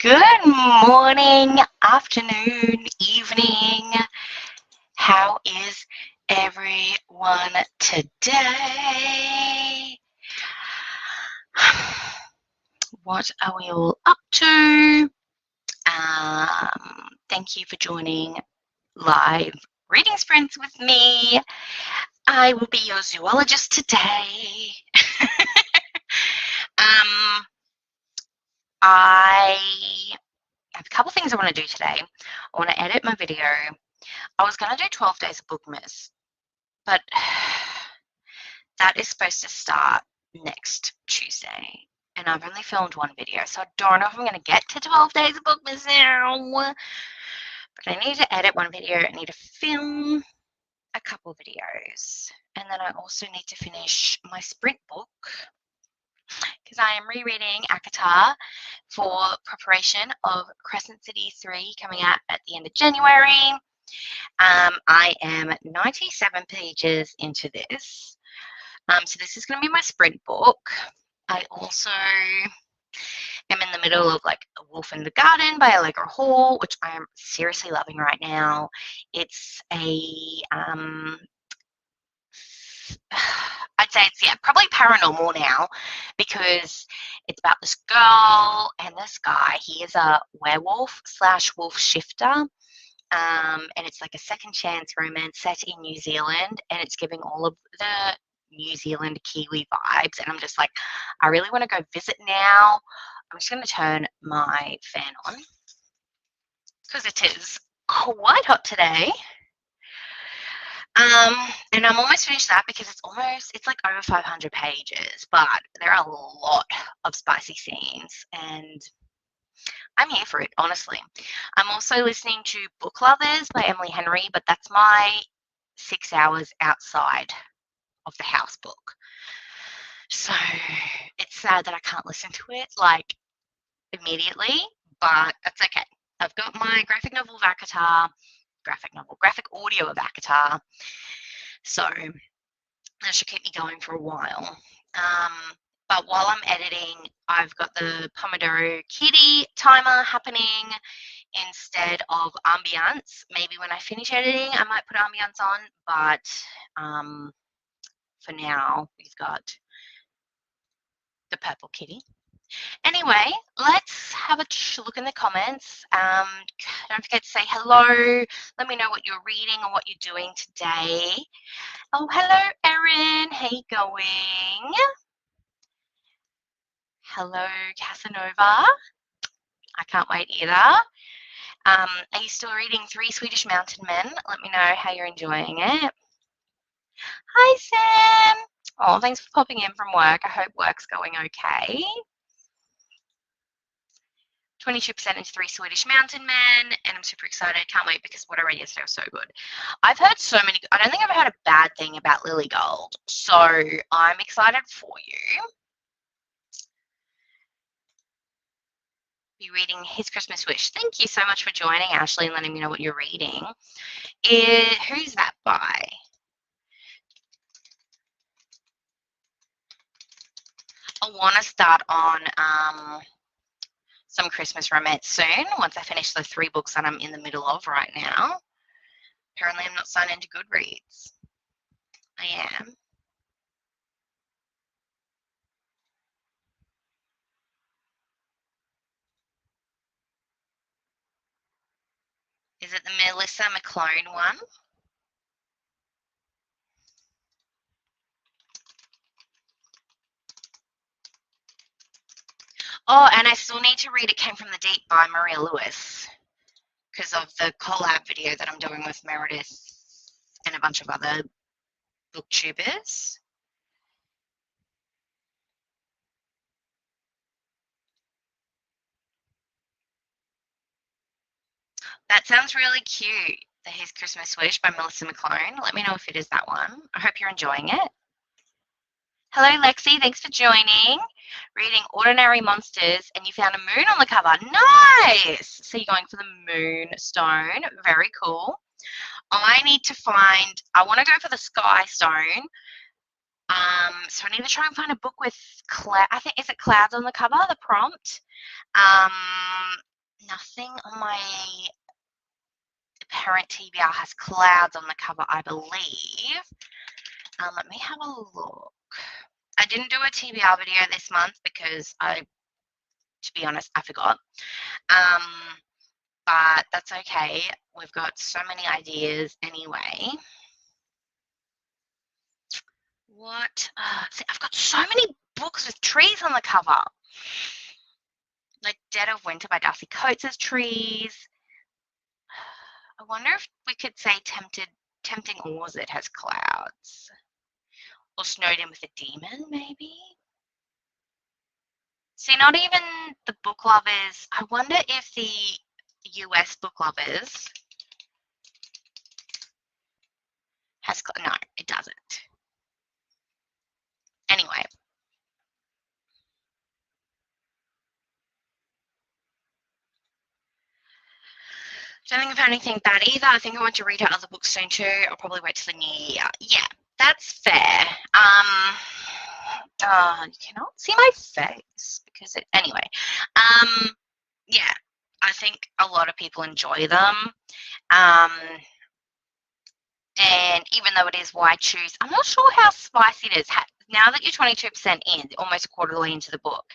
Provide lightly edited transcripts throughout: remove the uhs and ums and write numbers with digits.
Good morning, afternoon, evening. How is everyone today? What are we all up to? Thank you for joining live reading sprints with me. I will be your zoologist today. I have a couple things I want to do today. I want to edit my video. I was going to do 12 days of Bookmas, but that is supposed to start next Tuesday, and I've only filmed one video, so I don't know if I'm going to get to 12 days of Bookmas now, but I need to edit one video. I need to film a couple videos, and then I also need to finish my sprint book because I am rereading ACOTAR for preparation of Crescent City 3 coming out at the end of January. I am 97 pages into this. So this is going to be my sprint book. I also am in the middle of like A Wolf in the Garden by Allegra Hall, which I am seriously loving right now. It's a I'd say it's probably paranormal now, because it's about this girl and this guy. He is a werewolf / wolf shifter. And it's like a second chance romance set in New Zealand, and it's giving all of the New Zealand Kiwi vibes, and I'm just like, I really want to go visit now. I'm just going to turn my fan on because it is quite hot today. And I'm almost finished that because it's like over 500 pages, but there are a lot of spicy scenes, and I'm here for it, honestly. I'm also listening to Book Lovers by Emily Henry, but that's my 6 hours outside of the house book. So it's sad that I can't listen to it like immediately, but that's okay. I've got my graphic audio of ACOTAR, so that should keep me going for a while. But while I'm editing, I've got the Pomodoro Kitty timer happening instead of ambience. Maybe when I finish editing, I might put ambience on, but for now, we've got the purple kitty. Anyway, let's have a look in the comments. Don't forget to say hello. Let me know what you're reading or what you're doing today. Oh, hello, Erin. How you going? Hello, Casanova. I can't wait either. Are you still reading 3 Swedish Mountain Men? Let me know how you're enjoying it. Hi, Sam. Oh, thanks for popping in from work. I hope work's going okay. 22% into 3 Swedish Mountain Men, and I'm super excited. Can't wait because what I read yesterday was so good. I've heard so many. I don't think I've heard a bad thing about Lily Gold, so I'm excited for you. Be reading His Christmas Wish. Thank you so much for joining, Ashley, and letting me know what you're reading. Who's that by? I want to start on some Christmas romance soon, once I finish the 3 books that I'm in the middle of right now. Apparently I'm not signed into Goodreads. I am. Is it the Melissa McClone one? Oh, and I still need to read It Came from the Deep by Maria Lewis because of the collab video that I'm doing with Meredith and a bunch of other booktubers. That sounds really cute. The His Christmas Wish by Melissa McClone. Let me know if it is that one. I hope you're enjoying it. Hello, Lexi. Thanks for joining. Reading Ordinary Monsters, and you found a moon on the cover. Nice! So you're going for the moonstone. Very cool. I want to go for the sky stone. So I need to try and find a book with, I think, is it clouds on the cover, the prompt? nothing on my parent TBR has clouds on the cover, I believe. Let me have a look. I didn't do a TBR video this month because to be honest, I forgot. But that's okay. We've got so many ideas anyway. What? See, I've got so many books with trees on the cover. Like Dead of Winter by Darcy Coates as trees. I wonder if we could say Tempting Oars it has clouds. Or Snowed In with a Demon, maybe? See, not even the book lovers. I wonder if the US book lovers has, no, it doesn't. Anyway. Don't think I've had anything bad either. I think I want to read her other books soon too. I'll probably wait till the new year. Yeah, that's fair. You cannot see my face because anyway. Yeah, I think a lot of people enjoy them. And even though it is why choose, I'm not sure how spicy it is. Now that you're 22% in, almost a quarter of the way into the book,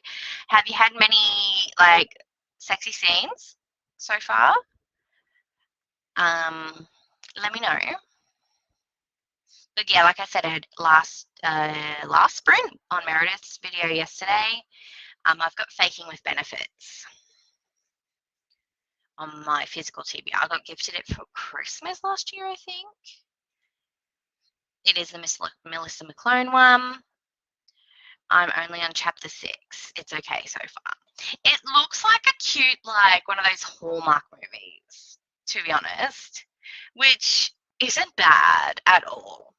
have you had many like sexy scenes so far? Let me know. But yeah, like I said, I had last sprint on Meredith's video yesterday. I've got Faking with Benefits on my physical TBR. I got gifted it for Christmas last year, I think. It is the Melissa McClone one. I'm only on chapter 6. It's okay so far. It looks like a cute, like one of those Hallmark movies, to be honest, which isn't bad at all.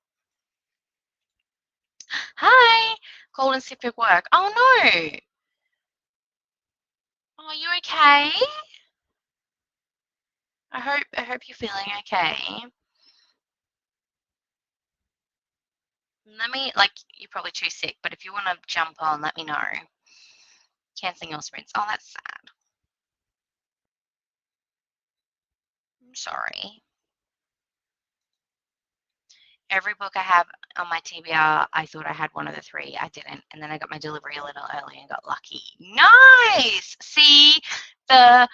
Hi, called and sick at work. Oh no. Oh, are you okay? I hope you're feeling okay. Let me, like, you're probably too sick, but if you want to jump on, let me know. Cancelling your sprints. Oh, that's sad. I'm sorry. Every book I have on my TBR, I thought I had one of the 3. I didn't. And then I got my delivery a little early and got lucky. Nice! See, the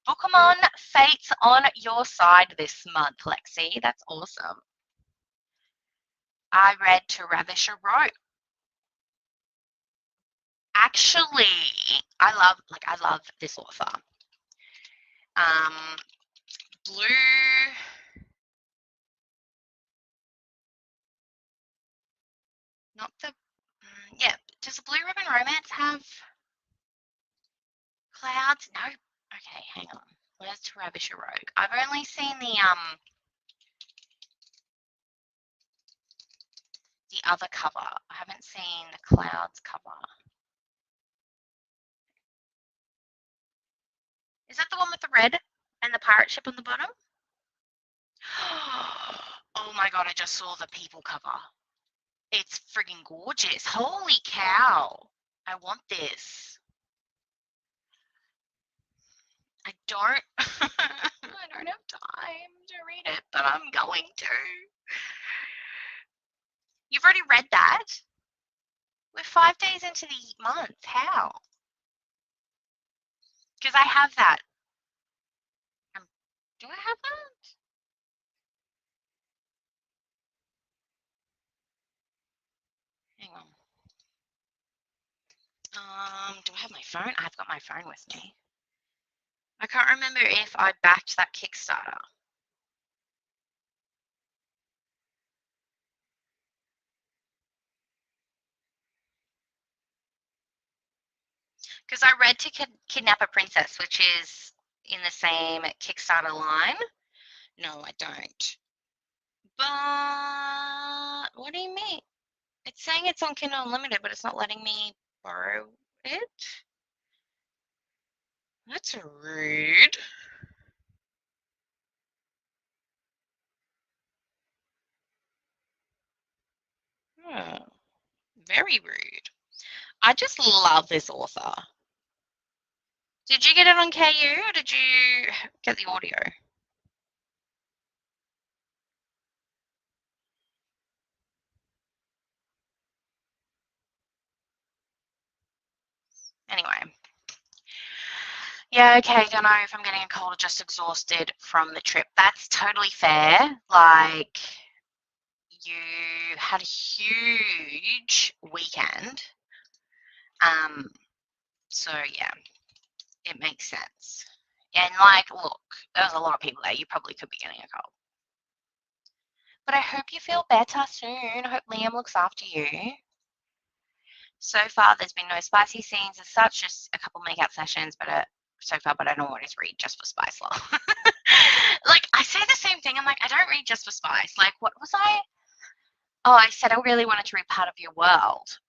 Bookemon fate's on your side this month, Lexi. That's awesome. I read To Ravish a Rogue. Actually, I love this author. Blue. Not the. Yeah. Does the Blue Ribbon Romance have clouds? No. Okay, hang on. Where's To Ravish a Rogue? I've only seen the other cover. I haven't seen the clouds cover. Is that the one with the red and the pirate ship on the bottom? Oh my god, I just saw the people cover. It's friggin' gorgeous. Holy cow. I want this. I don't I don't have time to read it, but I'm going to. You've already read that? We're 5 days into the month. How? Because I have that. Do I have that? Hang on. Do I have my phone? I've got my phone with me. I can't remember if I backed that Kickstarter. Because I read To Kidnap a Princess, which is in the same Kickstarter line. No, I don't. But what do you mean? It's saying it's on Kindle Unlimited, but it's not letting me borrow it. That's rude. Oh, very rude. I just love this author. Did you get it on KU or did you get the audio? Anyway. Yeah, okay, don't know if I'm getting a cold or just exhausted from the trip. That's totally fair. Like, you had a huge weekend. So yeah, it makes sense. And like, look, there was a lot of people there. You probably could be getting a cold. But I hope you feel better soon. I hope Liam looks after you. So far, there's been no spicy scenes as such, just a couple makeout sessions, but so far, but I don't always read just for spice love. Like, I say the same thing. I'm like, I don't read just for spice. Like, what was I? Oh, I said I really wanted to read Part of Your World.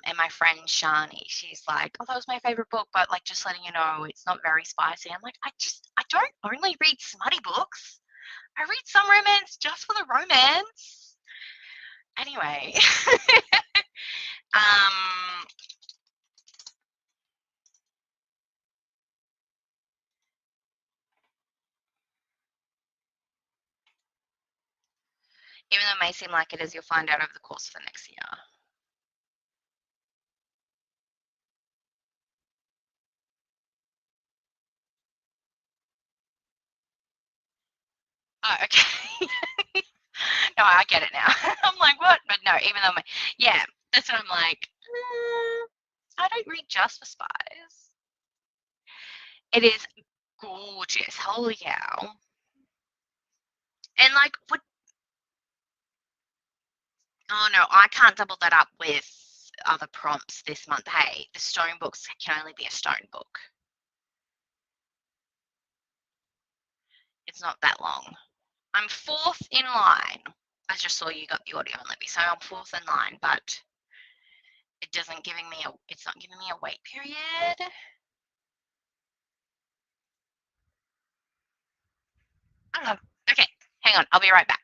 And my friend Shani, she's like, oh, that was my favorite book, but like, just letting you know, it's not very spicy. I'm like, I don't only read smutty books. I read some romance just for the romance. Anyway, even though it may seem like it is, you'll find out over the course of the next year. Oh, okay. No, I get it now. I'm like, what? But no, even though yeah, that's what I'm like. I don't read just for spies. It is gorgeous. Holy cow. And like, what? Oh no, I can't double that up with other prompts this month. Hey, the stone books can only be a stone book. It's not that long. I'm fourth in line. I just saw you got the audio on Libby, so I'm fourth in line, but it's not giving me a wait period. I don't know. Okay, hang on. I'll be right back.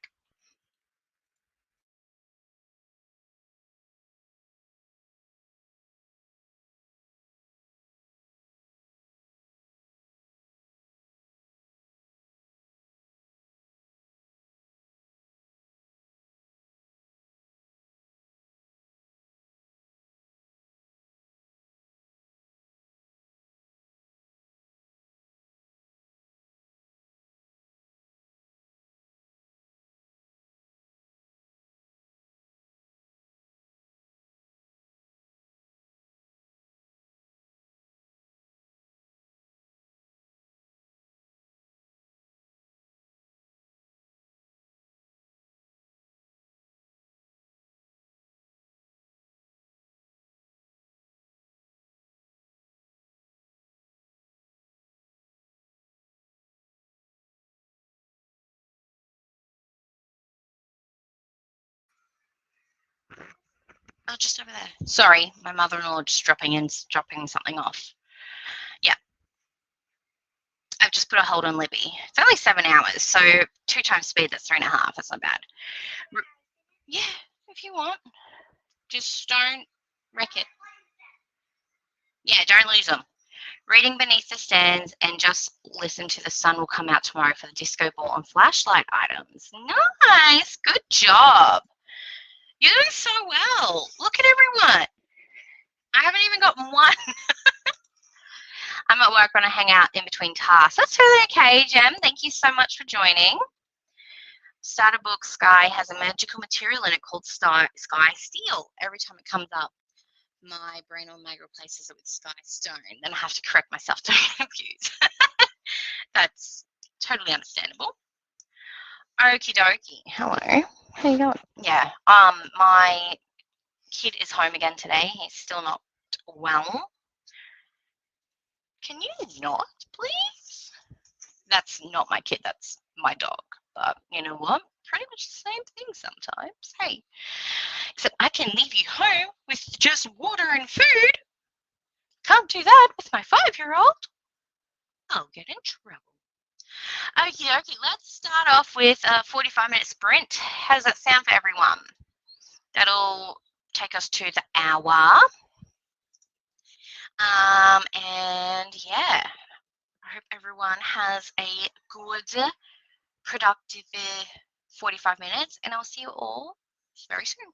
Oh, just over there. Sorry, my mother-in-law just dropping something off. Yeah. I've just put a hold on Libby. It's only 7 hours, so 2 times speed, that's 3.5. That's not bad. Yeah, if you want. Just don't wreck it. Yeah, don't lose them. Reading beneath the stands and just listen to the sun will come out tomorrow for the disco ball and flashlight items. Nice. Good job. You're doing so well. Look at everyone. I haven't even got one. I'm at work when I hang out in between tasks. That's totally okay, Jem. Thank you so much for joining. Starter book Sky has a magical material in it called Sky Steel. Every time it comes up, my brain on mag replaces it with Sky Stone. Then I have to correct myself to get confused. That's totally understandable. Okie dokie. Hello. How you going? Yeah. My kid is home again today. He's still not well. Can you not, please? That's not my kid. That's my dog. But you know what? Pretty much the same thing sometimes. Hey, except I can leave you home with just water and food. Can't do that with my 5-year-old. I'll get in trouble. Okay, let's start off with a 45-minute sprint. How does that sound for everyone? That'll take us to the hour. And yeah, everyone has a good, productive 45 minutes, and I'll see you all very soon.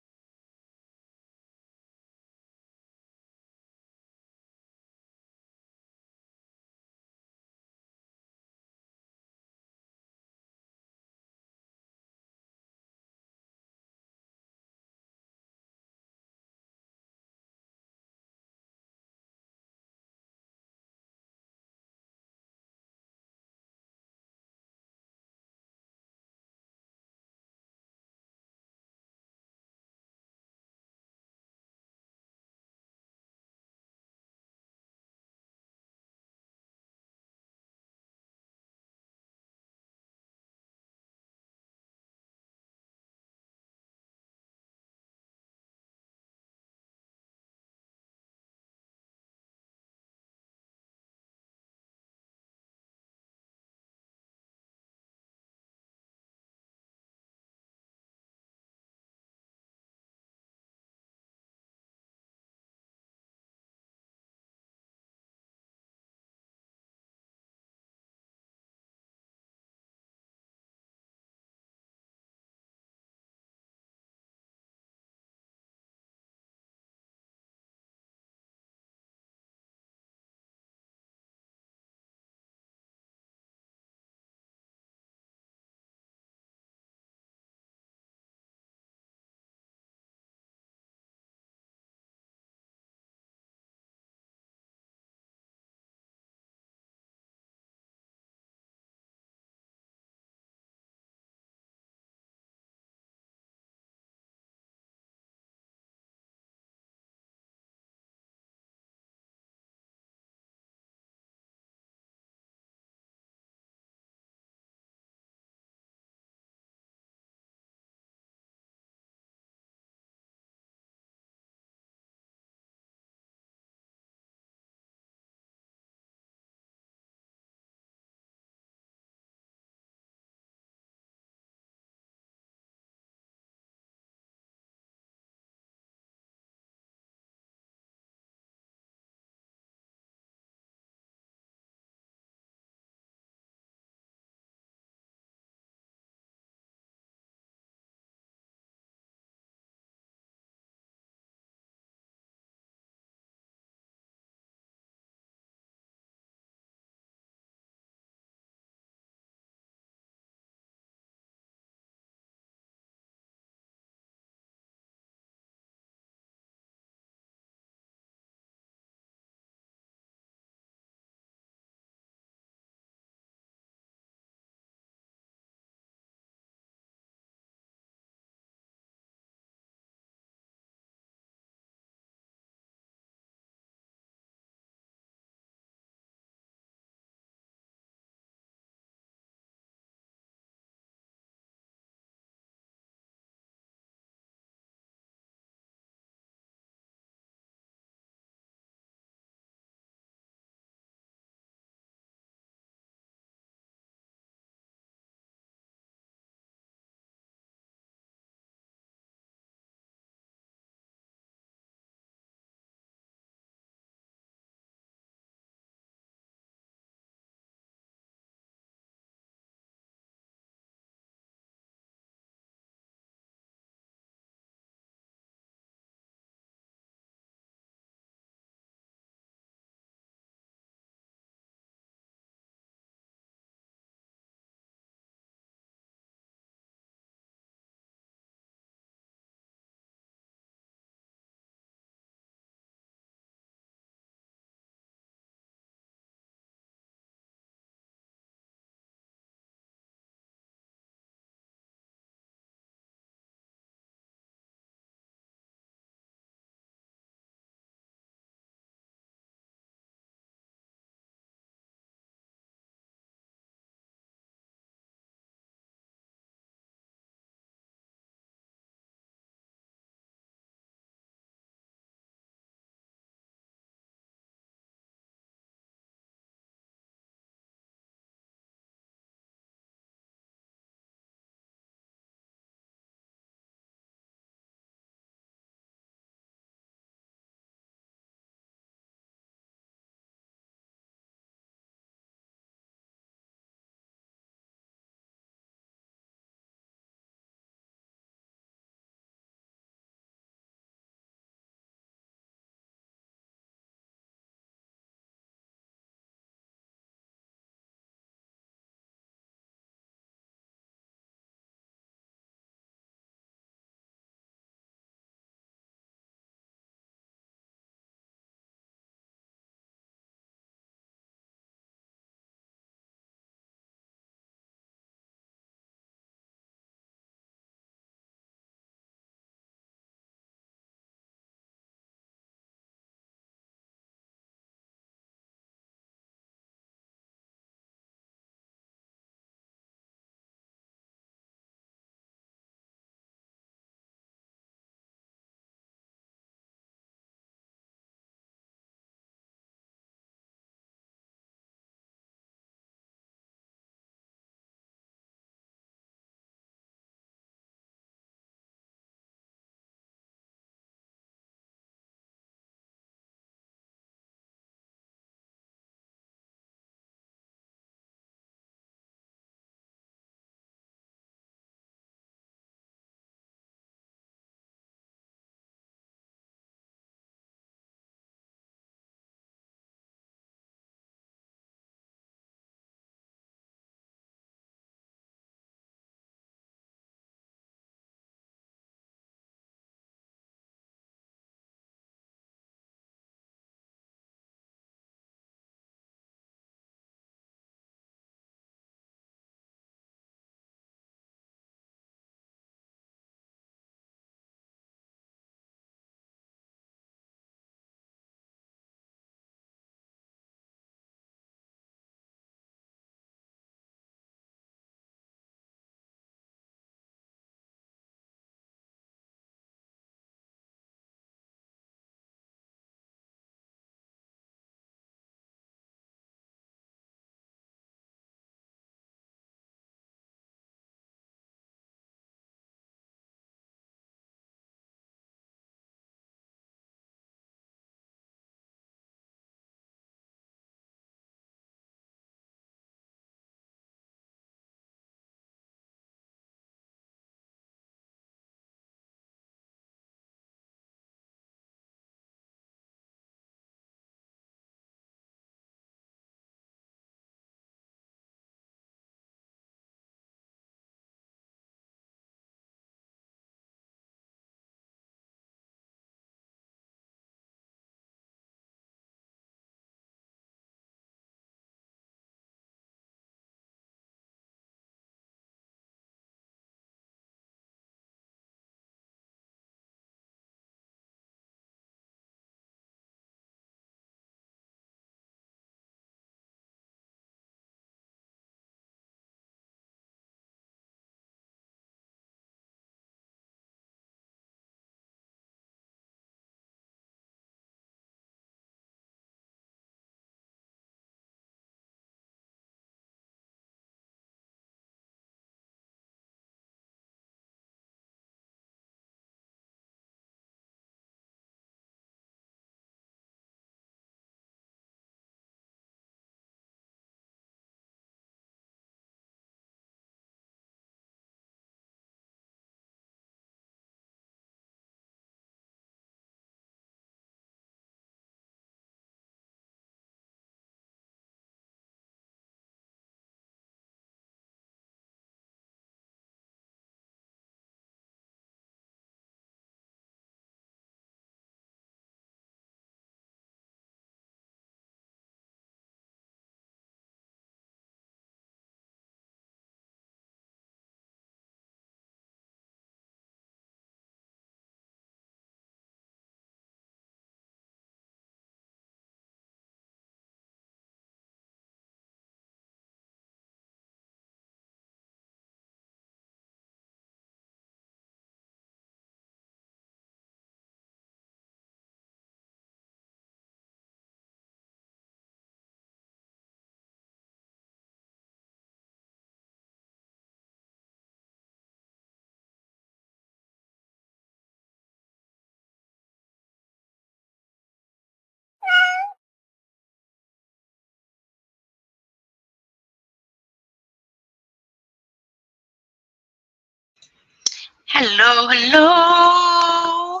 Hello, hello.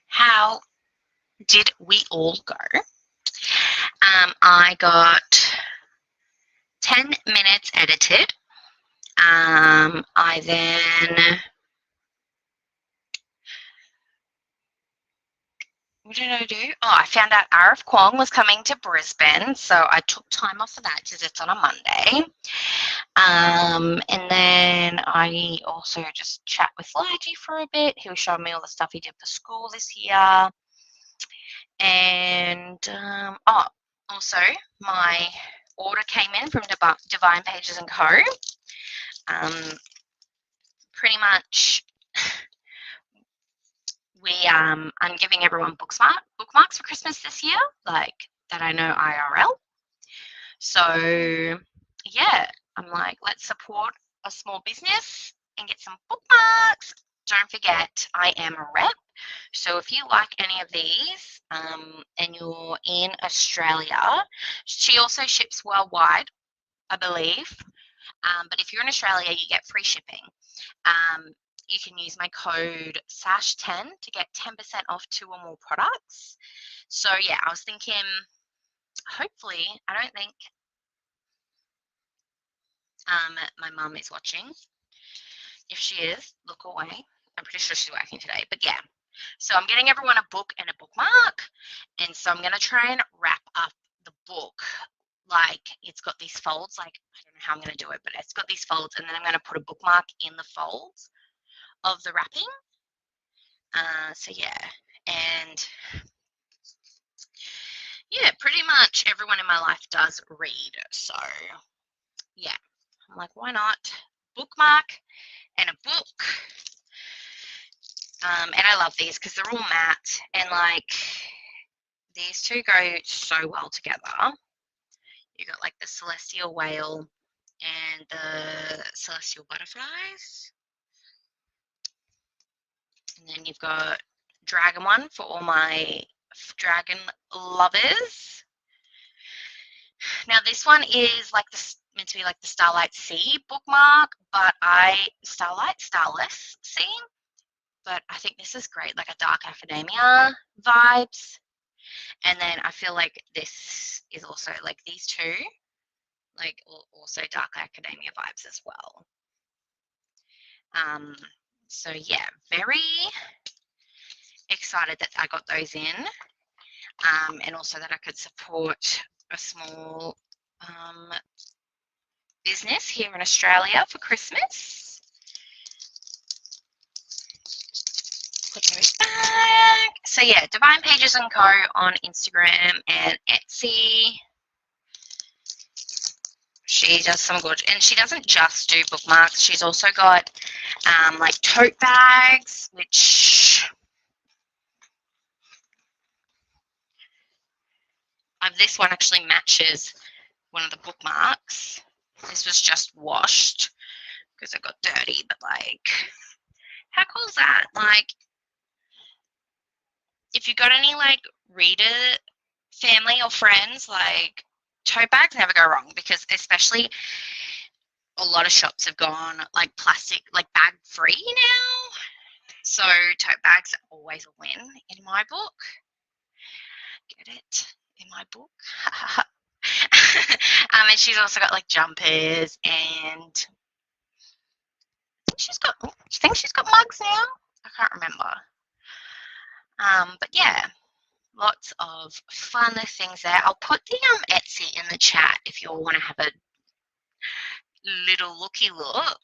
How did we all go? I got 10 minutes edited. I then, what did I do? Oh, I found out Arif Kwong was coming to Brisbane, so I took time off of that because it's on a Monday. And then I also just chat with Lige for a bit. He was showing me all the stuff he did for school this year. And, also my order came in from Divine Pages & Co. Pretty much I'm giving everyone bookmarks for Christmas this year, like that I know IRL. So yeah, I'm like, let's support a small business and get some bookmarks. Don't forget, I am a rep. So if you like any of these and you're in Australia, she also ships worldwide, I believe. But if you're in Australia, you get free shipping. You can use my code SASH10 to get 10% off 2 or more products. So yeah, I was thinking, hopefully, I don't think my mum is watching. If she is, look away. I'm pretty sure she's working today, but yeah. So I'm getting everyone a book and a bookmark, and so I'm going to try and wrap up the book. Like, it's got these folds, like, I don't know how I'm going to do it, but it's got these folds, and then I'm going to put a bookmark in the folds of the wrapping. So yeah, and yeah, pretty much everyone in my life does read, so yeah, I'm like, why not? Bookmark and a book. And I love these because they're all matte, and like these two go so well together. You got like the celestial whale and the celestial butterflies, and then you've got dragon one for all my dragon lovers. Now this one is like meant to be like the Starlight Sea bookmark, but Starless Sea, but I think this is great, like a dark academia vibes. And then I feel like this is also like these two, like also dark academia vibes as well. So yeah, very excited that I got those in, and also that I could support a small business here in Australia for Christmas. Put those back. So yeah, Divine Pages & Co. on Instagram and Etsy. She does some good, and she doesn't just do bookmarks. She's also got like tote bags, which this one actually matches one of the bookmarks. This was just washed because it got dirty, but like, how cool is that? Like, if you got any like reader family or friends, like tote bags never go wrong, because especially a lot of shops have gone like plastic, like bag free now. So tote bags are always a win in my book. Get it? In my book. And she's also got like jumpers, and I think she's got mugs now. I can't remember. But yeah, lots of fun things there. I'll put the Etsy in the chat if you all want to have a little looky look.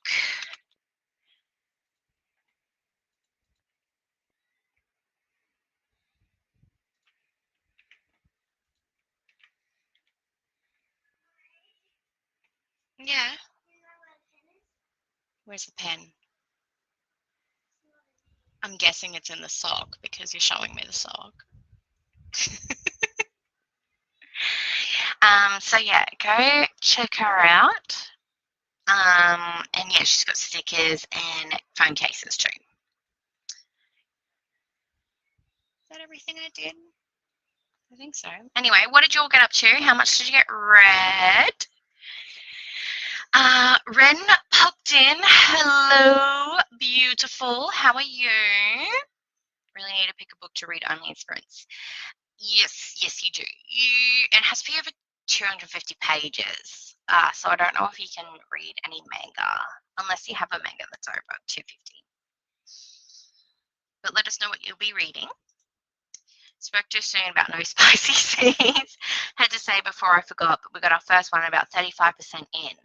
Yeah. Where's the pen? I'm guessing it's in the sock because you're showing me the sock. So yeah, go check her out. And yeah, she's got stickers and phone cases too. Is that everything I did? I think so. Anyway, what did you all get up to? How much did you get read? Ren popped in. Hello, beauty. beautiful. How are you? Really need to pick a book to read only in sprints. Yes, you do. It has to be over 250 pages. So I don't know if you can read any manga, unless you have a manga that's over 250. But let us know what you'll be reading. Spoke too soon about no spicy scenes. Had to say before I forgot, but we got our first one about 35% in.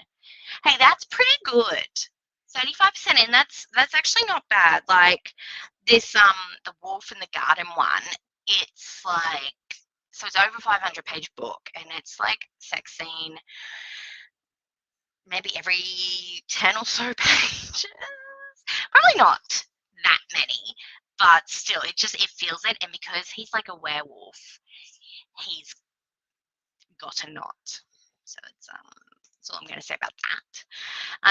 Hey, that's pretty good. 35% in, that's actually not bad. Like this, the Wolf in the Garden one, it's like, so it's over 500-page book, and it's like sex scene maybe every 10 or so pages. Probably not that many, but still, it feels it, and because he's like a werewolf, he's got a knot. So that's all I'm going to say about that.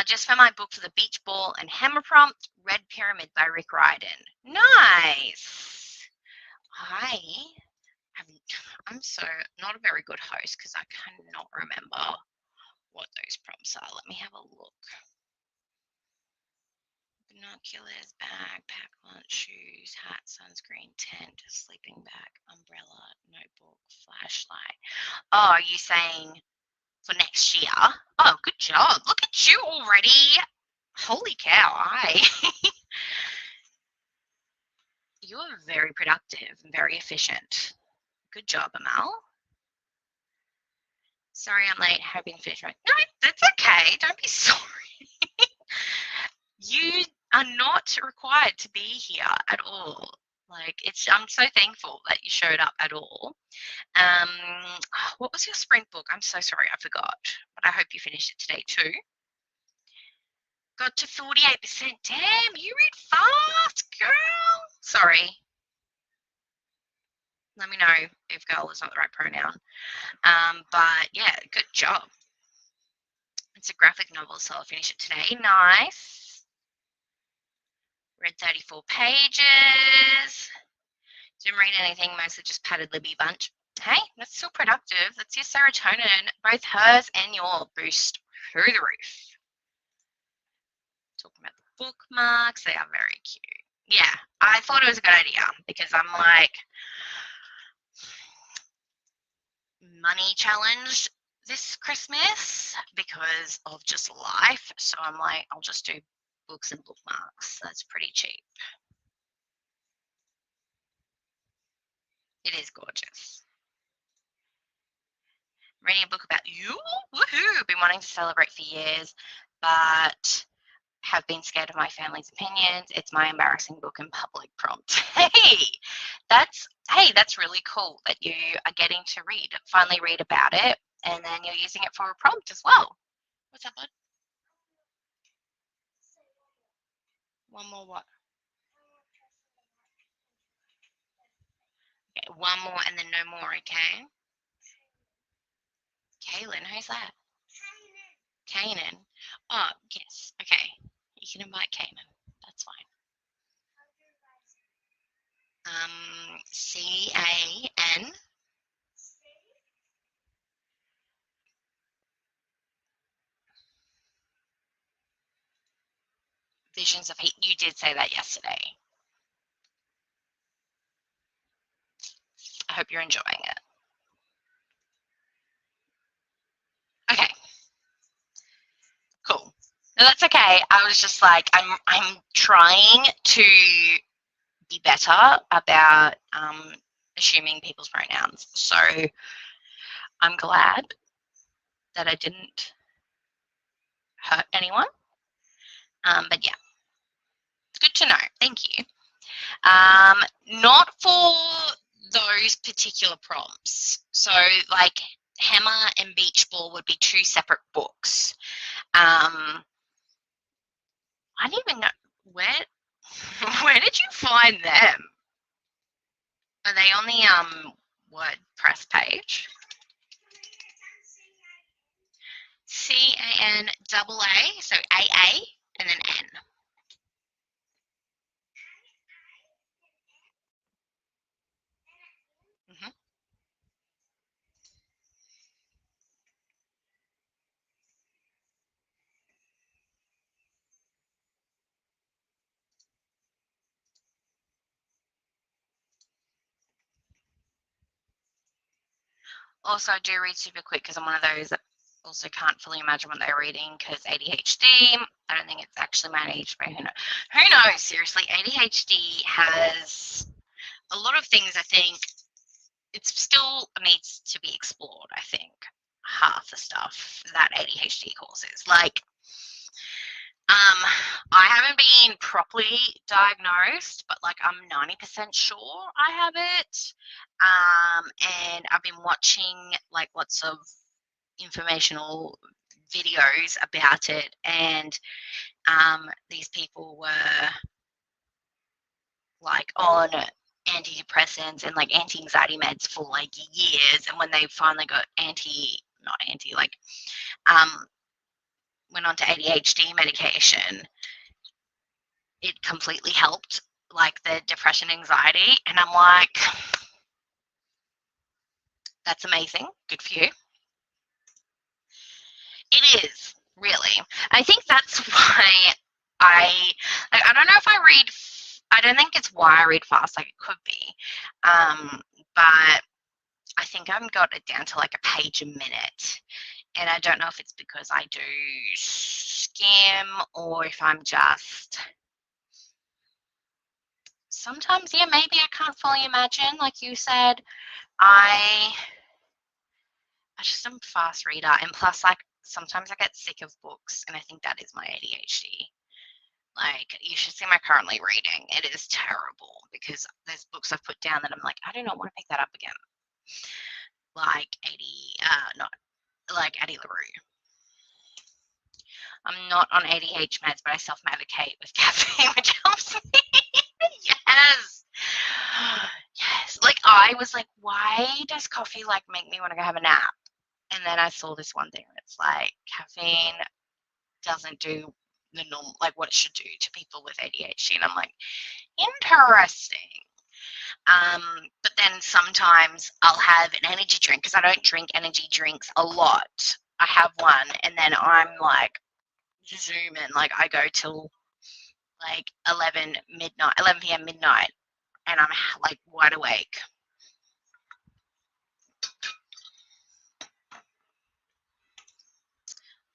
Just for my book for the beach ball and hammer prompt, Red Pyramid by Rick Riordan. Nice. I'm so not a very good host because I cannot remember what those prompts are. Let me have a look. Binoculars, bag, pack lunch, shoes, hat, sunscreen, tent, sleeping bag, umbrella, notebook, flashlight. Oh, are you saying for next year? Oh, good job. Look at you already. Holy cow, you are very productive and very efficient. Good job, Amal. Sorry I'm late. Hoping to finish right. No, that's okay. Don't be sorry. You are not required to be here at all. Like, I'm so thankful that you showed up at all. What was your sprint book? I'm so sorry, I forgot. But I hope you finished it today too. Got to 48%. Damn, you read fast, girl. Sorry. Let me know if girl is not the right pronoun. But yeah, good job. It's a graphic novel, so I'll finish it today. Nice. Read 34 pages. Didn't read anything, mostly just padded Libby bunch. Hey, that's still productive. That's your serotonin, both hers and your boost through the roof. Talking about the bookmarks, they are very cute. Yeah, I thought it was a good idea because I'm like money challenged this Christmas because of just life. So I'm like, I'll just do books and bookmarks. That's pretty cheap. It is gorgeous. Reading a book about you. Woohoo! Been wanting to celebrate for years, but have been scared of my family's opinions. It's my embarrassing book in public prompt. That's really cool that you are getting to finally read about it, and then you're using it for a prompt as well. What's up, bud? One more what? Okay, one more and then no more, okay? Kaylin, who's that? Kanan. Oh, yes. Okay. You can invite Kanan. That's fine. C-A-N. Visions of Heat. You did say that yesterday. I hope you're enjoying it. Okay. Cool. No, that's okay. I was just like, I'm trying to be better about assuming people's pronouns. So I'm glad that I didn't hurt anyone. But yeah, it's good to know. Thank you. Not for those particular prompts. So like Hammer and Beach Ball would be two separate books. I don't even know where did you find them? Are they on the WordPress page? C-A-N-A-A, so A-A, and then N. Mm-hmm. Also, I do read super quick because I'm one of those that also can't fully imagine what they're reading because ADHD. I don't think it's actually my ADHD. Who knows? Seriously, ADHD has a lot of things. I think it still needs to be explored. I think half the stuff that ADHD causes, like. I haven't been properly diagnosed, but like I'm 90% sure I have it. And I've been watching like lots of informational videos about it, and these people were like on antidepressants and like anti-anxiety meds for like years, and when they finally got went on to ADHD medication, it completely helped like the depression, anxiety, and I'm like, that's amazing, good for you. It is, really. I think that's why I don't know if I don't think it's why I read fast, like it could be, but I think I've got it down to like a page a minute, and I don't know if it's because I do skim or if I'm just sometimes, yeah, maybe I can't fully imagine, like you said. I just am a fast reader, and plus, like, sometimes I get sick of books, and I think that is my ADHD. Like, you should see my currently reading. It is terrible because there's books I've put down that I'm like, I do not want to pick that up again. Like Addie LaRue. I'm not on ADHD meds, but I self-medicate with caffeine, which helps me. Yes. Yes. Like, I was like, why does coffee, like, make me want to go have a nap? And then I saw this one thing, and it's like, caffeine doesn't do the normal, like, what it should do to people with ADHD. And I'm like, interesting. But then sometimes I'll have an energy drink because I don't drink energy drinks a lot. I have one, and then I'm like, zooming. Like, I go till like 11 p.m. midnight, and I'm like wide awake.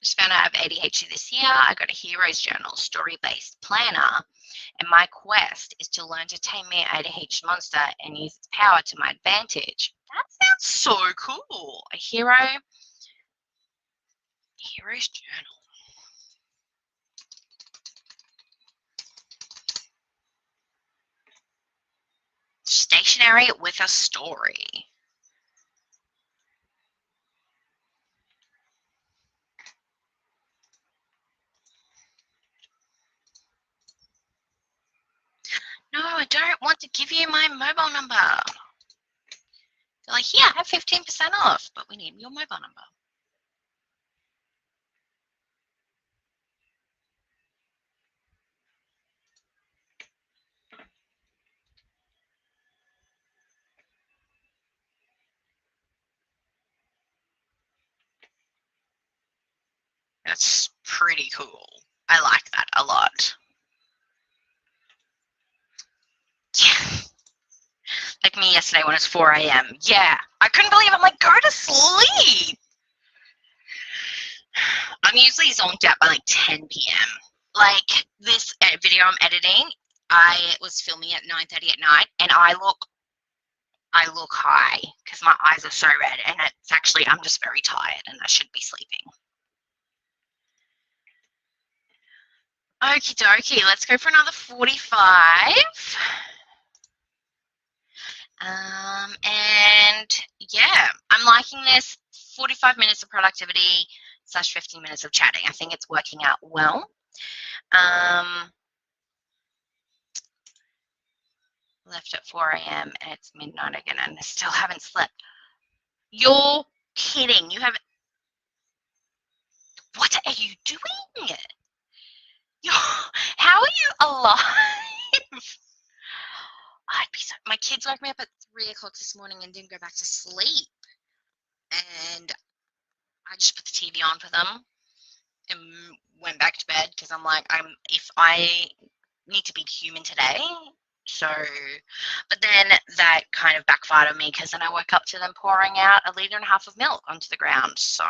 Just found out I have ADHD this year. I got a Heroes Journal story-based planner, and my quest is to learn to tame my ADHD monster and use its power to my advantage. That sounds so cool. A Heroes Journal. Stationery with a story. No, I don't want to give you my mobile number. They're like, yeah, have 15% off, but we need your mobile number. That's pretty cool. I like that a lot. Yeah. Like me yesterday when it's 4 a.m. Yeah. I couldn't believe it. I'm like, go to sleep. I'm usually zonked out by like 10 p.m. Like this video I'm editing, I was filming at 9:30 at night, and I look high because my eyes are so red, and it's actually, I'm just very tired and I should be sleeping. Okie dokie, let's go for another 45. And yeah, I'm liking this 45 minutes of productivity / 15 minutes of chatting. I think it's working out well. Left at 4 a.m. and it's midnight again, and I still haven't slept. You're kidding. You haven't. What are you doing? How are you alive? My kids woke me up at 3 o'clock this morning and didn't go back to sleep. And I just put the TV on for them and went back to bed because I'm like, if I need to be human today, So, but then that kind of backfired on me because then I woke up to them pouring out 1.5 litres of milk onto the ground. So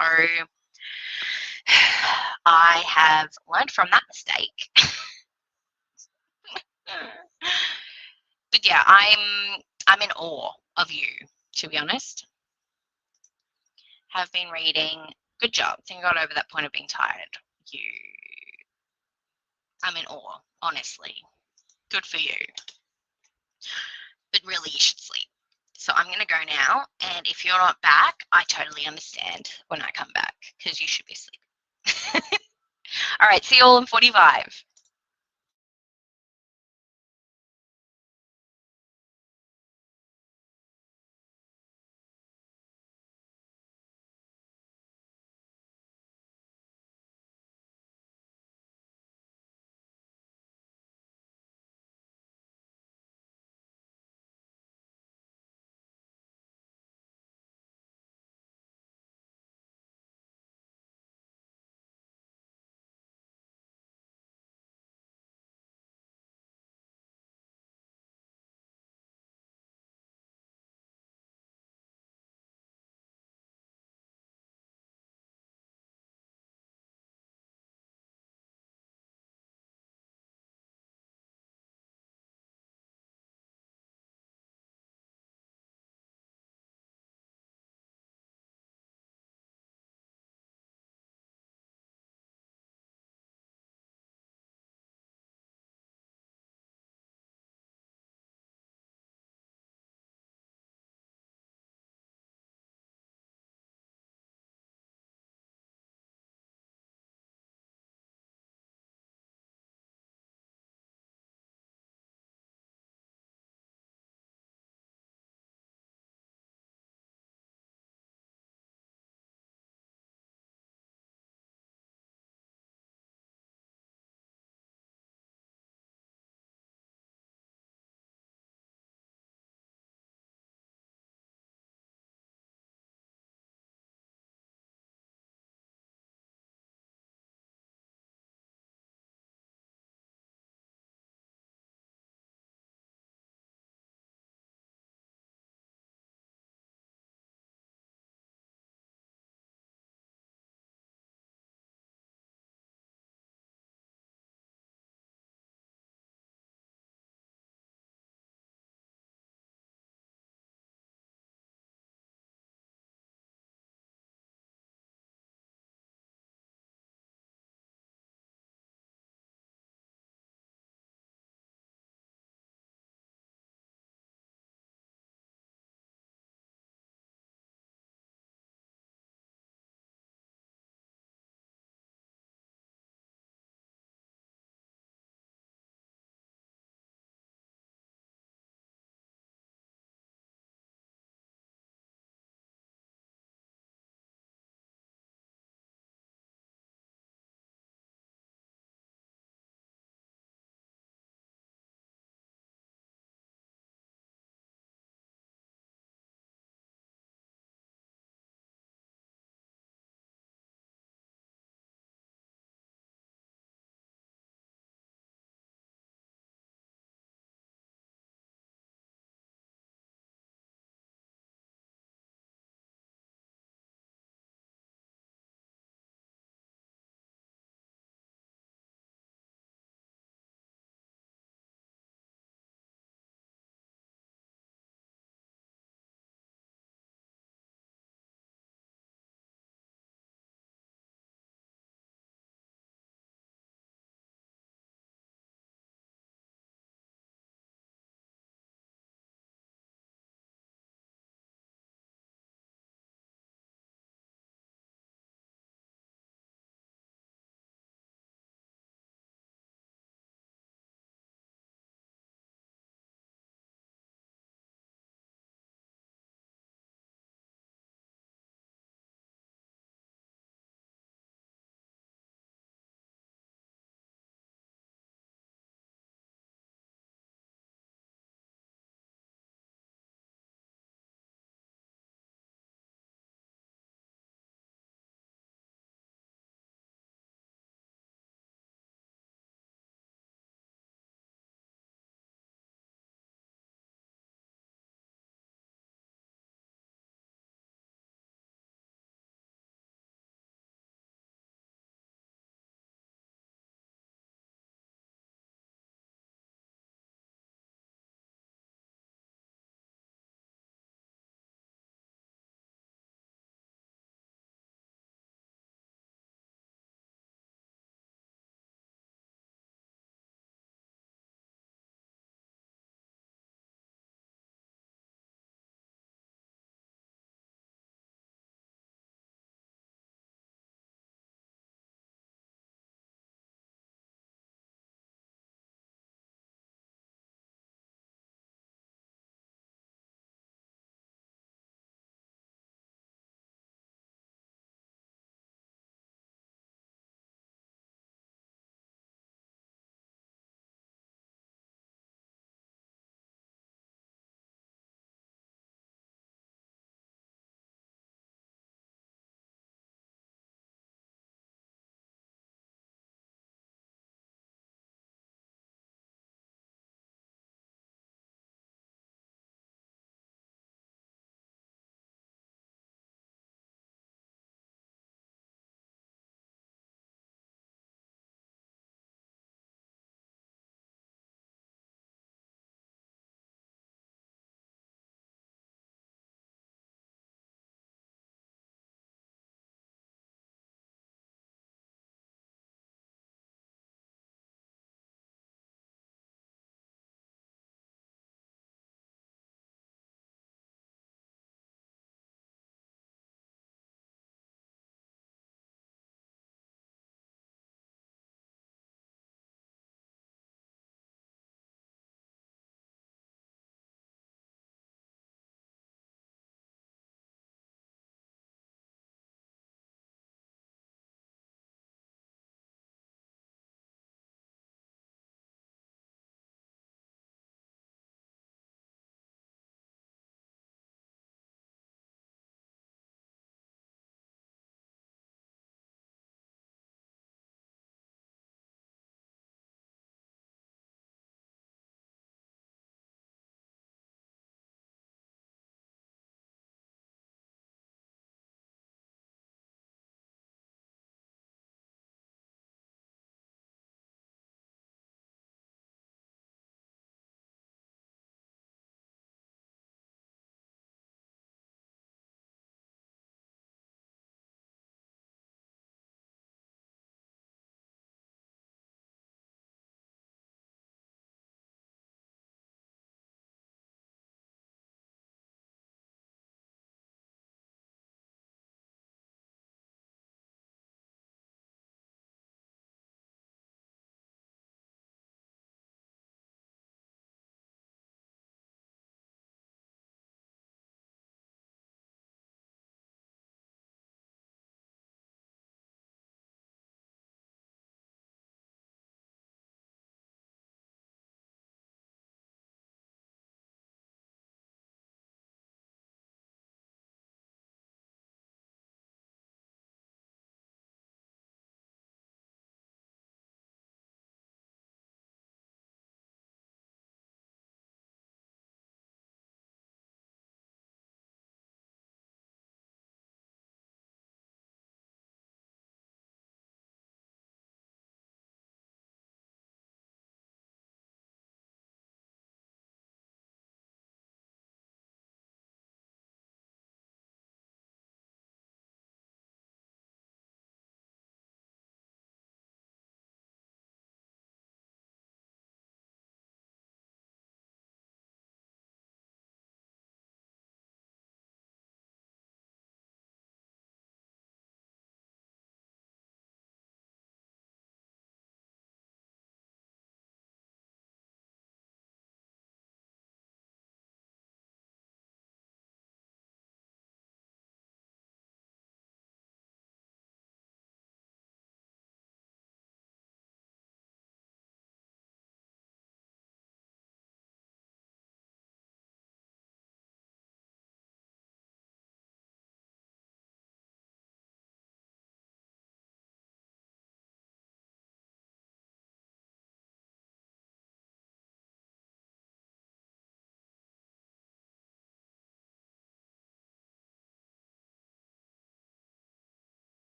I have learned from that mistake. But yeah, I'm in awe of you, to be honest. Have been reading. Good job. Think I got over that point of being tired. I'm in awe, honestly. Good for you. But really, you should sleep. So I'm going to go now. And if you're not back, I totally understand when I come back because you should be sleeping. All right. See you all in 45.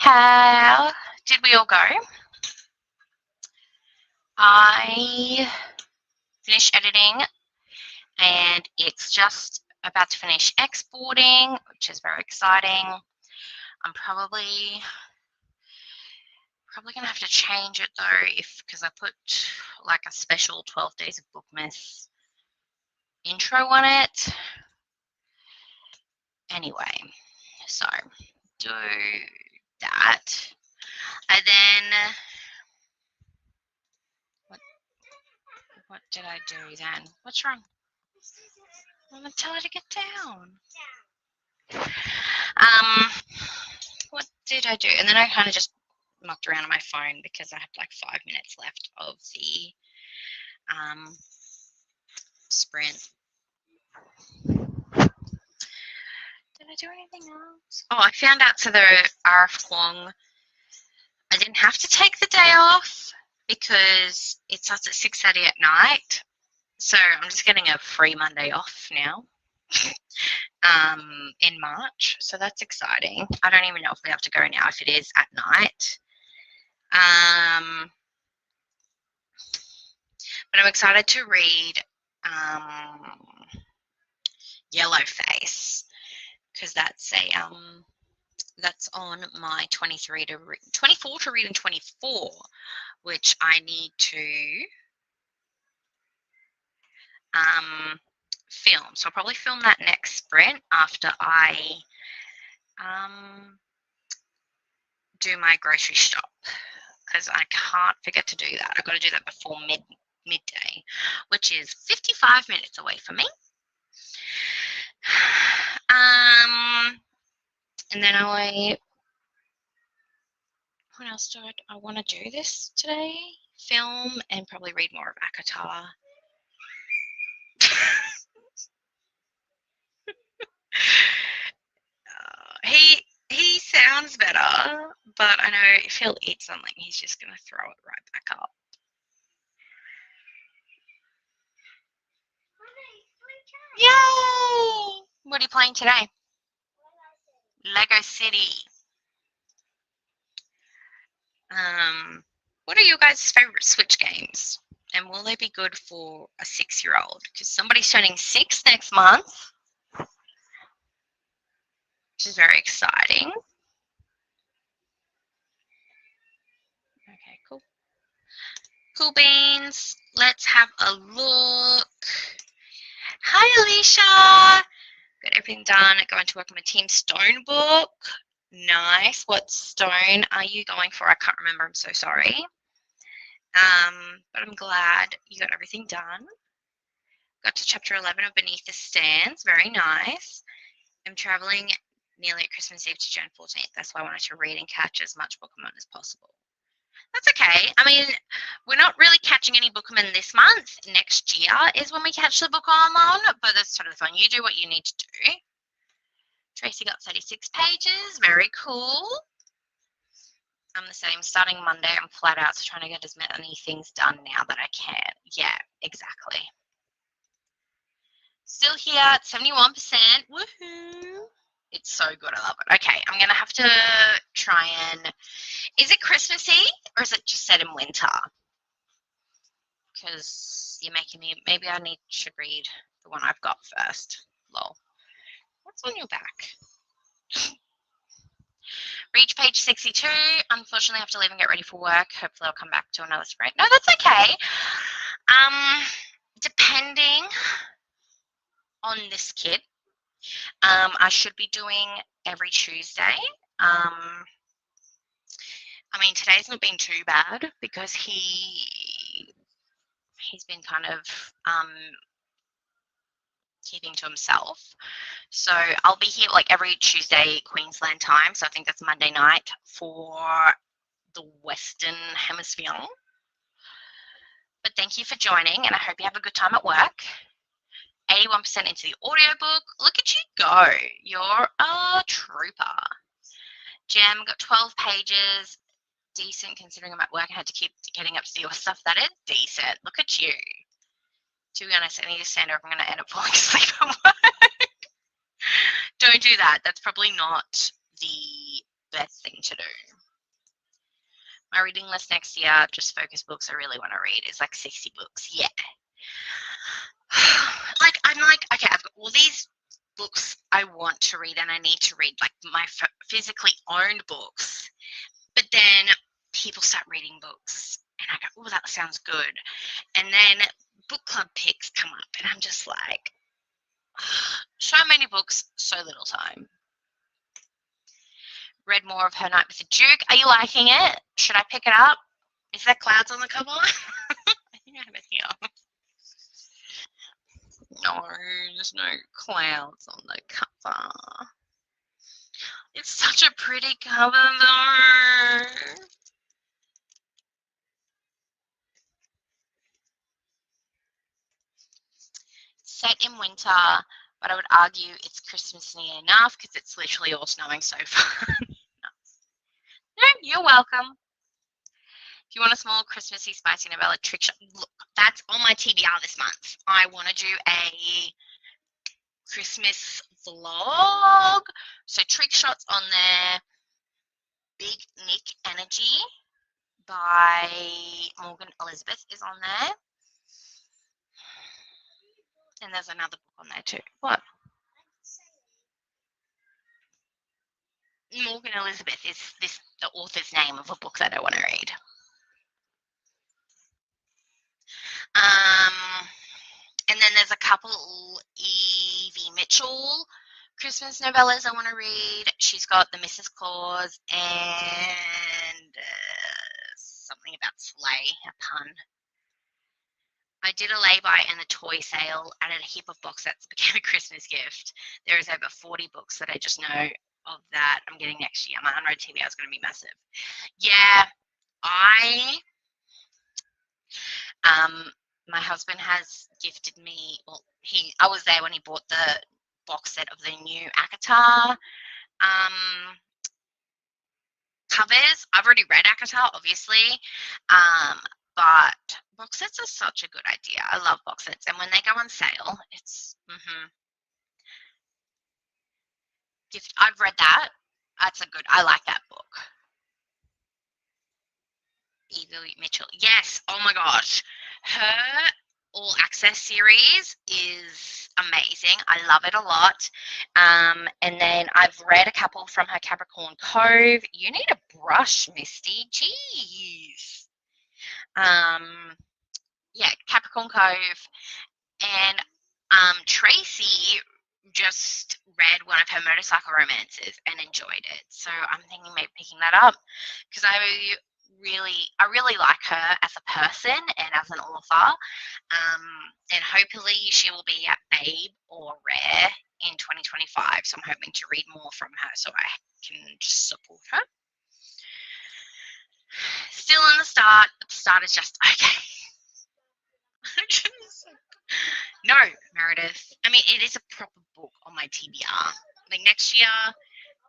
How did we all go? I finished editing and it's just about to finish exporting, which is very exciting. I'm probably going to have to change it though, because I put like a special 12 days of Bookmas intro on it. Anyway, so do that. And then what did I do then? What's wrong? I'm gonna tell her to get down. What did I do? And then I kind of just mucked around on my phone because I had like 5 minutes left of the sprint. Did I do anything else? Oh, I found out for the RF I didn't have to take the day off because it starts at 6:30 at night. So I'm just getting a free Monday off now in March. So that's exciting. I don't even know if we have to go now if it is at night. But I'm excited to read Yellowface because that's that's on my 24 to read in 24, which I need to film. So I'll probably film that next sprint after I do my grocery shop because I can't forget to do that. I've got to do that before midday, which is 55 minutes away from me. And then what else do I want to do this today? Film and probably read more of Akatar. He sounds better, but I know if he'll eat something, he's just going to throw it right back up. Yay! What are you playing today? Lego City. What are your guys' favorite Switch games? And will they be good for a 6-year-old? Because somebody's turning 6 next month, which is very exciting. Okay, cool. Cool beans. Let's have a look. Hi, Alicia. Got everything done. Going to work on my Team Stone book. Nice. What stone are you going for? I can't remember. I'm so sorry. But I'm glad you got everything done. Got to chapter 11 of Beneath the Stands. Very nice. I'm traveling nearly at Christmas Eve to June 14th. That's why I wanted to read and catch as much Bookemon as possible. That's okay. I mean, we're not really catching any Bookemon this month. Next year is when we catch the Bookemon, but that's totally fine. You do what you need to do. Tracy got 36 pages. Very cool. I'm the same. Starting Monday, I'm flat out so trying to get as many things done now that I can. Yeah, exactly. Still here at 71%. Woohoo! It's so good. I love it. Okay, I'm going to have to try and... Is it Christmassy or is it just set in winter? Because you're making me... Maybe I should read the one I've got first. Lol. What's on your back? Reach page 62. Unfortunately, I have to leave and get ready for work. Hopefully, I'll come back to another sprint. No, that's okay. Depending on this kid, I should be doing every Tuesday. I mean, today's not been too bad because he's been kind of keeping to himself. So I'll be here like every Tuesday Queensland time. So I think that's Monday night for the Western Hemisphere. But thank you for joining and I hope you have a good time at work. 81% into the audiobook. Look at you go. You're a trooper. Gem got 12 pages. Decent considering I'm at work and had to keep getting up to do your stuff. That is decent. Look at you. To be honest, I need to stand over. I'm going to end up falling asleep at work. Don't do that. That's probably not the best thing to do. My reading list next year, just focus books I really want to read, is like 60 books. Yeah. Like, I'm like, okay, I've got all these books I want to read and I need to read, like my physically owned books. But then people start reading books and I go, oh, that sounds good. And then book club picks come up and I'm just like, so many books, so little time. Read more of Her Night with the Duke. Are you liking it? Should I pick it up? Is there clouds on the cover? I think I have it here. No, there's no clouds on the cover. It's such a pretty cover though. Set in winter, but I would argue it's Christmassy enough because it's literally all snowing so far. No, you're welcome. If you want a small Christmassy spicy novella trick shot, look, that's on my TBR this month. I want to do a Christmas vlog. So trick shots on there. Big Nick Energy by Morgan Elizabeth is on there. And there's another book on there too. What? Morgan Elizabeth is the author's name of a book that I want to read. And then there's a couple Evie Mitchell Christmas novellas I want to read. She's got The Mrs. Claus and something about sleigh, a pun. I did a lay-by and the toy sale, added a heap of box sets, became a Christmas gift. There is over 40 books that I just know of that I'm getting next year. My unread TBR is going to be massive. Yeah, my husband has gifted me, well, I was there when he bought the box set of the new ACOTAR covers. I've already read ACOTAR, obviously, but box sets are such a good idea. I love box sets, and when they go on sale, it's gift. I've read that. That's a good. I like that book. Evie Mitchell. Yes. Oh my gosh, her All Access series is amazing. I love it a lot. And then I've read a couple from her Capricorn Cove. You need a brush, Misty. Jeez. Yeah, Capricorn Cove. And Tracy just read one of her motorcycle romances and enjoyed it. So I'm thinking maybe picking that up because I really like her as a person and as an author. And hopefully she will be at Babe or Rare in 2025. So I'm hoping to read more from her so I can just support her. Still in the start, but the start is just okay. No, Meredith. I mean, it is a proper book on my TBR. Like next year,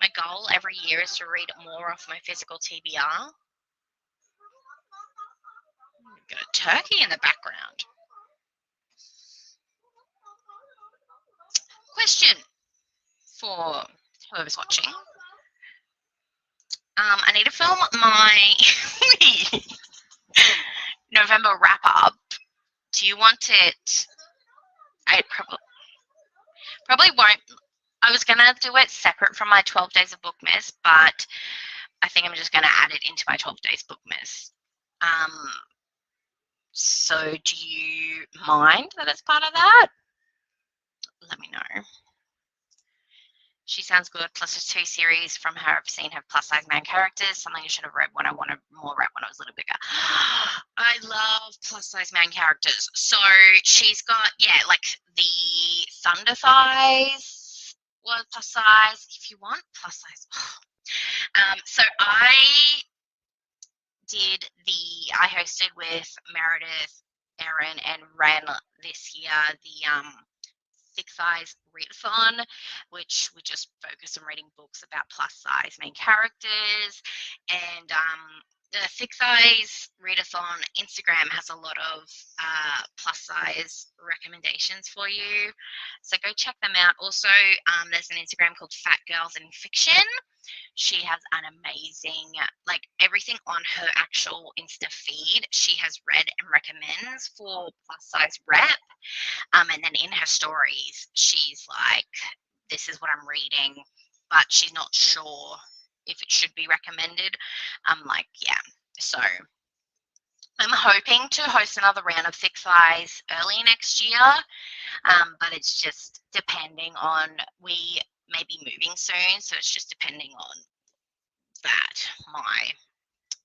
my goal every year is to read more off my physical TBR. Got a turkey in the background. Question for whoever's watching. I need to film my November wrap up. Do you want it? I probably won't. I was going to do it separate from my 12 days of Bookmas, but I think I'm just going to add it into my 12 days Bookmas. So do you mind that it's part of that? Let me know. She sounds good. Plus, there's 2 series from her I've seen have plus size man characters. Something I should have read when I wanted more read when I was a little bigger. I love plus size man characters. So she's got, yeah, like the Thunder Thighs was plus size. If you want plus size. So I hosted with Meredith, Erin, and Ren this year the Thick Thighs Readathon, which we just focus on reading books about plus size main characters. And the Thick Size Readathon Instagram has a lot of plus size recommendations for you. So go check them out. Also, there's an Instagram called Fat Girls in Fiction. She has an amazing, like everything on her actual Insta feed, she has read and recommends for plus size rep. And then in her stories, she's like, this is what I'm reading, but she's not sure if it should be recommended. I'm like, yeah. So I'm hoping to host another round of Thick Size early next year, but it's just depending on, we may be moving soon, so it's just depending on that, my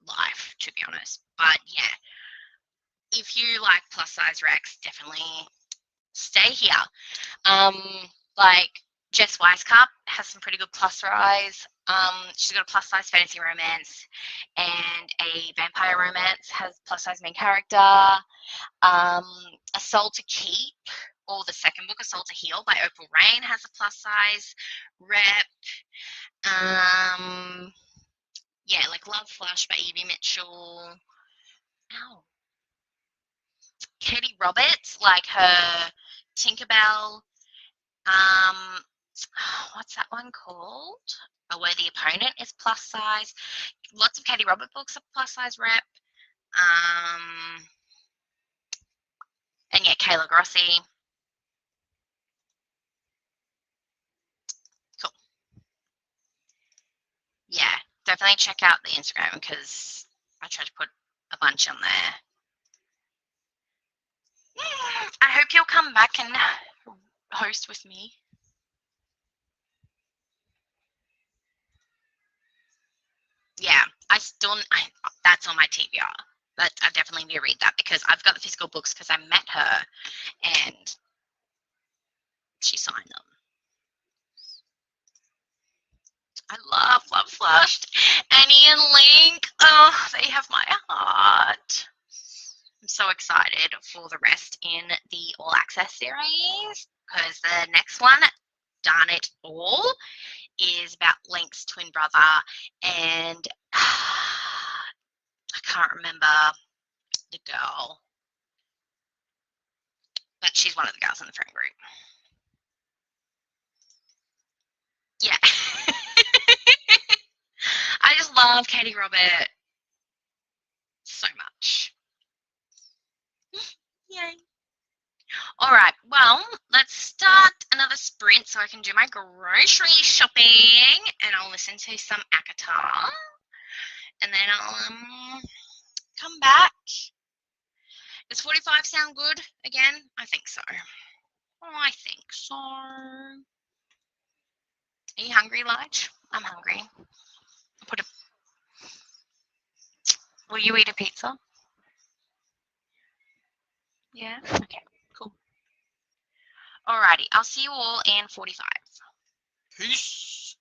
life, to be honest. But yeah, if you like plus size Rex, definitely stay here. Like Jess Wisecup has some pretty good plus size. She's got a plus size fantasy romance and a vampire romance, has plus size main character. A Soul to Keep, or the second book, A Soul to Heal by Opal Rain, has a plus size rep. Yeah, like Love Flush by Evie Mitchell. Ow. Katie Roberts, like her Tinkerbell. What's that one called? A Worthy Opponent is plus size. Lots of Katie Robert books are plus size rep. And yeah, Kayla Grossi. Cool. Yeah, definitely check out the Instagram because I tried to put a bunch on there. I hope you'll come back and host with me. Yeah, that's on my TBR. But I definitely need to read that because I've got the physical books because I met her and she signed them. I love Flushed. Annie and Link, oh, they have my heart. I'm so excited for the rest in the All Access series because the next one, Darn It All, is about Link's twin brother, and I can't remember the girl, but she's one of the girls in the friend group. Yeah. I just love Katie Robert so much. Yay. All right, well, let's start another sprint so I can do my grocery shopping and I'll listen to some Akatar and then I'll come back. Does 45 sound good again? I think so. I think so. Are you hungry, Lige? I'm hungry. Will you eat a pizza? Yeah? Okay, cool. Alrighty, I'll see you all in 45. Peace.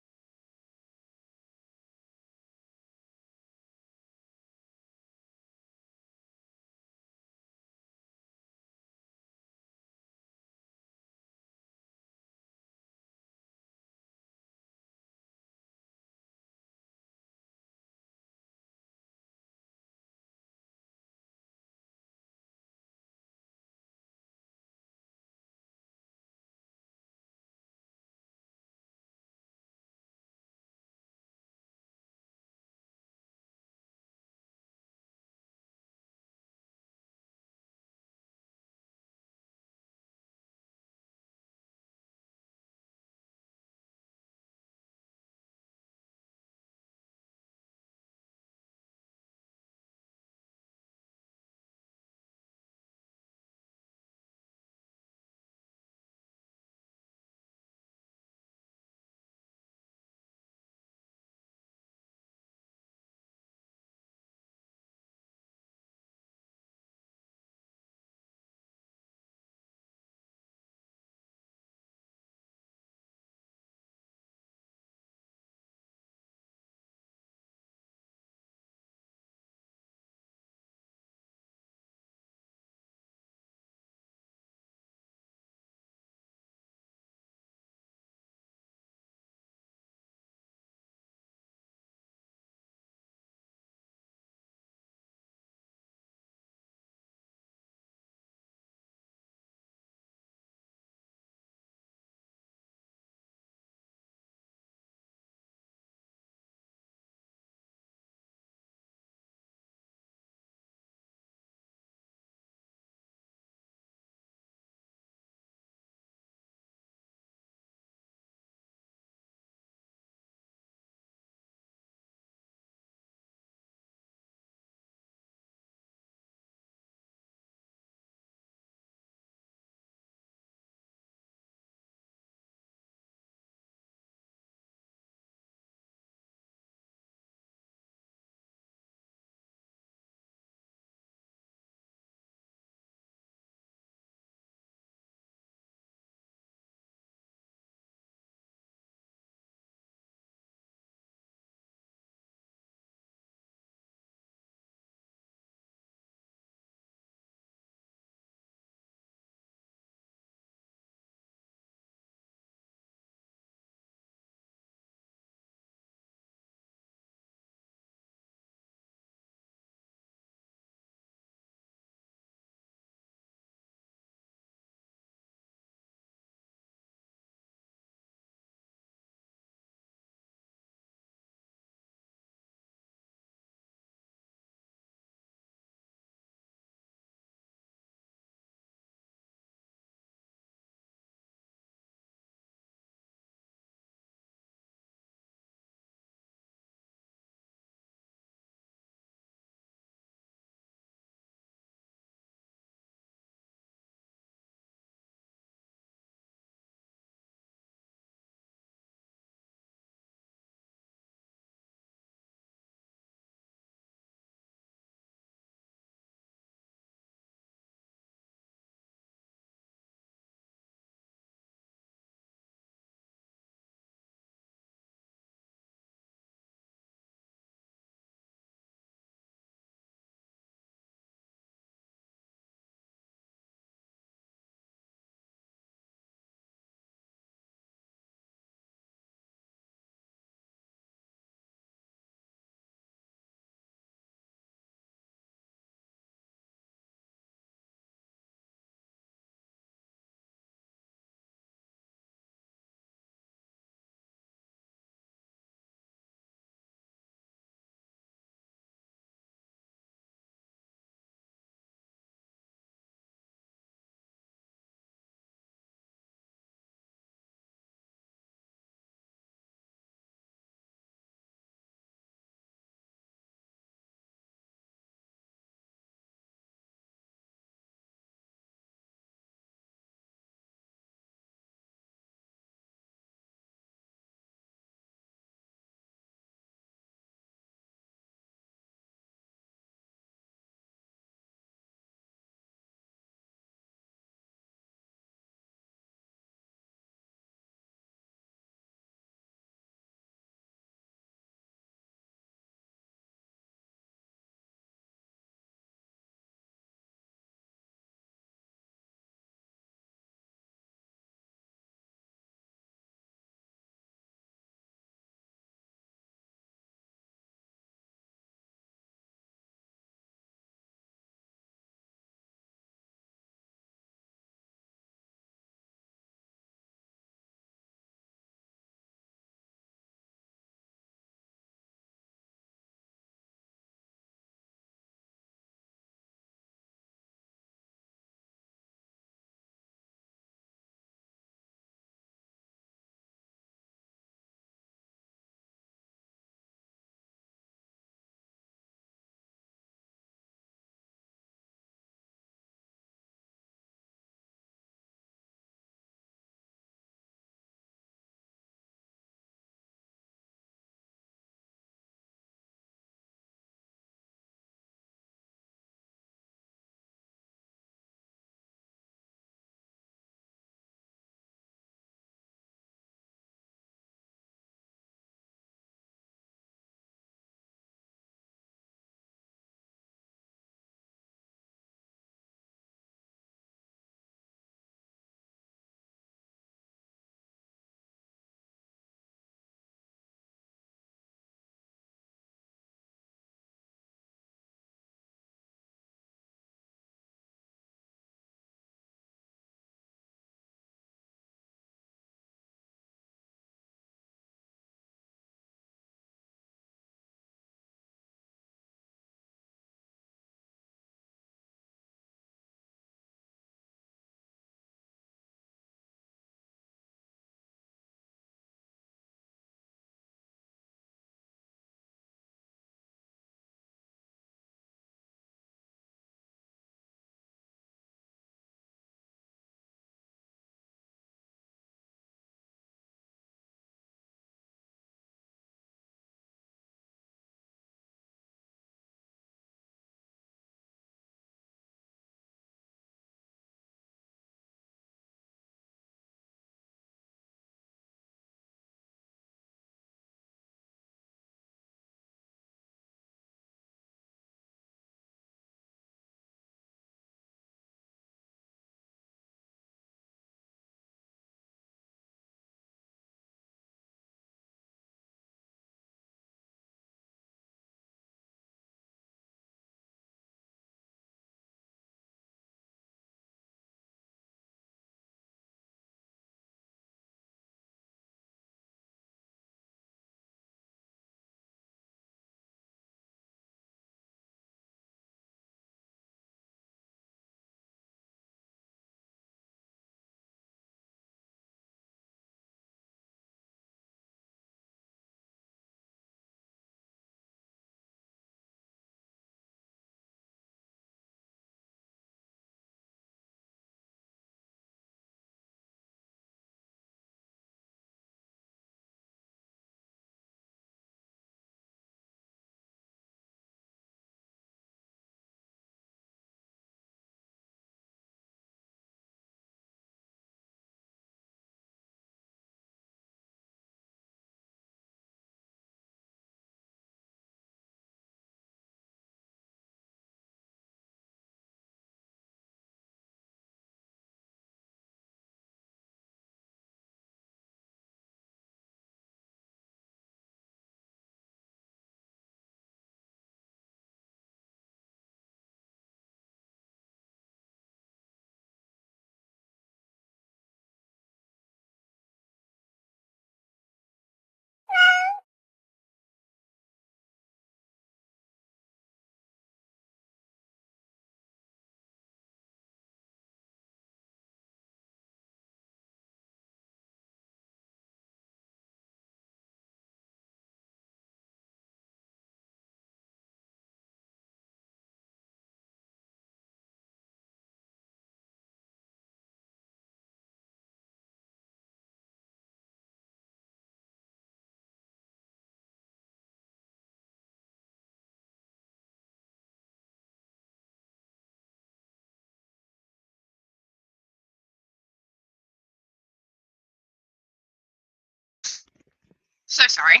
So sorry.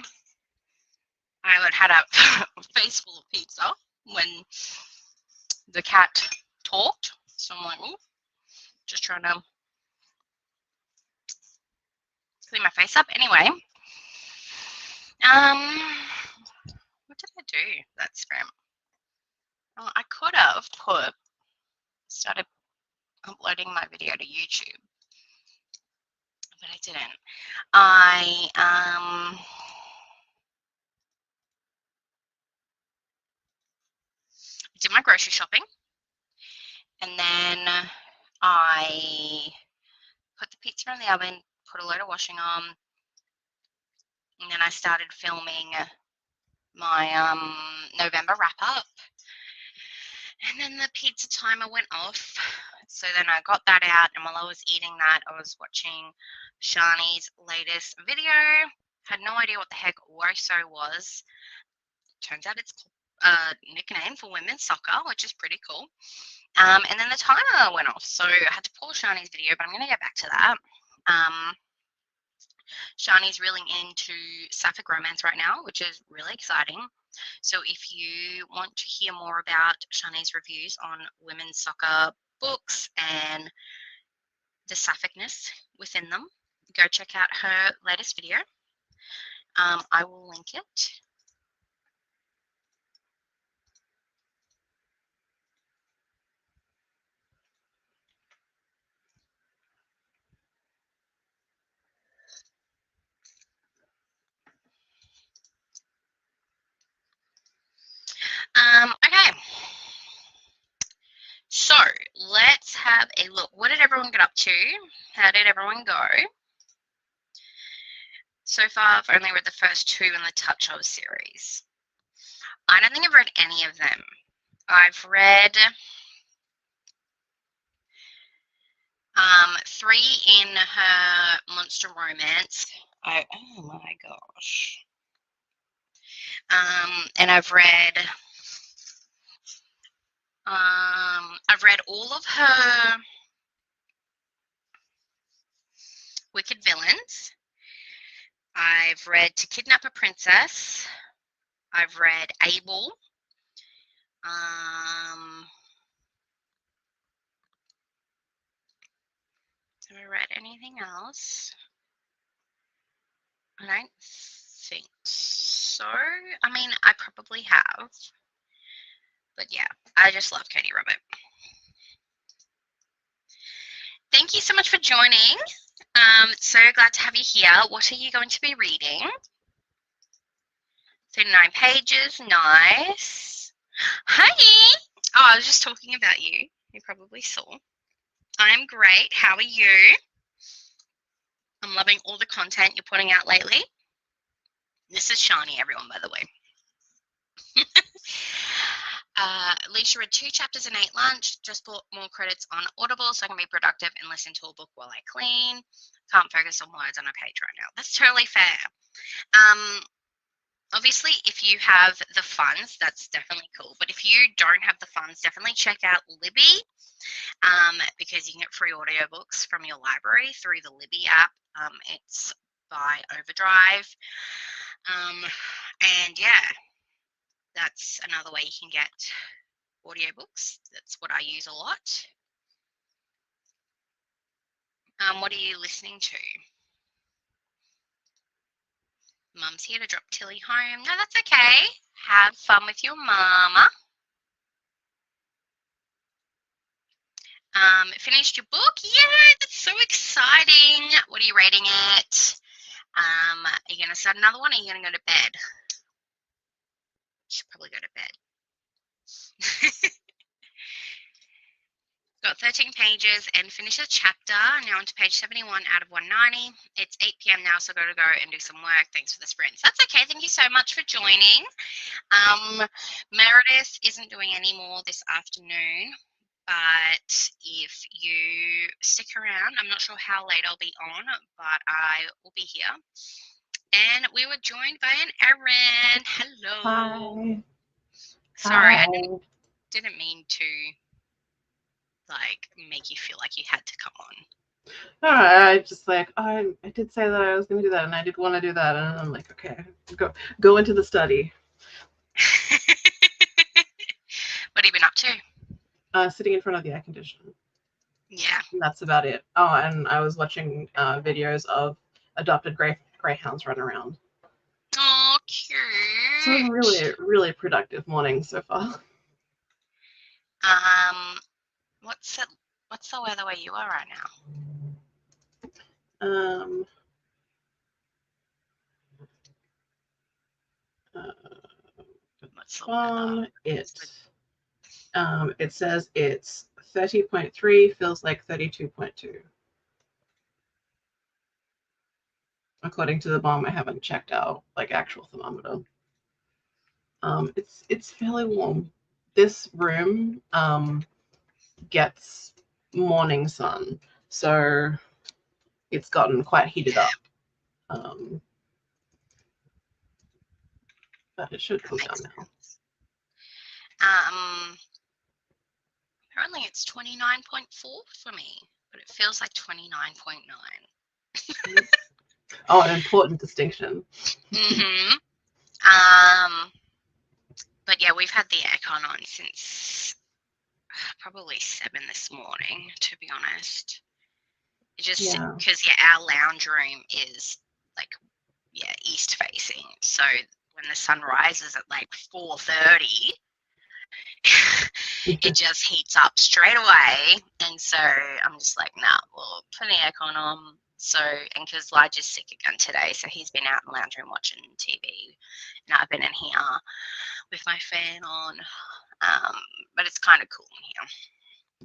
I had a face full of pizza when the cat talked. So I'm like, ooh, just trying to clean my face up. Anyway, what did I do that spam? Oh, I could have started uploading my video to YouTube, but I didn't. I did my grocery shopping, and then I put the pizza in the oven, put a load of washing on, and then I started filming my November wrap-up. And then the pizza timer went off. So then I got that out, and while I was eating that, I was watching Shani's latest video. Had no idea what the heck WOSO was. Turns out it's a nickname for women's soccer, which is pretty cool. And then the timer went off, so I had to pause Shani's video, but I'm going to get back to that. Shani's really into sapphic romance right now, which is really exciting. So if you want to hear more about Shani's reviews on women's soccer books and the sapphicness within them, go check out her latest video. I will link it. Okay. So let's have a look. What did everyone get up to? How did everyone go? So far, I've only read the first 2 in the Touch Of series. I don't think I've read any of them. I've read 3 in her monster romance. Oh my gosh. And I've read all of her Wicked Villains. I've read To Kidnap a Princess. I've read Abel. Have I read anything else? I don't think so. I mean, I probably have. But yeah, I just love Katie Rabbit. Thank you so much for joining. So glad to have you here. What are you going to be reading? 39 pages. Nice. Hi. Oh, I was just talking about you. You probably saw. I'm great. How are you? I'm loving all the content you're putting out lately. This is Shani, everyone, by the way. Alicia read 2 chapters and ate lunch. Just bought more credits on Audible so I can be productive and listen to a book while I clean. Can't focus on words on a page right now. That's totally fair. Obviously, if you have the funds, that's definitely cool. But if you don't have the funds, definitely check out Libby because you can get free audiobooks from your library through the Libby app. It's by Overdrive. And yeah, that's another way you can get audiobooks. That's what I use a lot. What are you listening to? Mum's here to drop Tilly home. No, that's okay. Have fun with your mama. Finished your book? Yeah, that's so exciting. What are you rating it? Are you going to start another one or are you going to go to bed? Should probably go to bed. Got 13 pages and finished a chapter. Now on to page 71 out of 190. It's 8 p.m. now, so I've got to go and do some work. Thanks for the sprints. That's okay. Thank you so much for joining. Meredith isn't doing any more this afternoon, but if you stick around, I'm not sure how late I'll be on, but I will be here. And we were joined by an Erin. Hello. Hi. Sorry, Hi. I didn't mean to like make you feel like you had to come on. All right, I just like, I did say that I was going to do that, and I did want to do that, and I'm like, okay, go into the study. What have you been up to? Sitting in front of the air conditioner. Yeah. And that's about it. Oh, and I was watching videos of adopted greyhounds run around. Oh, So a cute. really, really productive morning so far. Um, what's it? What's the weather where you are right now? Um, uh, What's the weather? on it says it's 30.3, feels like 32.2. According to the bomb, I haven't checked out like actual thermometer. It's fairly warm. This room gets morning sun, so it's gotten quite heated up. Um, but it should That cool down makes now. sense. Apparently it's 29.4 for me, but it feels like 29.9. Oh, an important distinction. Mhm. Um, but yeah, we've had the aircon on since probably 7 this morning, to be honest. It just Yeah. because our lounge room is like east facing, so when the sun rises at like 4:30, it just heats up straight away. And so I'm just like, nah, we'll put the aircon on. So, and because Lige is sick again today, so he's been out in the lounge room watching TV, and I've been in here with my fan on. But it's kind of cool in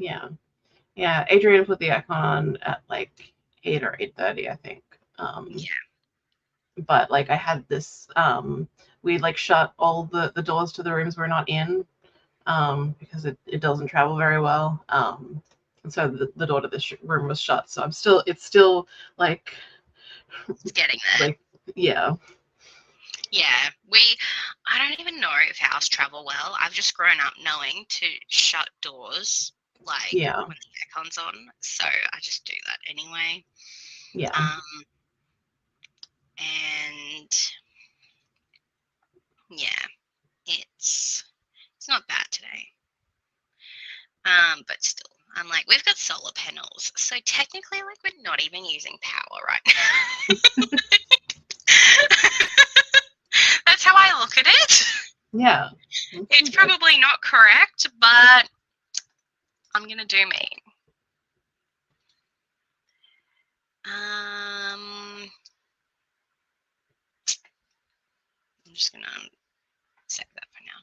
here. Yeah. Yeah. Adrian put the icon on at like 8 or 8:30, I think. Yeah. But like I had this we like shut all the doors to the rooms we're not in, because it doesn't travel very well. And so the door to this room was shut. So it's still like It's getting there. like yeah. Yeah, I don't even know if ours travel well. I've just grown up knowing to shut doors like Yeah. when the aircon's on, so I just do that anyway. Yeah. Um, and yeah, it's not bad today. But still, I'm like, we've got solar panels, so technically, like, we're not even using power right now. That's how I look at it. Yeah. It's probably not correct, but I'm gonna do me. I'm just gonna save that for now.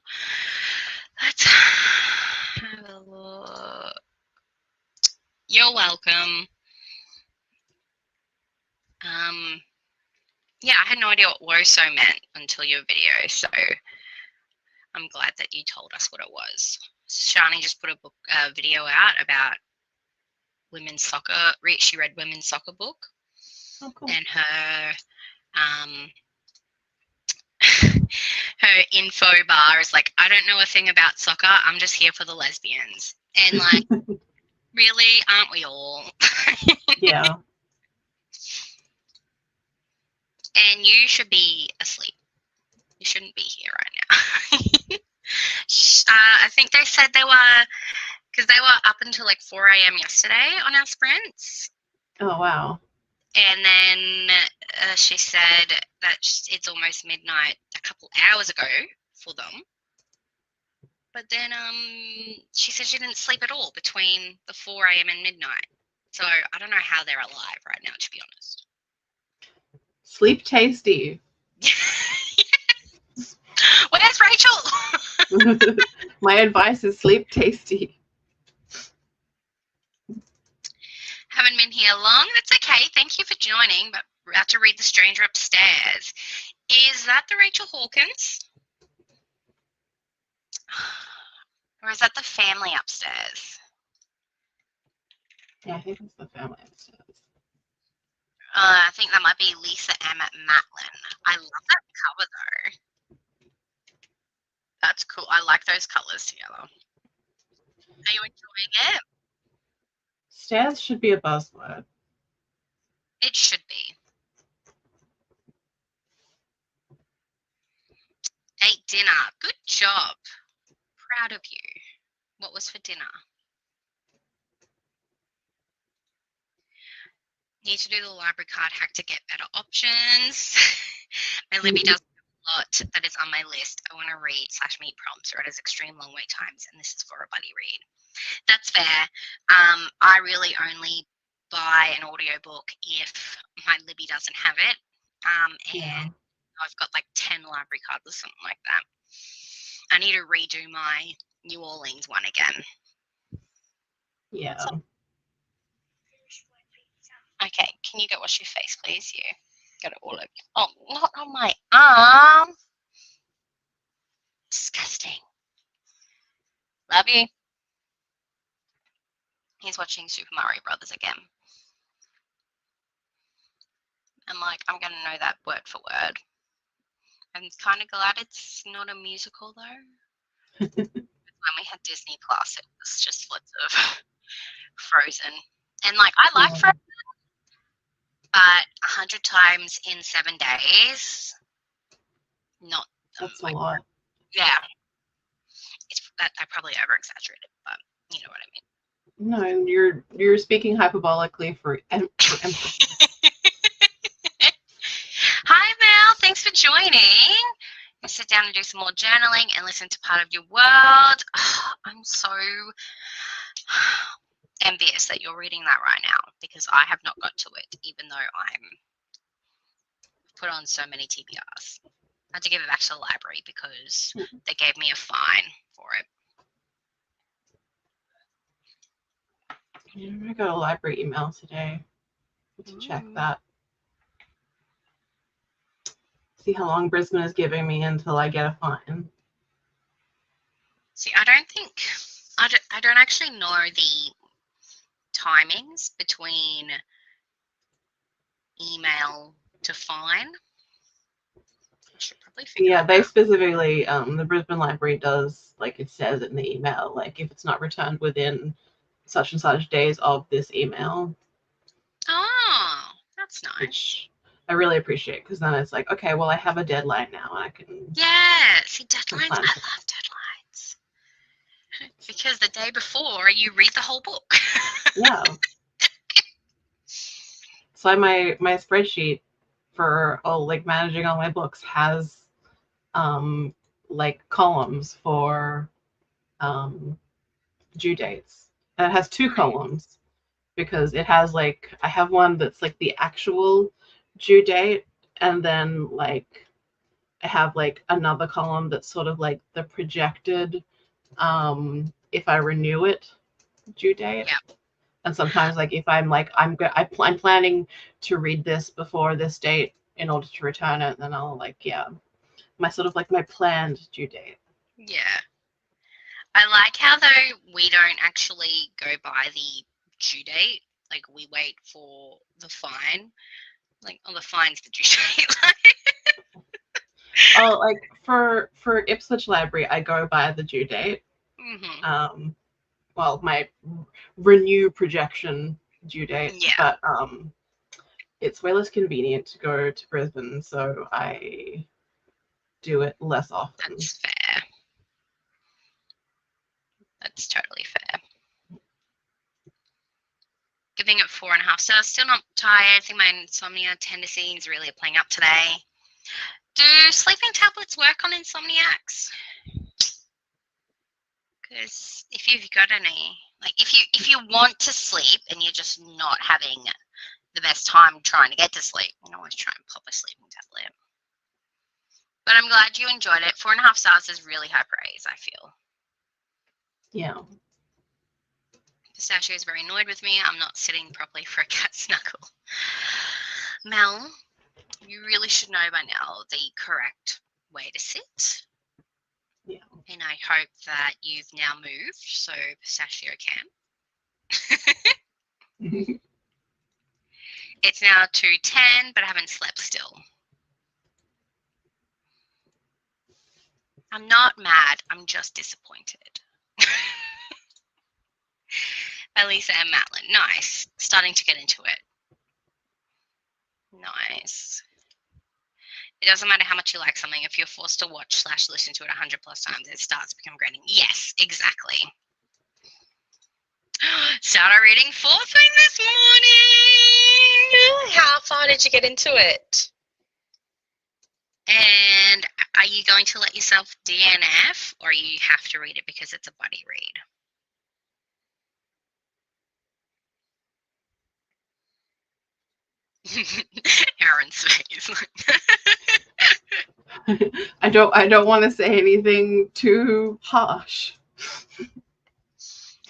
Let's have a look. You're welcome. Yeah, I had no idea what WOSO meant until your video, so I'm glad that you told us what it was. Shani just put a video out about women's soccer. She read women's soccer book, Oh, cool. and her info bar is like, I don't know a thing about soccer. I'm just here for the lesbians. And like, really, aren't we all? Yeah. And you should be asleep. You shouldn't be here right now. I think they said because they were up until like 4 a.m. yesterday on our sprints. Oh, wow. And then she said that it's almost midnight a couple hours ago for them. But then she said she didn't sleep at all between the 4 a.m. and midnight. So I don't know how they're alive right now, to be honest. Sleep tasty. Where's Rachel? My advice is sleep tasty. Haven't been here long. That's okay. Thank you for joining, but we're about to read The Stranger Upstairs. Is that the Rachel Hawkins? Or is that the family upstairs? Yeah, I think it's the family upstairs. I think that might be Lisa M. Matlin. I love that cover though. That's cool. I like those colours together. Are you enjoying it? Stairs should be a buzzword. It should be. Ate dinner. Good job. Proud of you. What was for dinner? Need to do the library card hack to get better options. My Libby does a lot that is on my list. I want to read / meet prompts, or it has extreme long wait times, and this is for a buddy read. That's fair. I really only buy an audiobook if my Libby doesn't have it. And I've got like 10 library cards or something like that. I need to redo my New Orleans one again. Yeah. Okay, can you go wash your face, please? You got it all over. Oh, not on my arm. Disgusting. Love you. He's watching Super Mario Brothers again. I'm like, I'm going to know that word for word. I'm kind of glad it's not a musical, though. When we had Disney Plus, it was just lots of Frozen. And, like, I like Frozen, but 100 times in 7 days, not. That's a lot. Yeah. I probably over-exaggerated, but you know what I mean. No, you're speaking hyperbolically for emphasis. Hi, Mel. Thanks for joining. I'll sit down and do some more journaling and listen to Part of Your World. Oh, I'm so envious that you're reading that right now because I have not got to it, even though I'm put on so many TBRs. I had to give it back to the library because they gave me a fine for it. Yeah, I got a library email today to check that. See how long Brisbane is giving me until I get a fine. See, I don't actually know the timings between email to fine. I should probably figure Yeah, it they out. specifically, the Brisbane Library does, like it says in the email, like if it's not returned within such and such days of this email. Oh, that's nice. Which I really appreciate because then it's like, okay, well, I have a deadline now. And I can. Yeah, see, deadlines. I love deadlines because the day before you read the whole book. Yeah. So my spreadsheet for like managing all my books has like columns for due dates. And it has two columns because it has like I have one that's like the actual due date, and then like I have like another column that's sort of like the projected if I renew it due date. Yeah. And sometimes like if I'm like I'm planning to read this before this date in order to return it, then I'll like my sort of like my planned due date. Yeah. I like how though we don't actually go by the due date. Like we wait for the fine. Like the fine's the due date. Oh, like for Ipswich Library, I go by the due date. Mm-hmm. Well, my renew projection due date. Yeah. But it's way less convenient to go to Brisbane, so I do it less often. That's fair. That's totally fair. Giving it 4.5 stars. Still not tired. I think my insomnia tendencies really are playing up today. Do sleeping tablets work on insomniacs? Because if you've got any, like if you want to sleep and you're just not having the best time trying to get to sleep, you can always try and pop a sleeping tablet. But I'm glad you enjoyed it. 4.5 stars is really high praise, I feel. Yeah. Sasha is very annoyed with me. I'm not sitting properly for a cat snuggle. Mel, you really should know by now the correct way to sit. Yeah. And I hope that you've now moved so Pistachio can. It's now 2:10, but I haven't slept still. I'm not mad. I'm just disappointed. Elisa and Madeline. Nice. Starting to get into it. Nice. It doesn't matter how much you like something. If you're forced to watch / listen to it 100+ times, it starts to become grating. Yes, exactly. Started reading fourth thing this morning. How far did you get into it? And are you going to let yourself DNF, or you have to read it because it's a buddy read? Aaron's face. I don't want to say anything too harsh.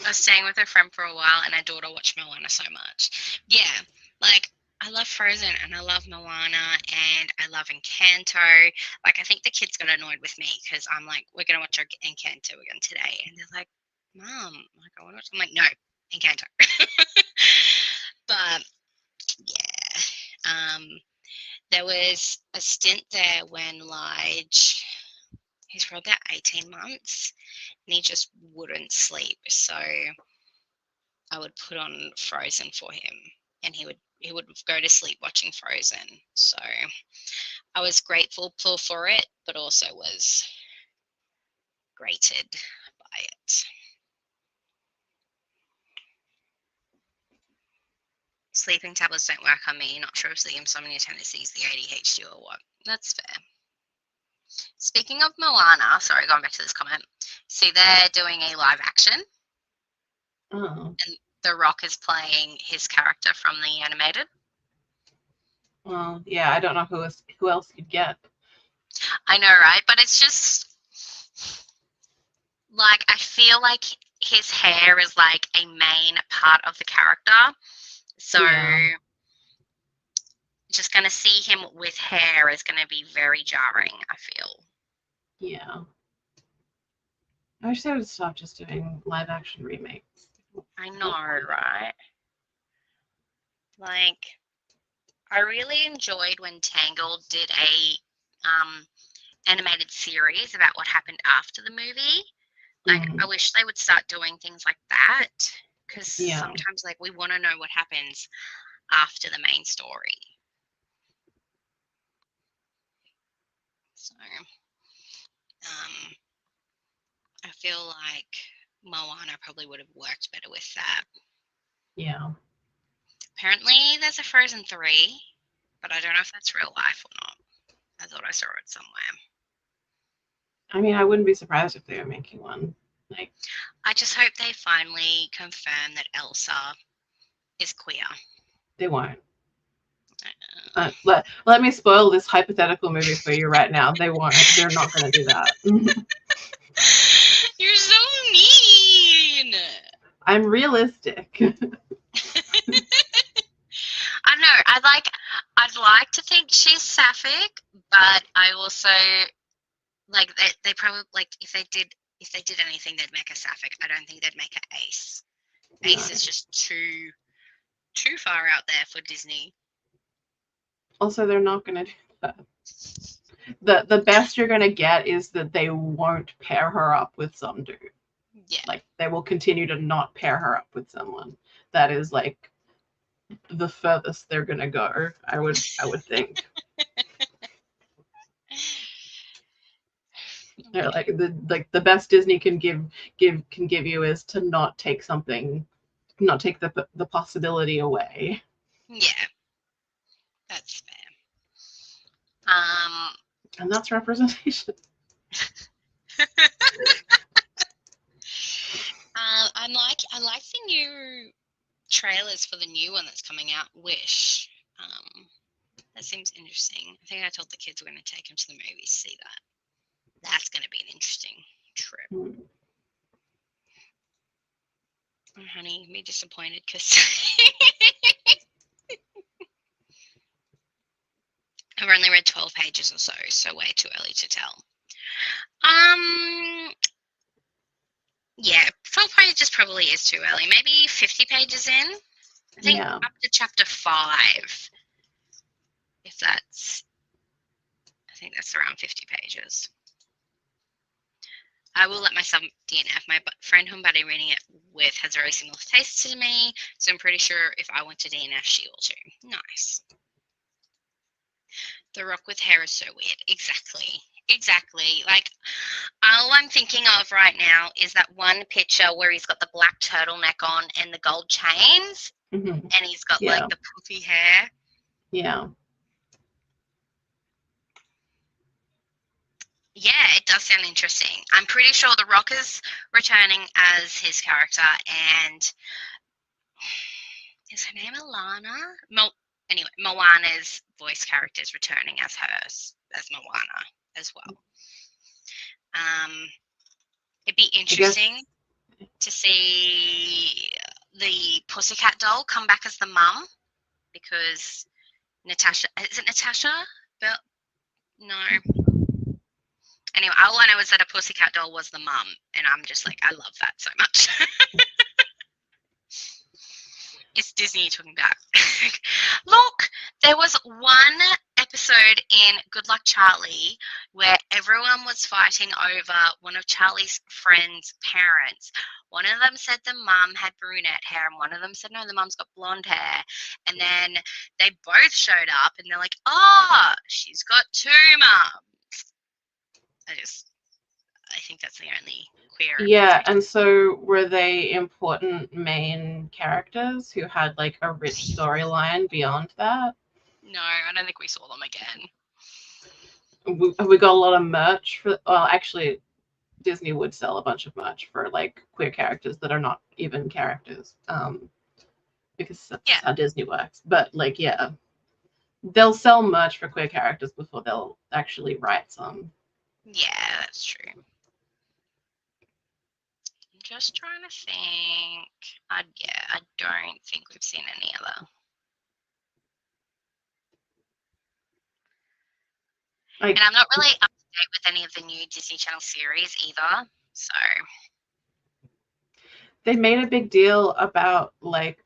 I was staying with a friend for a while, and our daughter watched Moana so much. Yeah, like, I love Frozen, and I love Moana, and I love Encanto. Like, I think the kids got annoyed with me because I'm like, we're going to watch Encanto again today. And they're like, Mom, like, I want to watch. I'm like, no, Encanto. But, yeah. There was a stint there when Lige, he's probably about 18 months, and he just wouldn't sleep. So I would put on Frozen for him, and he would go to sleep watching Frozen. So I was grateful for it, but also was grated by it. Sleeping tablets don't work on me. Not sure if the insomnia tendencies, the ADHD, or what. That's fair. Speaking of Moana, sorry, going back to this comment. See, they're doing a live action. Oh. And The Rock is playing his character from the animated. Well, yeah, I don't know who else you'd get. I know, right? But it's just like, I feel like his hair is like a main part of the character. So just going to see him with hair is going to be very jarring, I feel. Yeah. I wish they would stop just doing live action remakes. I know, right? Like, I really enjoyed when Tangled did a animated series about what happened after the movie. Like, I wish they would start doing things like that, because sometimes, like, we want to know what happens after the main story. So, I feel like Moana probably would have worked better with that. Yeah. Apparently, there's a Frozen 3, but I don't know if that's real life or not. I thought I saw it somewhere. I mean, I wouldn't be surprised if they were making one. Like, I just hope they finally confirm that Elsa is queer. They won't. Let me spoil this hypothetical movie for you right now. They won't. They're not going to do that. You're so mean. I'm realistic. I know. I'd like to think she's sapphic, but I also like they probably, like, if they did anything, they'd make her sapphic. I don't think they'd make her ace. Ace is just too far out there for Disney. Also, they're not going to do that. The best you're going to get is that they won't pair her up with some dude. Yeah. Like, they will continue to not pair her up with someone. That is, like, the furthest they're going to go, I would think. They're like the best Disney can give you is to not take the possibility away. Yeah. That's fair. And that's representation. I like the new trailers for the new one that's coming out, Wish. That seems interesting. I think I told the kids we're going to take them to the movies to see that. That's going to be an interesting trip. Oh, honey, you'll be disappointed because I've only read 12 pages or so way too early to tell. Yeah, 12 pages probably is too early. Maybe 50 pages in. I think up to chapter 5. I think that's around 50 pages. I will let myself DNF. My friend who I'm buddy reading it with has very similar tastes to me, so I'm pretty sure if I want to DNF, she will too. Nice. The Rock with hair is so weird. Exactly. Like, all I'm thinking of right now is that one picture where he's got the black turtleneck on and the gold chains, and he's got like the puffy hair. Yeah. Yeah, it does sound interesting. I'm pretty sure The Rock is returning as his character, and is her name Alana? Anyway, Moana's voice character is returning as hers, as Moana as well. It'd be interesting to see the Pussycat doll come back as the mum, because Natasha, is it Natasha? No. Anyway, all I know is that a Pussycat doll was the mum, and I'm just like, I love that so much. It's Disney talking back. Look, there was one episode in Good Luck Charlie where everyone was fighting over one of Charlie's friends' parents. One of them said the mum had brunette hair, and one of them said, no, the mum's got blonde hair. And then they both showed up, and they're like, oh, she's got two mums. I think that's the only queer. Yeah, and so were they important main characters who had like a rich storyline beyond that? No, I don't think we saw them again. We got a lot of merch for. Well, actually, Disney would sell a bunch of merch for like queer characters that are not even characters, because that's how Disney works. But like, yeah, they'll sell merch for queer characters before they'll actually write some. Yeah, that's true. I'm just trying to think. I don't think we've seen any other. And I'm not really up to date with any of the new Disney Channel series either. So they made a big deal about like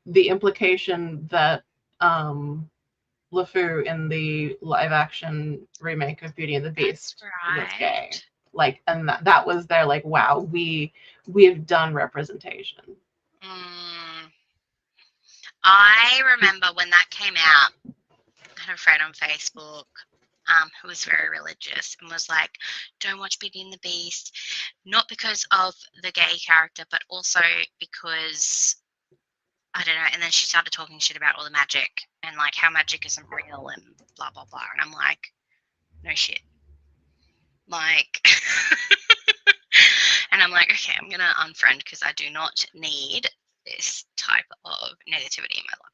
the implication that LeFou in the live action remake of Beauty and the Beast was gay. Like, and that was their like, wow, we have done representation. I remember when that came out, I had a friend on Facebook who was very religious and was like, don't watch Beauty and the Beast, not because of the gay character, but also because, I don't know, and then she started talking shit about all the magic and like how magic isn't real and blah, blah, blah. And I'm like, no shit. Like, and I'm like, okay, I'm going to unfriend because I do not need this type of negativity in my life.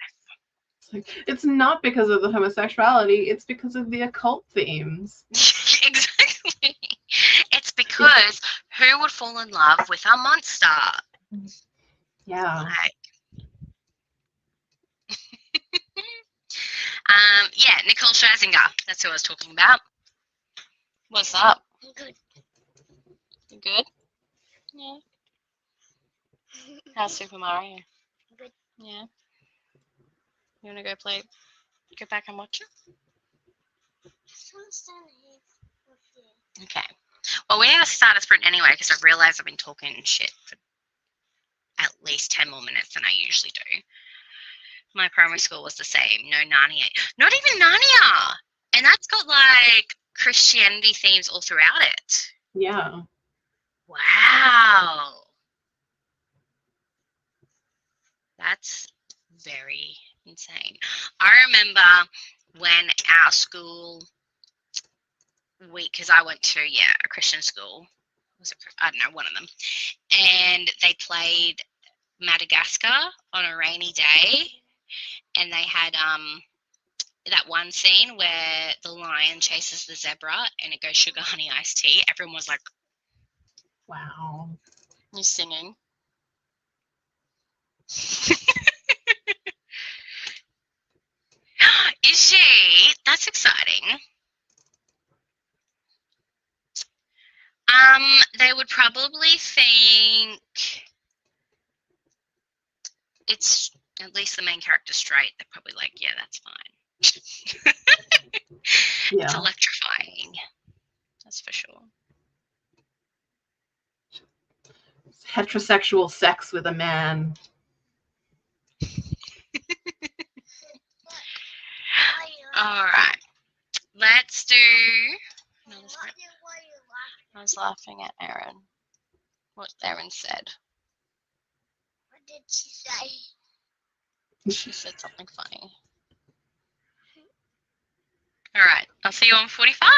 It's not because of the homosexuality, it's because of the occult themes. Exactly. It's because who would fall in love with a monster? Yeah. Like, yeah, Nicole Scherzinger. That's who I was talking about. What's up? I'm good. You good? Yeah. How's Super Mario? Good. Yeah. You want to go back and watch it? Okay. Well, we need to start a sprint anyway because I've realised I've been talking shit for at least 10 more minutes than I usually do. My primary school was the same. No Narnia. Not even Narnia! And that's got like Christianity themes all throughout it. Yeah. Wow. That's very insane. I remember when our school, because I went to, a Christian school. I don't know, one of them. And they played Madagascar on a rainy day. And they had that one scene where the lion chases the zebra and it goes sugar, honey, iced tea. Everyone was like, wow. You're singing. Is she? That's exciting. They would probably think it's at least the main character's straight. They're probably like, yeah, that's fine. Yeah. It's electrifying. That's for sure. Heterosexual sex with a man. All right. let's do. No, I was laughing at Erin. What Erin said. What did she say? She said something funny. All right, I'll see you on 45.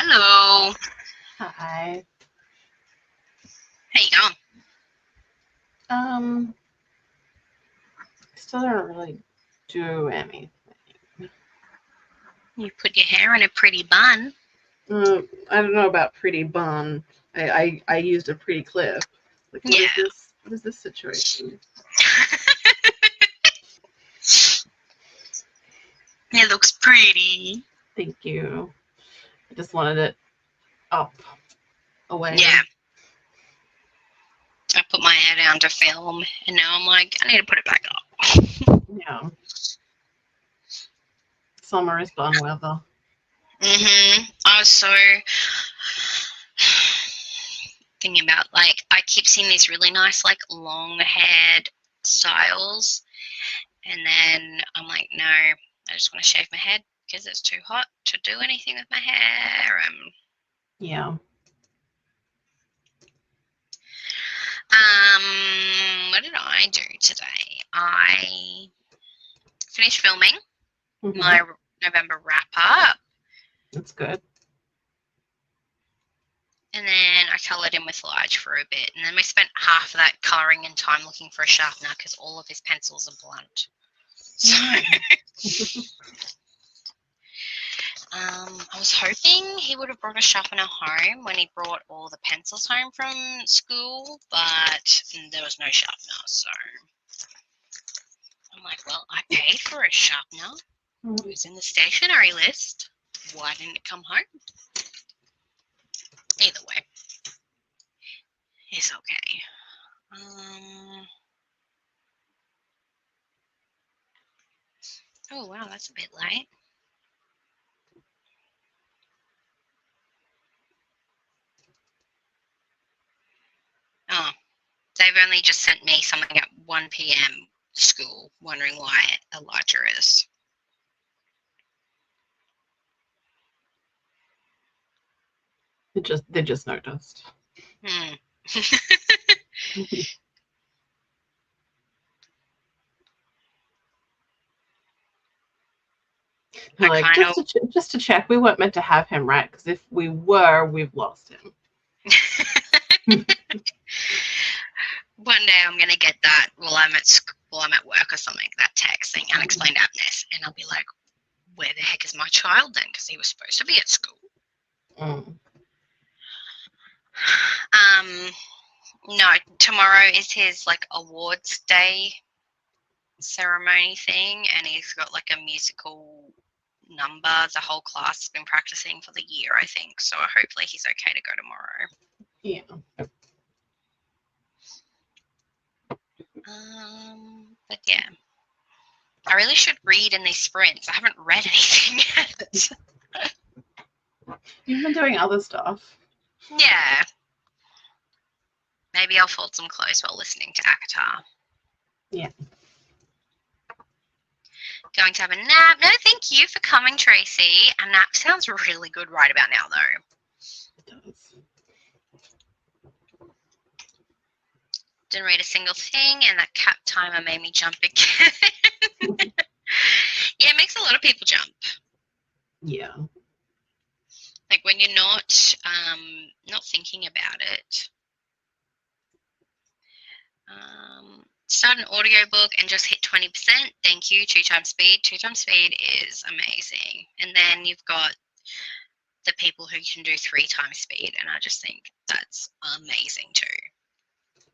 Hello. Hi. How you going? Still don't really do anything. You put your hair in a pretty bun. I don't know about pretty bun. I used a pretty clip. Like, what is Yeah. this? What is this situation? It looks pretty. Thank you. I just wanted it up, away. Yeah. I put my hair down to film, and now I'm like, I need to put it back up. Yeah. Summer is bun weather. I was so thinking about, like, I keep seeing these really nice, like, long-haired styles, and then I'm like, no, I just want to shave my head because it's too hot to do anything with my hair. Yeah. What did I do today? I finished filming my November wrap-up. That's good. And then I coloured in with Lige for a bit. And then we spent half of that colouring in time looking for a sharpener because all of his pencils are blunt. So I was hoping he would have brought a sharpener home when he brought all the pencils home from school, but there was no sharpener. So I'm like, well, I paid for a sharpener. It was in the stationery list. Why didn't it come home? Either way, it's okay. Oh, wow, that's a bit late. Oh, they've only just sent me something at 1 p.m. school, wondering why Elijah is. They just noticed. Like, just to check, we weren't meant to have him, right? Because if we were, we've lost him. One day I'm gonna get that while I'm at work or something, that text saying unexplained absence, and I'll be like, where the heck is my child then? Because he was supposed to be at school. No, tomorrow is his like awards day ceremony thing, and he's got like a musical number the whole class has been practicing for the year, I think. So hopefully he's okay to go tomorrow. Yeah. But yeah, I really should read in these sprints. I haven't read anything yet. You've been doing other stuff. Yeah. Maybe I'll fold some clothes while listening to Akatar. Yeah. Going to have a nap. No, thank you for coming, Tracy. A nap sounds really good right about now, though. It does. Didn't read a single thing, and that cap timer made me jump again. Yeah, it makes a lot of people jump. Yeah. Like when you're not thinking about it. Start an audiobook and just hit 20%. Thank you. 2x speed. 2x speed is amazing. And then you've got the people who can do 3x speed, and I just think that's amazing too.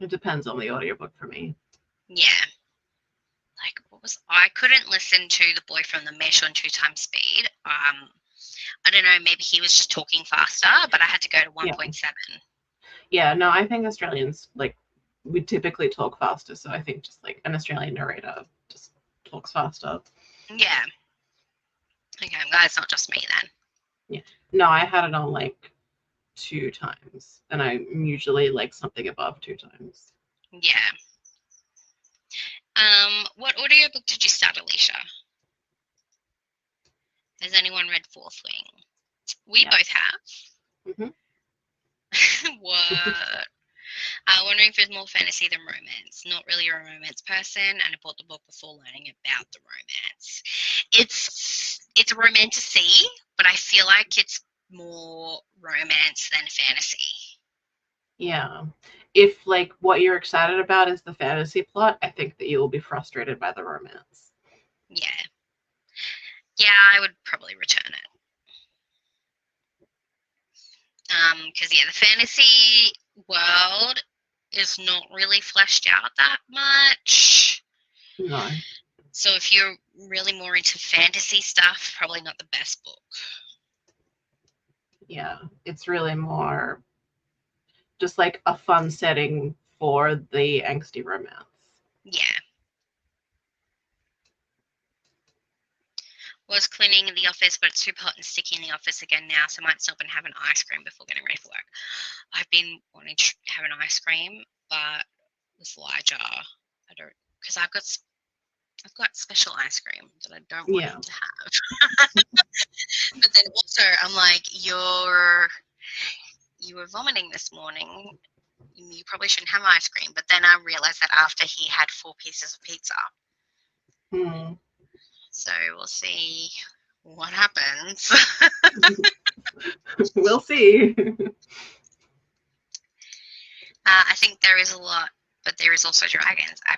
It depends on the audiobook for me. Yeah. Like, I couldn't listen to The Boy from the Mesh on 2x speed. I don't know, maybe he was just talking faster, but I had to go to 1.7. Yeah, no, I think Australians, like, we typically talk faster, so I think just, like, an Australian narrator just talks faster. Yeah. Okay, I'm glad it's not just me then. Yeah. No, I had it on, like, 2 times, and I'm usually, like, something above 2 times. Yeah. What audiobook did you start, Alicia? Has anyone read Fourth Wing? We both have. Mm-hmm. What? Wondering if it's more fantasy than romance. Not really a romance person, and I bought the book before learning about the romance. It's a romantasy, but I feel like it's more romance than fantasy. Yeah. If like what you're excited about is the fantasy plot, I think that you will be frustrated by the romance. Yeah. Yeah, I would probably return it. Because the fantasy world is not really fleshed out that much. No. So if you're really more into fantasy stuff, probably not the best book. Yeah. It's really more just like a fun setting for the angsty romance. Yeah. Was cleaning the office, but it's super hot and sticky in the office again now, so I might stop and have an ice cream before getting ready for work. I've been wanting to have an ice cream, but with Elijah, I don't, because I've got special ice cream that I don't want him to have. But then also, I'm like, you were vomiting this morning. You probably shouldn't have ice cream. But then I realized that after he had 4 pieces of pizza. So we'll see what happens. We'll see. I think there is a lot, but there is also dragons. I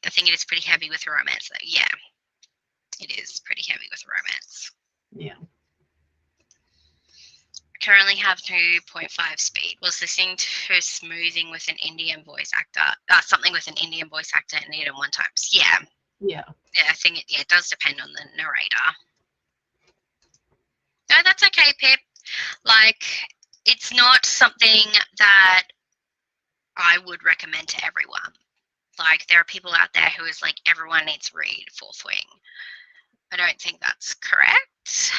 think it is pretty heavy with romance, though. Yeah, it is pretty heavy with romance. Yeah. I currently have 2.5 speed. Was listening to smoothing with an Indian voice actor. Something with an Indian voice actor and needed 1 times. Yeah. Yeah. Yeah, I think it does depend on the narrator. No, that's okay, Pip. Like, it's not something that I would recommend to everyone. Like, there are people out there who is like, everyone needs to read Fourth Wing. I don't think that's correct.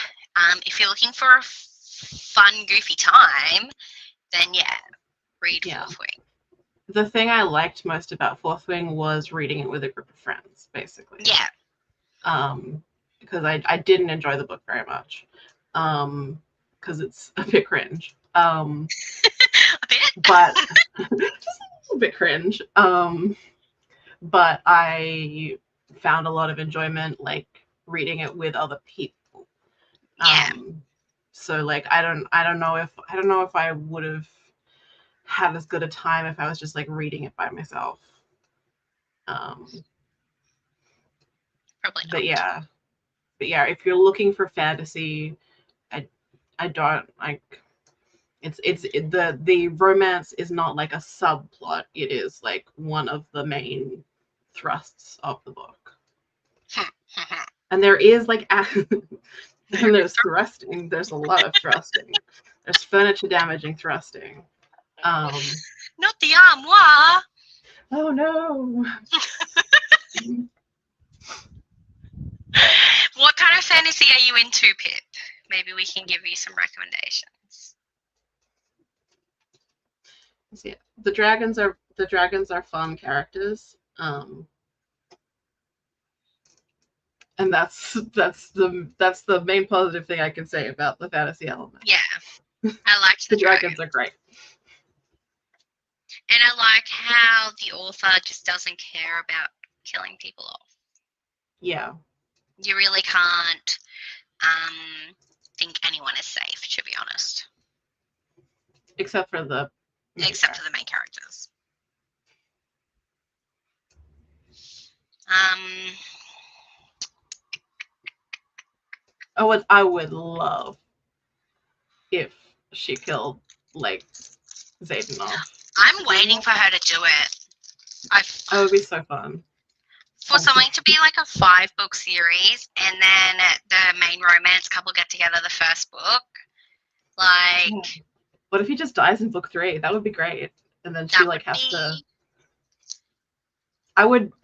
If you're looking for a fun, goofy time, then yeah, read Fourth Wing. The thing I liked most about Fourth Wing was reading it with a group of friends, basically. Yeah. Because I didn't enjoy the book very much. Because it's a bit cringe. A bit? But just a little bit cringe. But I found a lot of enjoyment like reading it with other people. Yeah. So like I don't know if I would have had as good a time if I was just like reading it by myself. Probably not. But yeah, if you're looking for fantasy, I don't like the romance is not like a subplot. It is like one of the main thrusts of the book. And there is like and there's thrusting. There's a lot of thrusting. There's furniture damaging thrusting. Not the armoire. Oh no. What kind of fantasy are you into, Pip? Maybe we can give you some recommendations. Yeah, the dragons are fun characters. And that's the main positive thing I can say about the fantasy element. Yeah. I liked the dragons are great. And I like how the author just doesn't care about killing people off. Yeah. You really can't think anyone is safe, to be honest. Except for the main characters. I would love if she killed like Zayden off. I'm waiting for her to do it. That would be so fun. For something to be like a 5-book series, and then the main romance couple get together the first book. Like, what if he just dies in book 3? That would be great. And then she like has to.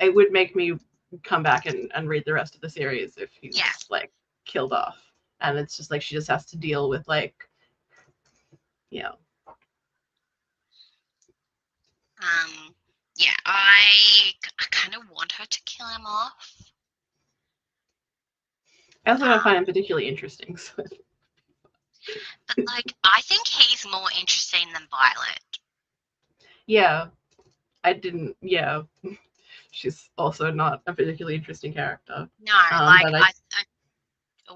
It would make me come back and read the rest of the series if he's like killed off, and it's just like she just has to deal with like, yeah. Yeah, I kind of want her to kill him off. I also don't find him particularly interesting. So. But like, I think he's more interesting than Violet. Yeah, Yeah, she's also not a particularly interesting character. No, I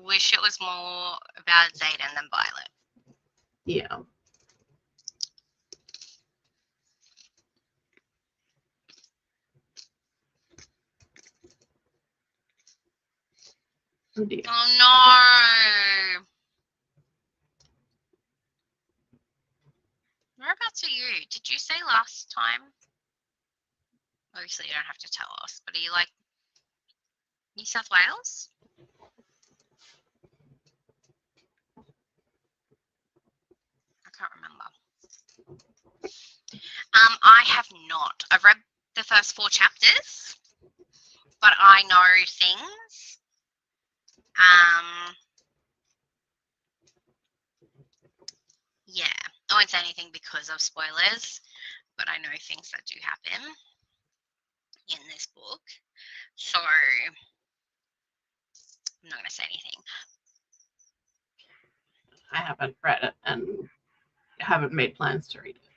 wish it was more about Zayden than Violet. Yeah. Oh dear. Oh no. Whereabouts are you? Did you say last time? Obviously, you don't have to tell us, but are you like New South Wales? I can't remember. I have not. I've read the first 4 chapters, but I know things. Yeah, I won't say anything because of spoilers, but I know things that do happen in this book. So I'm not going to say anything. I haven't read it and haven't made plans to read it.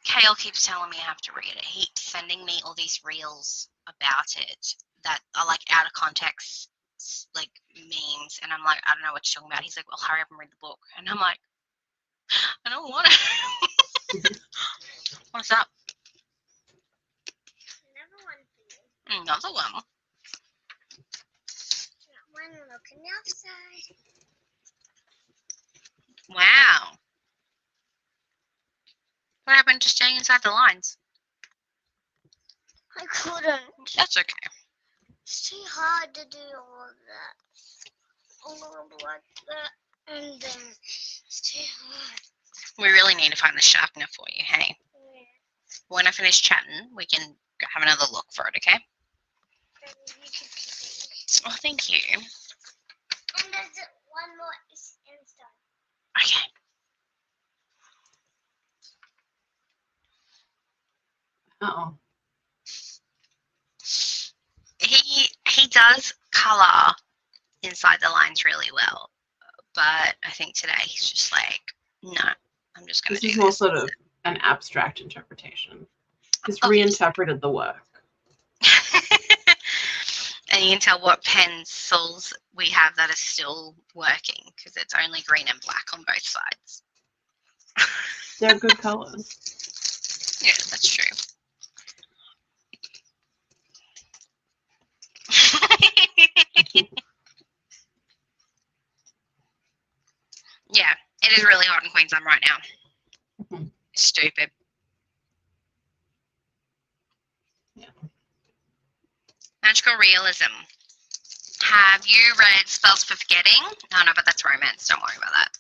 Kale keeps telling me I have to read it. He keeps sending me all these reels about it that are like out of context, like memes, and I'm like, I don't know what you're talking about. He's like, well, hurry up and read the book, and I'm like, I don't want to. What's up? Another one for you. Another one. That one looking outside. Wow. What happened to staying inside the lines? I couldn't. That's okay. It's too hard to do all of that. A little like that, and then it's too hard. We really need to find the sharpener for you, hey? Yeah. When I finish chatting, we can have another look for it, okay? And you can keep it. Oh, thank you. And there's one more inside. Okay. Uh-oh. He does colour inside the lines really well, but I think today he's just like, no, I'm just going to do This this. is more sort of an abstract interpretation. He's Obviously. reinterpreted the work. And you can tell what pencils we have that are still working because it's only green and black on both sides. They're good colors. Yeah, that's true. Yeah, it is really hot in Queensland right now. Mhm. Stupid. Yeah. Magical realism. Have you read Spells for Forgetting? Oh, no, but that's romance. Don't worry about that.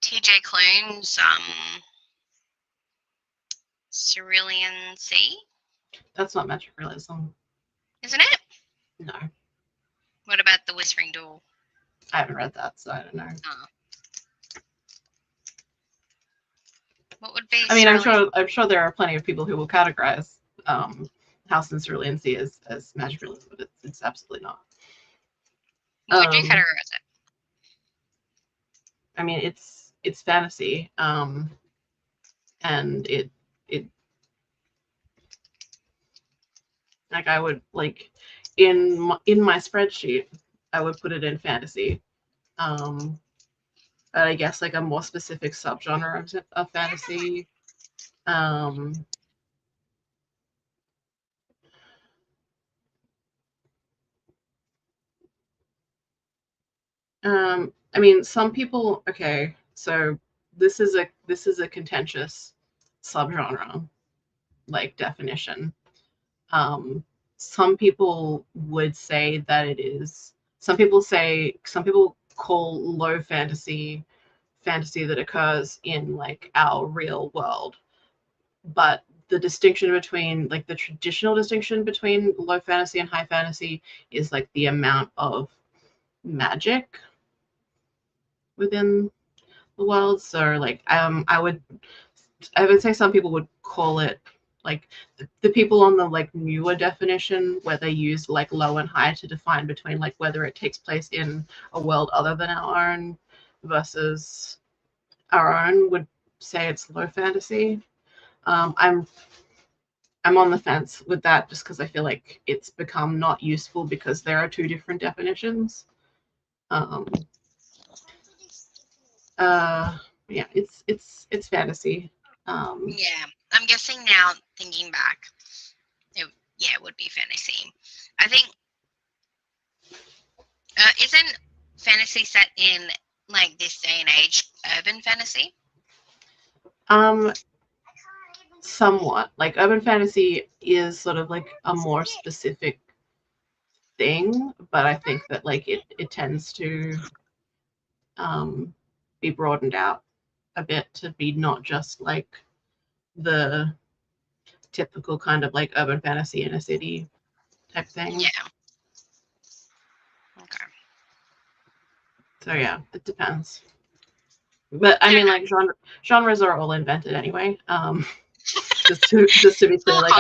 TJ Klune's Cerulean Sea, That's not magic realism. isn't it? No. What about The Whispering Door? I haven't read that, so I don't know. Oh. What would be? I mean, I'm sure there are plenty of people who will categorize House in Cerulean Sea as magic realism, but it's absolutely not. What would you categorize it? I mean, it's fantasy, and it like I would like in my spreadsheet I would put it in fantasy, but I guess like a more specific subgenre of fantasy. I mean, some people. Okay, so this is a contentious subgenre, like definition. Some people would say that it is. Some people call low fantasy that occurs in like our real world, but the distinction between like the traditional distinction between low fantasy and high fantasy is like the amount of magic within the world. So like I would say some people would call it like the people on the like newer definition where they use like low and high to define between like whether it takes place in a world other than our own versus our own would say it's low fantasy. I'm I'm on the fence with that just because I feel like it's become not useful because there are two different definitions. Yeah, it's fantasy. Yeah, I'm guessing now, thinking back, it would be fantasy. I think, isn't fantasy set in, like, this day and age urban fantasy? Somewhat. Like urban fantasy is sort of like a more specific thing, but I think that like it tends to be broadened out a bit to be not just like the typical kind of like urban fantasy in a city type thing. Yeah. Okay. So yeah, it depends. But I mean, like genres are all invented anyway. Just to be clear, like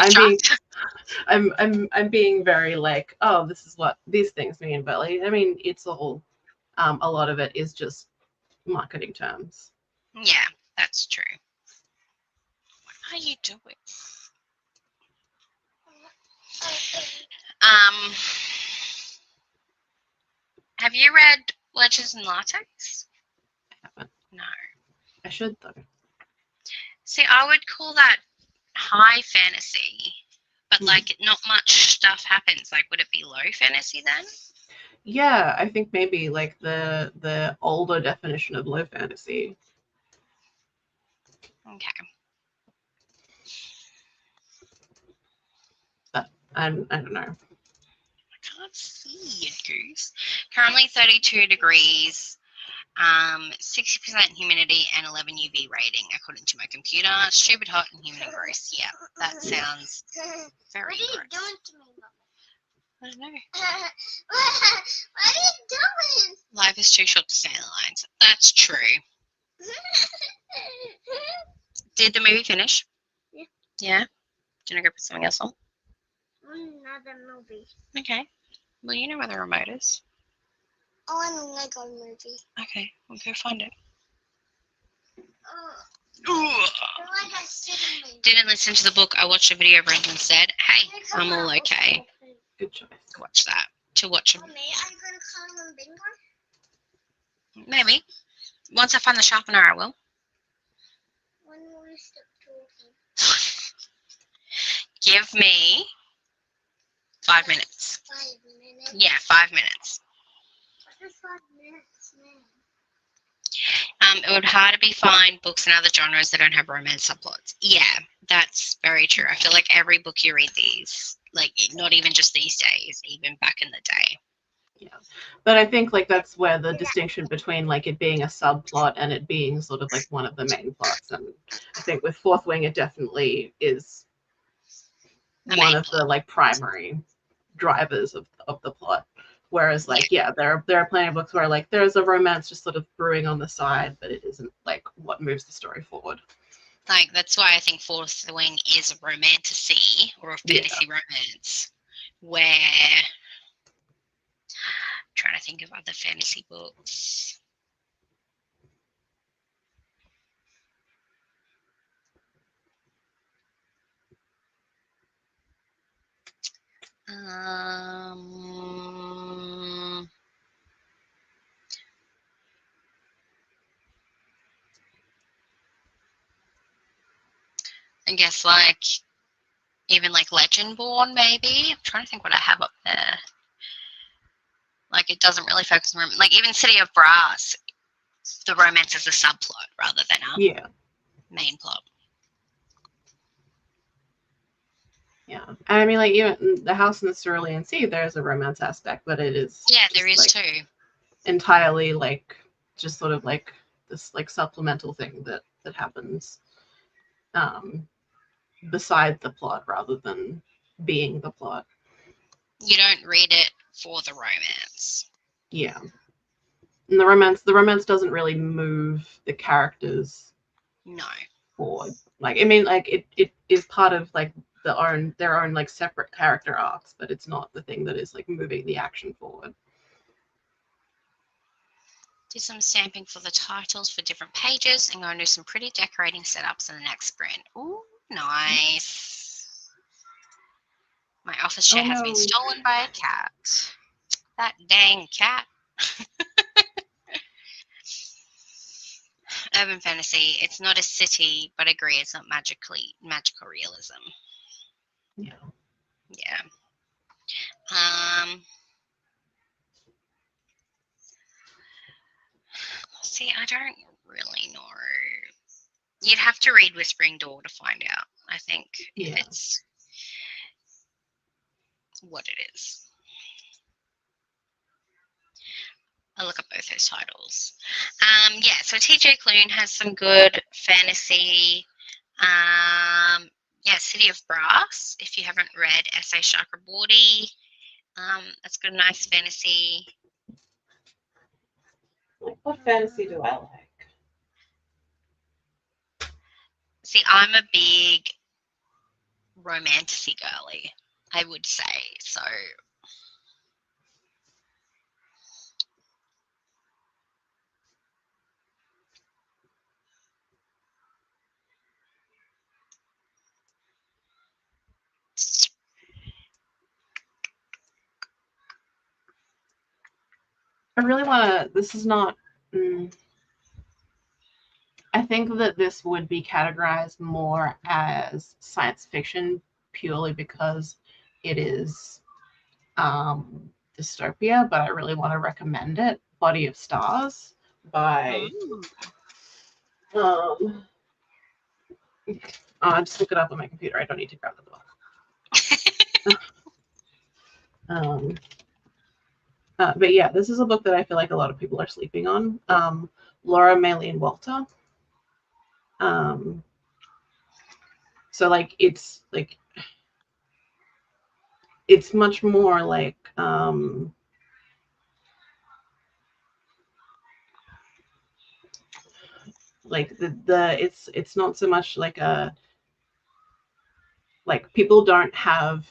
I'm being very like, oh, this is what these things mean, but like I mean, it's all a lot of it is just marketing terms. Yeah, that's true. What are you doing? Have you read Legends in Latex? I haven't. No. I should though. See, I would call that high fantasy, but like not much stuff happens. Like, would it be low fantasy then? Yeah, I think maybe like the older definition of low fantasy. Okay. But I don't know. I can't see it, Goose. Currently 32 degrees, 60% humidity, and 11 UV rating, according to my computer. Stupid hot and humid and gross. Yeah, that sounds very gross. What are you doing to me, Mom? I don't know. What are you doing? Life is too short to stay in the lines. That's true. Did the movie finish? Yeah. Yeah? Do you want to go put something else on? Another movie. Okay. Well, you know where the remote is. Oh, I'm a Lego movie. Okay, we'll go find it. Oh. Like I said, Didn't listen to the book. I watched a video Brendan said, hey, I'm all okay. Good choice. To watch that. To watch it. Mommy, are you going to call him Bingo? Maybe. Once I find the sharpener, I will. When will we stop talking? Give me 5 minutes. 5 minutes? Yeah, 5 minutes. What is 5 minutes, man? It would hardly find books in other genres that don't have romance subplots. Yeah, that's very true. I feel like every book you read these, like not even just these days, even back in the day. Yeah, but I think like that's where the distinction between like it being a subplot and it being sort of like one of the main plots, and I think with Fourth Wing it definitely is one of the like primary drivers of the plot. Whereas like yeah, there are plenty of books where like there's a romance just sort of brewing on the side, but it isn't like what moves the story forward. Like that's why I think Fourth Wing is a romantasy or a fantasy romance, where I'm trying to think of other fantasy books. I guess like even like Legendborn, maybe. I'm trying to think what I have up there. Like it doesn't really focus on like even City of Brass. The romance is a subplot rather than a main plot. Yeah, and I mean like even The House in the Cerulean Sea, there's a romance aspect, but it is there is like, too. Entirely like just sort of like this like supplemental thing that happens beside the plot rather than being the plot. You don't read it for the romance. Yeah. And the romance doesn't really move the characters forward. Like I mean like it is part of like their own like separate character arcs, but it's not the thing that is like moving the action forward. Do some stamping for the titles for different pages and go and do some pretty decorating setups in the next sprint. Ooh, nice. My office chair has been no. stolen by a cat. That dang cat. Urban fantasy. It's not a city, but I agree it's not magical realism. Yeah. Yeah. See, I don't really know. You'd have to read Whispering Door to find out, I think, if it's what it is. I'll look up both those titles. Yeah, so TJ Klune has some good fantasy. Yeah, City of Brass, if you haven't read S.A. Chakraborty. That's got a nice fantasy. What fantasy do I like? See, I'm a big romantic girly, I would say. So I really want to. This is not. I think that this would be categorized more as science fiction purely because it is dystopia, but I really want to recommend it. Body of Stars by. I'll just look it up on my computer. I don't need to grab the book. But yeah, this is a book that I feel like a lot of people are sleeping on. Laura Maylene Walter. So like it's much more like it's not so much like people don't have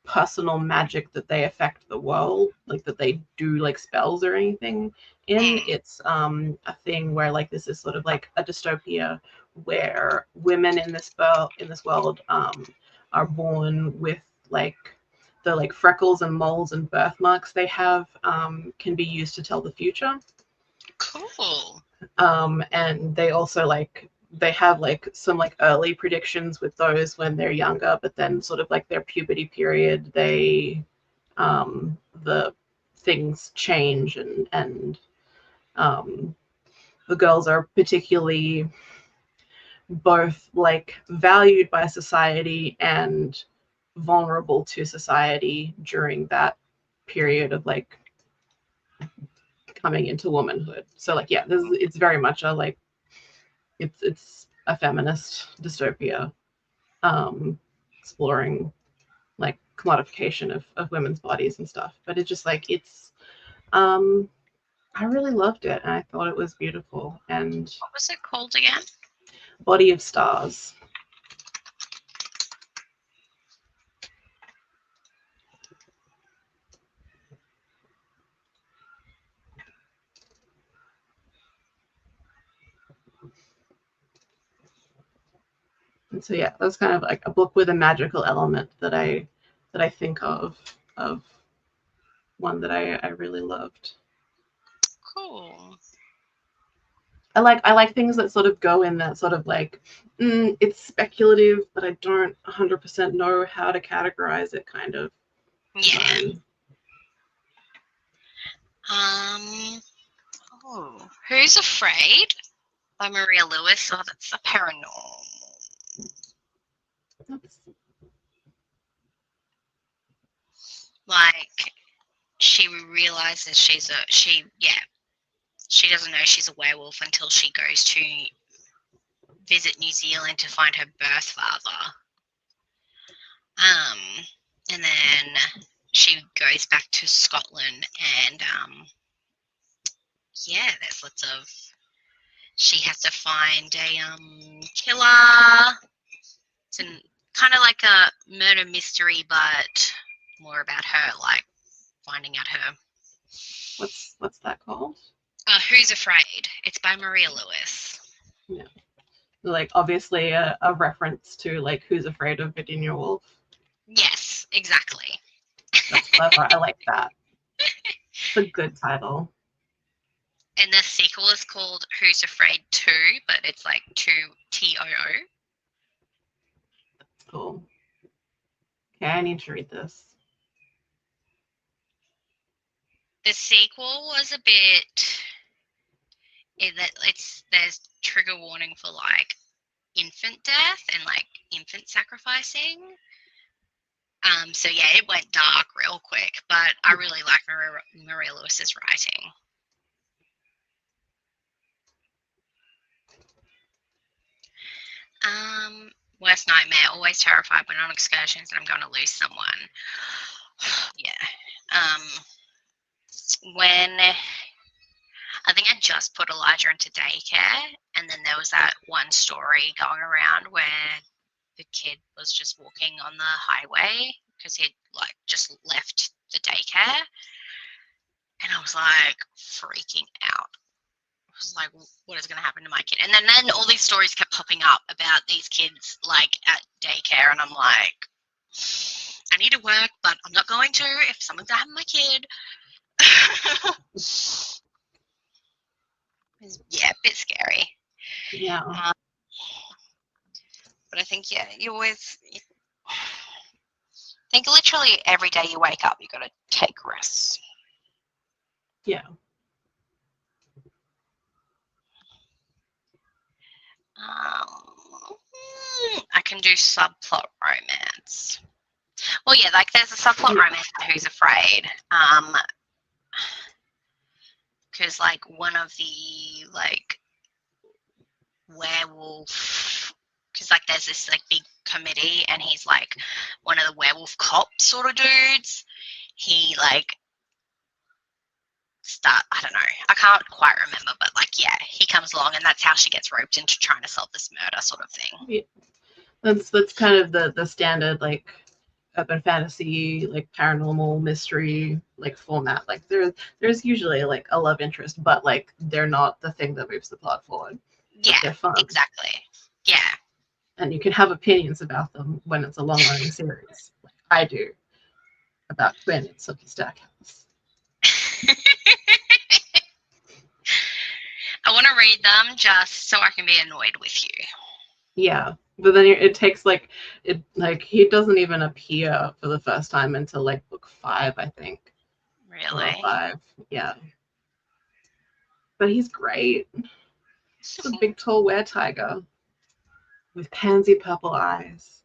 personal magic that they affect the world, like that they do like spells or anything in. It's a thing where like this is sort of like a dystopia where women in this world are born with like the like freckles and moles and birthmarks they have can be used to tell the future. Cool. And they also they have like some like early predictions with those when they're younger, but then sort of like their puberty period, they the things change and the girls are particularly both like valued by society and vulnerable to society during that period of like coming into womanhood. So like yeah, it's very much a like it's a feminist dystopia exploring like commodification of women's bodies and stuff. But it's just like I really loved it and I thought it was beautiful. And what was it called again? Body of Stars. And so yeah, that's kind of like a book with a magical element that I think of one that I really loved. Cool. I like things that sort of go in that sort of like it's speculative, but I don't 100% know how to categorize it kind of. Yeah. Who's Afraid by Maria Lewis. Oh, that's a paranormal. Like, she realizes she doesn't know she's a werewolf until she goes to visit New Zealand to find her birth father. And then she goes back to Scotland and yeah, there's lots of, she has to find a killer. It's kind of like a murder mystery, but more about her, like finding out her. What's that called? Who's Afraid? It's by Maria Lewis. Yeah, like obviously a reference to like Who's Afraid of Virginia Woolf. Yes. exactly. That's clever. I like that. It's a good title. And the sequel is called Who's Afraid 2, but it's like 2 TOO. Cool. Okay, I need to read this. The sequel was a bit. There's trigger warning for like infant death and like infant sacrificing. So yeah, it went dark real quick, but I really like Maria Lewis's writing. Worst nightmare, always terrified when on excursions and I'm going to lose someone. Yeah. When I think I just put Elijah into daycare, and then there was that one story going around where the kid was just walking on the highway because he'd like just left the daycare, and I was like freaking out. I was like, what is going to happen to my kid? And then all these stories kept popping up about these kids like at daycare, and I'm like, I need to work, but I'm not going to if something's going to happen to my kid. Yeah, a bit scary. Yeah. But I think, yeah, I think literally every day you wake up, you got to take risks. Yeah. I can do subplot romance. Well, yeah, like there's a subplot romance in Who's Afraid. Because like one of the like werewolf, because like there's this like big committee, and he's like one of the werewolf cop sort of dudes. He like I don't know, I can't quite remember, but like yeah, he comes along, and that's how she gets roped into trying to solve this murder sort of thing. Yeah. That's kind of the standard like urban fantasy, like paranormal mystery like format. Like there's usually like a love interest, but like they're not the thing that moves the plot forward. Yeah, they're fun. Exactly. Yeah. And you can have opinions about them when it's a long running series, like I do about Gwen and Silky Stackhouse. I want to read them just so I can be annoyed with you. Yeah, but then it takes like he doesn't even appear for the first time until like book 5, I think. Really? 5, yeah. But he's great. He's a big, tall were-tiger with pansy purple eyes.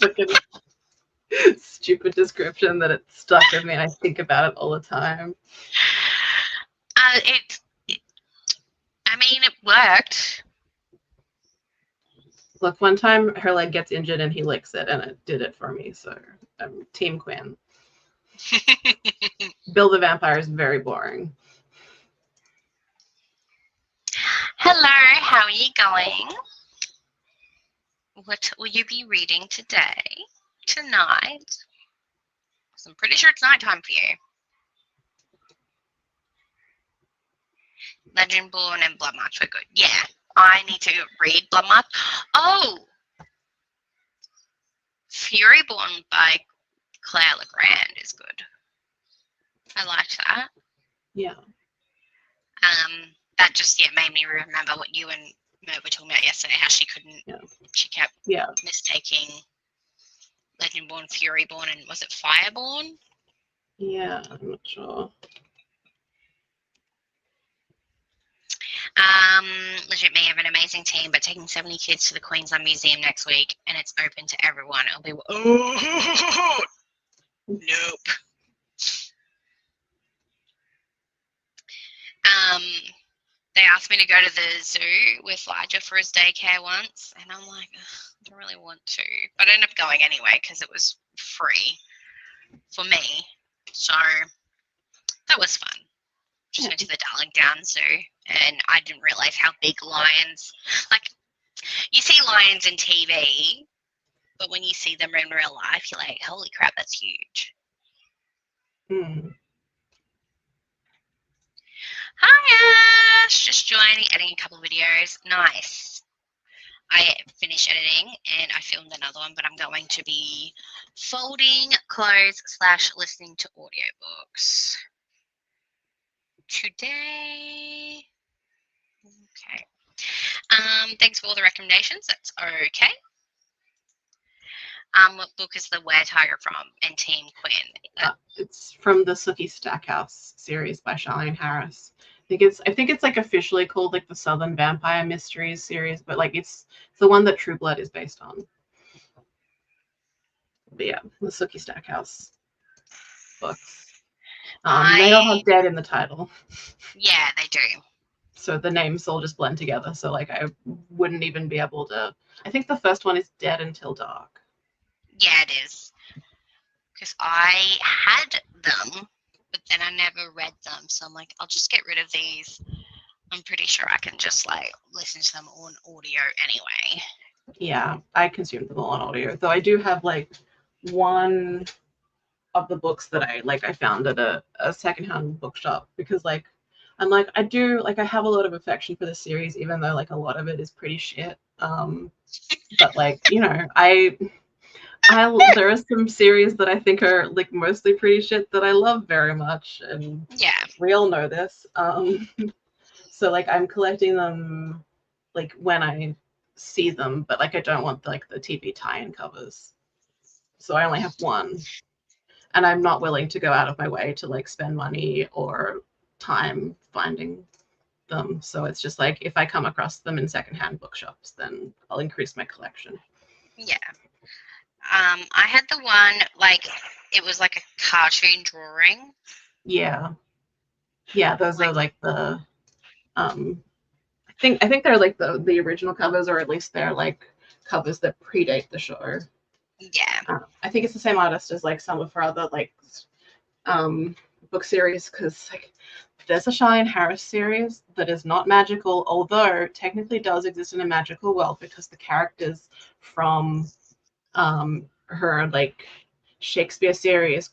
Fucking stupid description that it stuck with me. I think about it all the time. I mean, it worked. Look, one time her leg gets injured and he licks it, and it did it for me. So I'm Team Quinn. Bill the Vampire is very boring. Hello, how are you going? What will you be reading today? Tonight? Because I'm pretty sure it's nighttime for you. Legendborn and Blood March were good. Yeah, I need to read Blood March. Oh! Furyborn by Claire Legrand is good. I liked that. Yeah. That just made me remember what you and Mert were talking about yesterday, how she couldn't, she kept mistaking Legendborn, Furyborn, and was it Fireborn? Yeah, I'm not sure. Legit may have an amazing team, but taking 70 kids to the Queensland Museum next week, and it's open to everyone. It'll be, nope. They asked me to go to the zoo with Elijah for his daycare once, and I'm like, I don't really want to. But I ended up going anyway because it was free for me. So that was fun. Just went to the Darling Downs Zoo, and I didn't realize how big lions, like, you see lions in TV, but when you see them in real life, you're like, holy crap, that's huge. Hi, Ash. Just joining, editing a couple of videos. Nice. I finished editing and I filmed another one, but I'm going to be folding clothes / listening to audiobooks today. Okay. Thanks for all the recommendations. That's okay. What book is the Were Tiger from? And Team Quinn. It's from the Sookie Stackhouse series by Charlene Harris. I think it's like officially called like the Southern Vampire Mysteries series, but like it's the one that True Blood is based on. But yeah, the Sookie Stackhouse books. They all have dead in the title. Yeah, they do. So the names all just blend together. So like I wouldn't even be able to. I think the first one is Dead Until Dark. Yeah, it is. Because I had them, but then I never read them. So I'm like, I'll just get rid of these. I'm pretty sure I can just like listen to them on audio anyway. Yeah, I consumed them all on audio. Though I do have like one of the books that I found at a secondhand bookshop because like I'm like I have a lot of affection for the series even though like a lot of it is pretty shit. But like, you know, there are some series that I think are like mostly pretty shit that I love very much, and yeah, we all know this. So like I'm collecting them like when I see them, but like I don't want like the TV tie-in covers. So I only have one. And I'm not willing to go out of my way to like spend money or time finding them. So it's just like if I come across them in secondhand bookshops, then I'll increase my collection. Yeah. I had the one like it was like a cartoon drawing. Yeah. Yeah, those are like the I think they're like the original covers, or at least they're like covers that predate the show. Yeah. I think it's the same artist as like some of her other like book series, because like there's a Charlene Harris series that is not magical, although technically does exist in a magical world because the characters from her like Shakespeare series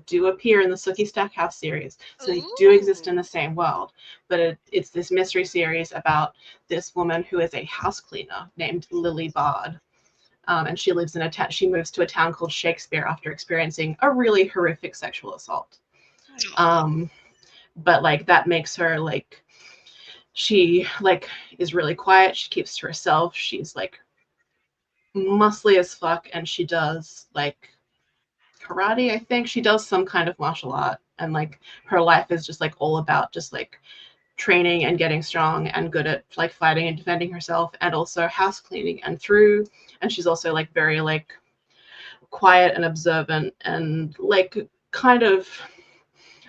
do appear in the Sookie Stackhouse series, so they do exist in the same world. But it's this mystery series about this woman who is a house cleaner named Lily Bard. And she lives in she moves to a town called Shakespeare after experiencing a really horrific sexual assault. But like that makes her like, she like is really quiet. She keeps to herself. She's like muscly as fuck, and she does like karate. I think she does some kind of martial art, and like her life is just like all about just like training and getting strong and good at like fighting and defending herself, and also house cleaning. And she's also like very like quiet and observant and like kind of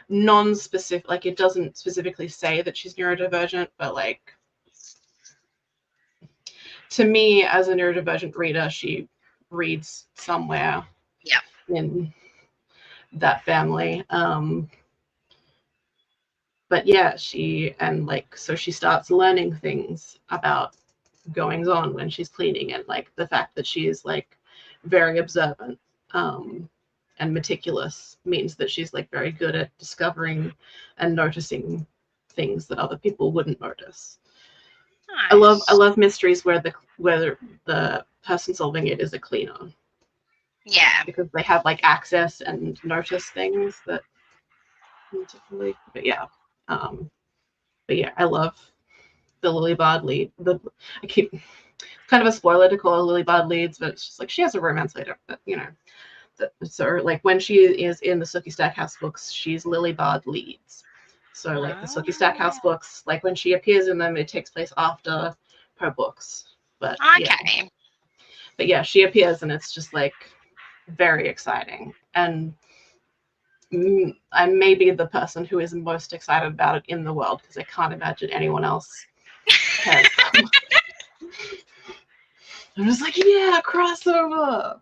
non-specific, like it doesn't specifically say that she's neurodivergent, but like to me as a neurodivergent reader, she reads somewhere in that family. But yeah, she starts learning things about goings on when she's cleaning, and like the fact that she is like very observant and meticulous means that she's like very good at discovering and noticing things that other people wouldn't notice. Nice. I love mysteries where the person solving it is a cleaner. Yeah. Because they have like access and notice things that but yeah. I love the Lily Bard lead. Kind of a spoiler to call her Lily Bard leads, but it's just like she has a romance later. But you know, so like when she is in the Sookie Stackhouse books, she's Lily Bard leads. So like the Sookie Stackhouse books, like when she appears in them, it takes place after her books. But okay. But yeah, she appears and it's just like very exciting. And I may be the person who is most excited about it in the world because I can't imagine anyone else cares. I'm just like, yeah, crossover.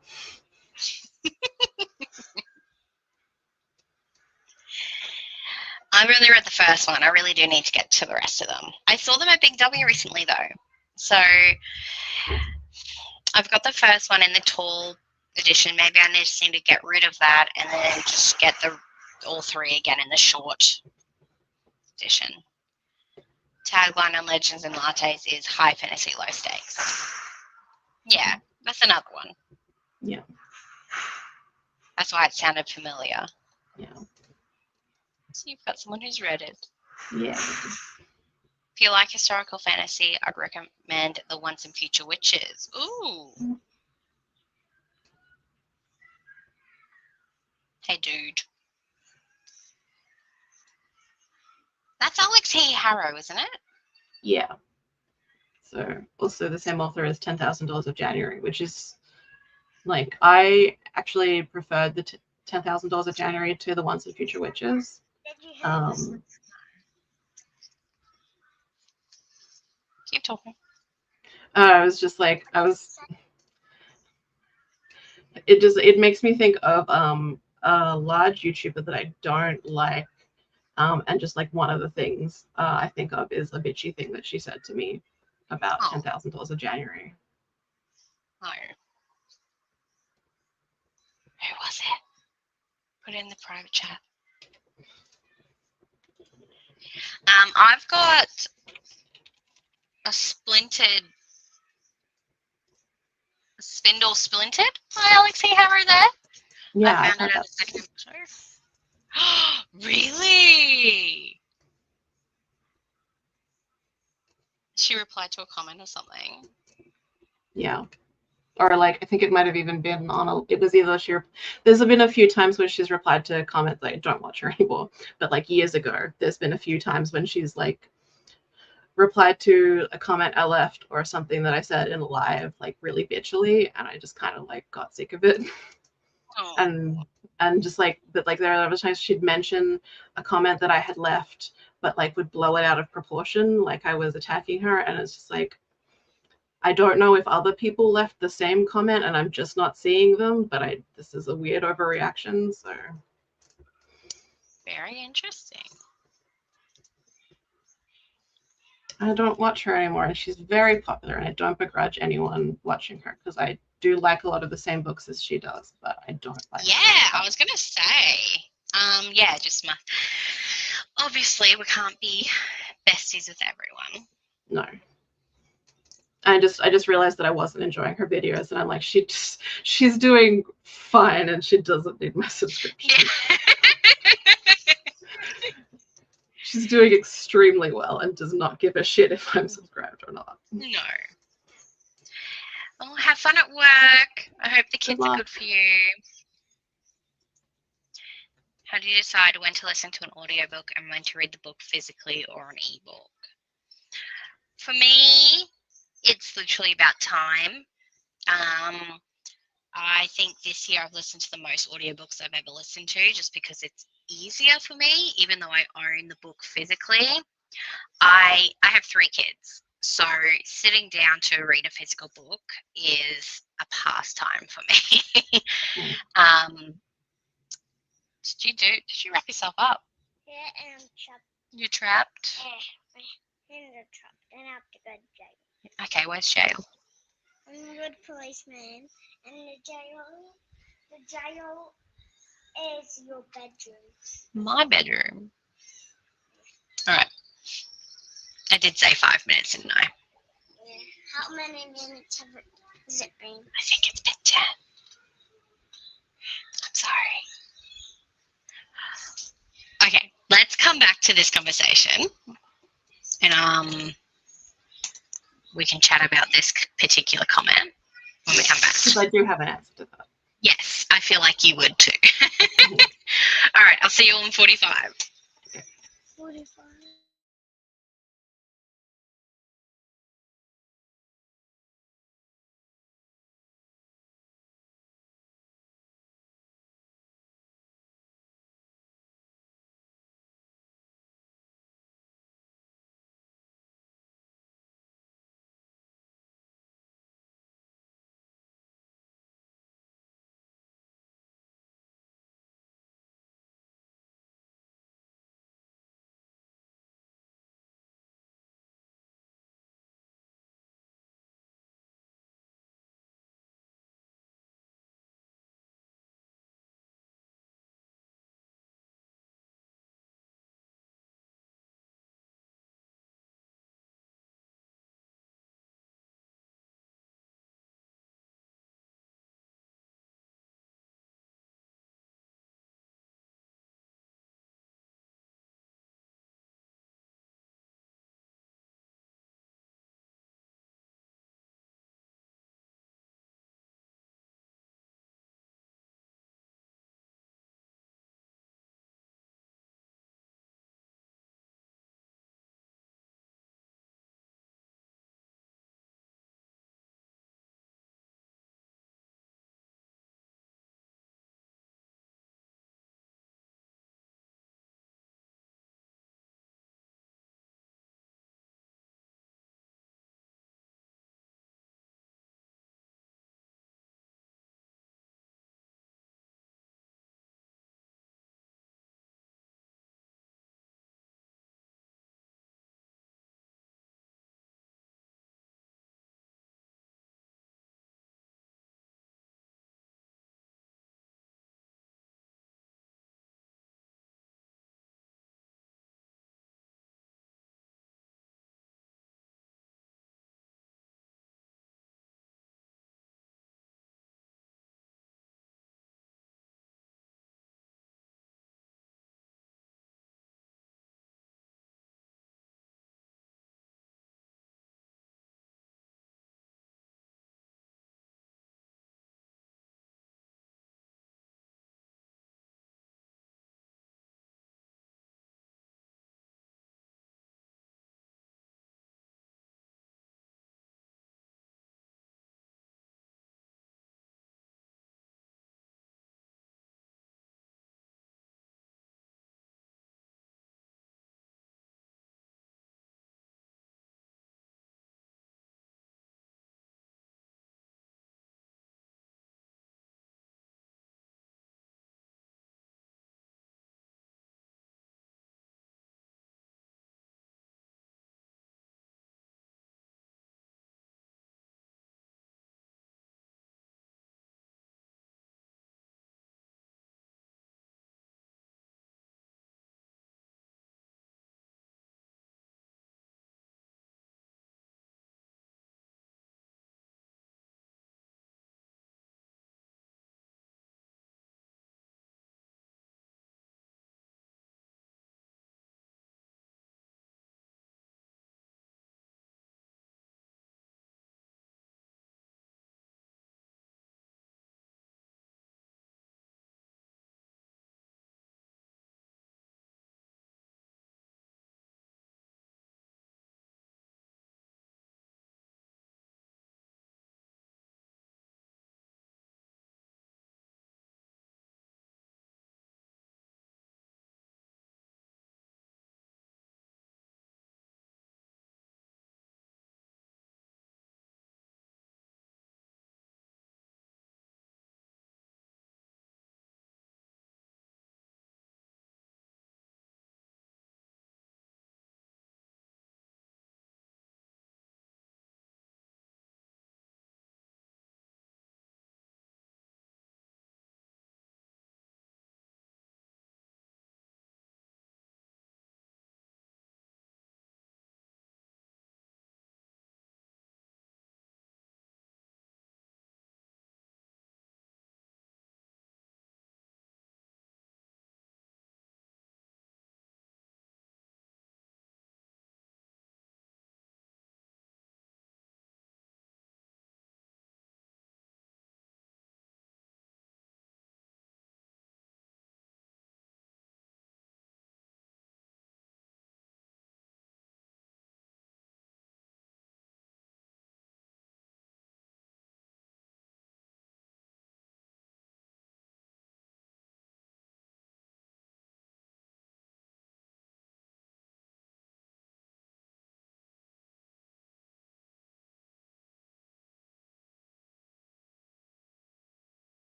I really read the first one. I really do need to get to the rest of them. I saw them at Big W recently though. So I've got the first one in the tall edition. Maybe I just need to get rid of that and then just get all three again in the short edition tagline on Legends and Lattes is high fantasy, low stakes. Yeah, that's another one. Yeah. That's why it sounded familiar. Yeah. So you've got someone who's read it. Yeah. If you like historical fantasy, I'd recommend The Once and Future Witches. Ooh. Hey, dude. That's Alex H. Harrow, isn't it? Yeah. So also the same author as $10,000 of January, which is like, I actually preferred the $10,000 of January to the Once and Future Witches. Keep talking. I was just like, it makes me think of a large YouTuber that I don't like. And just like one of the things I think of is a bitchy thing that she said to me about $10,000 of January. Oh. Who was it? Put it in the private chat. I've got a Spindle Splintered by Alex E. Harrow there. Yeah, I found it at a second show. Really? She replied to a comment or something. Yeah. Or like, I think it might have even been it was either there's been a few times when she's replied to comments. I don't watch her anymore, but like years ago, there's been a few times when she's like replied to a comment I left or something that I said in live, like really bitchily, and I just kind of like got sick of it. Oh. And just like, but like there are other times she'd mention a comment that I had left, but like would blow it out of proportion, like I was attacking her, and it's just like, I don't know if other people left the same comment and I'm just not seeing them, but this is a weird overreaction, so. Very interesting. I don't watch her anymore, and she's very popular, and I don't begrudge anyone watching her because I do like a lot of the same books as she does, but I don't like Yeah, I was gonna say. Yeah, just obviously we can't be besties with everyone. No. I just realized that I wasn't enjoying her videos, and I'm like, she's doing fine, and she doesn't need my subscription. She's doing extremely well and does not give a shit if I'm subscribed or not. No. Well, have fun at work. I hope the kids are good for you. How do you decide when to listen to an audiobook and when to read the book physically or an ebook? For me, it's literally about time. I think this year I've listened to the most audiobooks I've ever listened to just because it's easier for me, even though I own the book physically. I have 3 kids, so sitting down to read a physical book is a pastime for me. Did you wrap yourself up? Yeah, and I'm trapped. You're trapped? Yeah, in the trap. Then I have to go to jail. Okay, where's jail? I'm a good policeman, and the jail is your bedroom. My bedroom. All right. I did say 5 minutes, didn't I? Yeah. How many minutes has it been? I think it's been 10. I'm sorry. Okay, let's come back to this conversation, and we can chat about this particular comment when we come back. Because I do have an answer to that. Yes, I feel like you would too. All right, I'll see you all in 45. 45.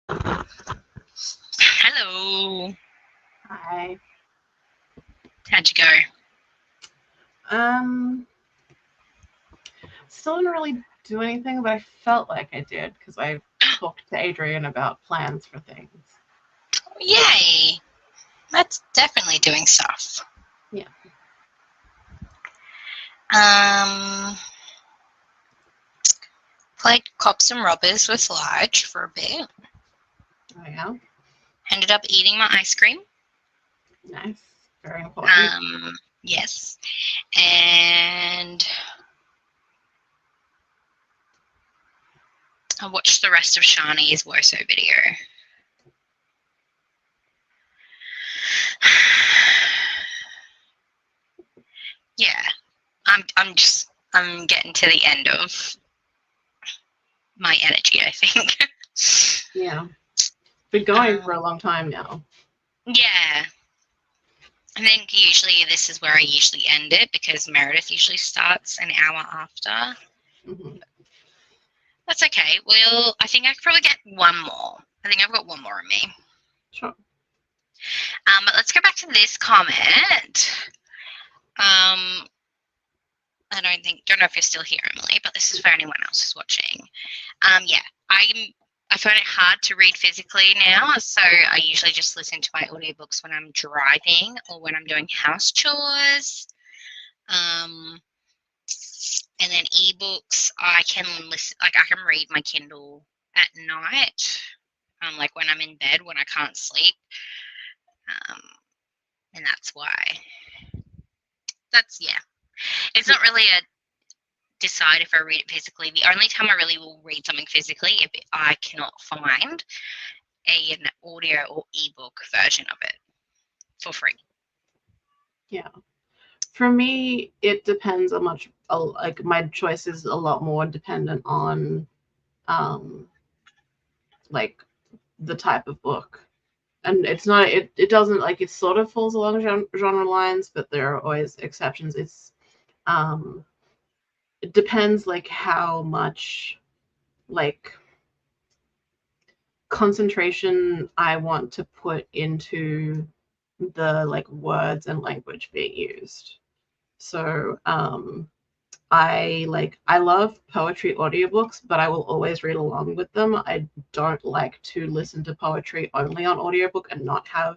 Hello. Hi. How'd you go? Still didn't really do anything, but I felt like I did because I talked to Adrian about plans for things. Yay. That's definitely doing stuff. Yeah. Played Cops and Robbers with Large for a bit. Oh yeah. Ended up eating my ice cream. Nice. Very important. Yes. And I watched the rest of Shani's Woso video. Yeah. I'm getting to the end of my energy, I think. Yeah. Been going for a long time now. Yeah. I think usually this is where I usually end it because Meredith usually starts an hour after. Mm-hmm. That's okay. I think I could probably get one more. I think I've got one more in me. Sure. But let's go back to this comment. I don't know if you're still here, Emily, but this is for anyone else who's watching. Yeah, I find it hard to read physically now, so I usually just listen to my audiobooks when I'm driving or when I'm doing house chores. And then ebooks, I can listen, like I can read my Kindle at night, like when I'm in bed when I can't sleep, and that's why. It's not really a decide if I read it physically. The only time I really will read something physically if I cannot find an audio or ebook version of it for free. Yeah. For me, it depends on much. Like my choice is a lot more dependent on, like the type of book, and it's not. It doesn't like it sort of falls along genre lines, but there are always exceptions. It depends like how much like concentration I want to put into the like words and language being used. So I love poetry audiobooks, but I will always read along with them. I don't like to listen to poetry only on audiobook and not have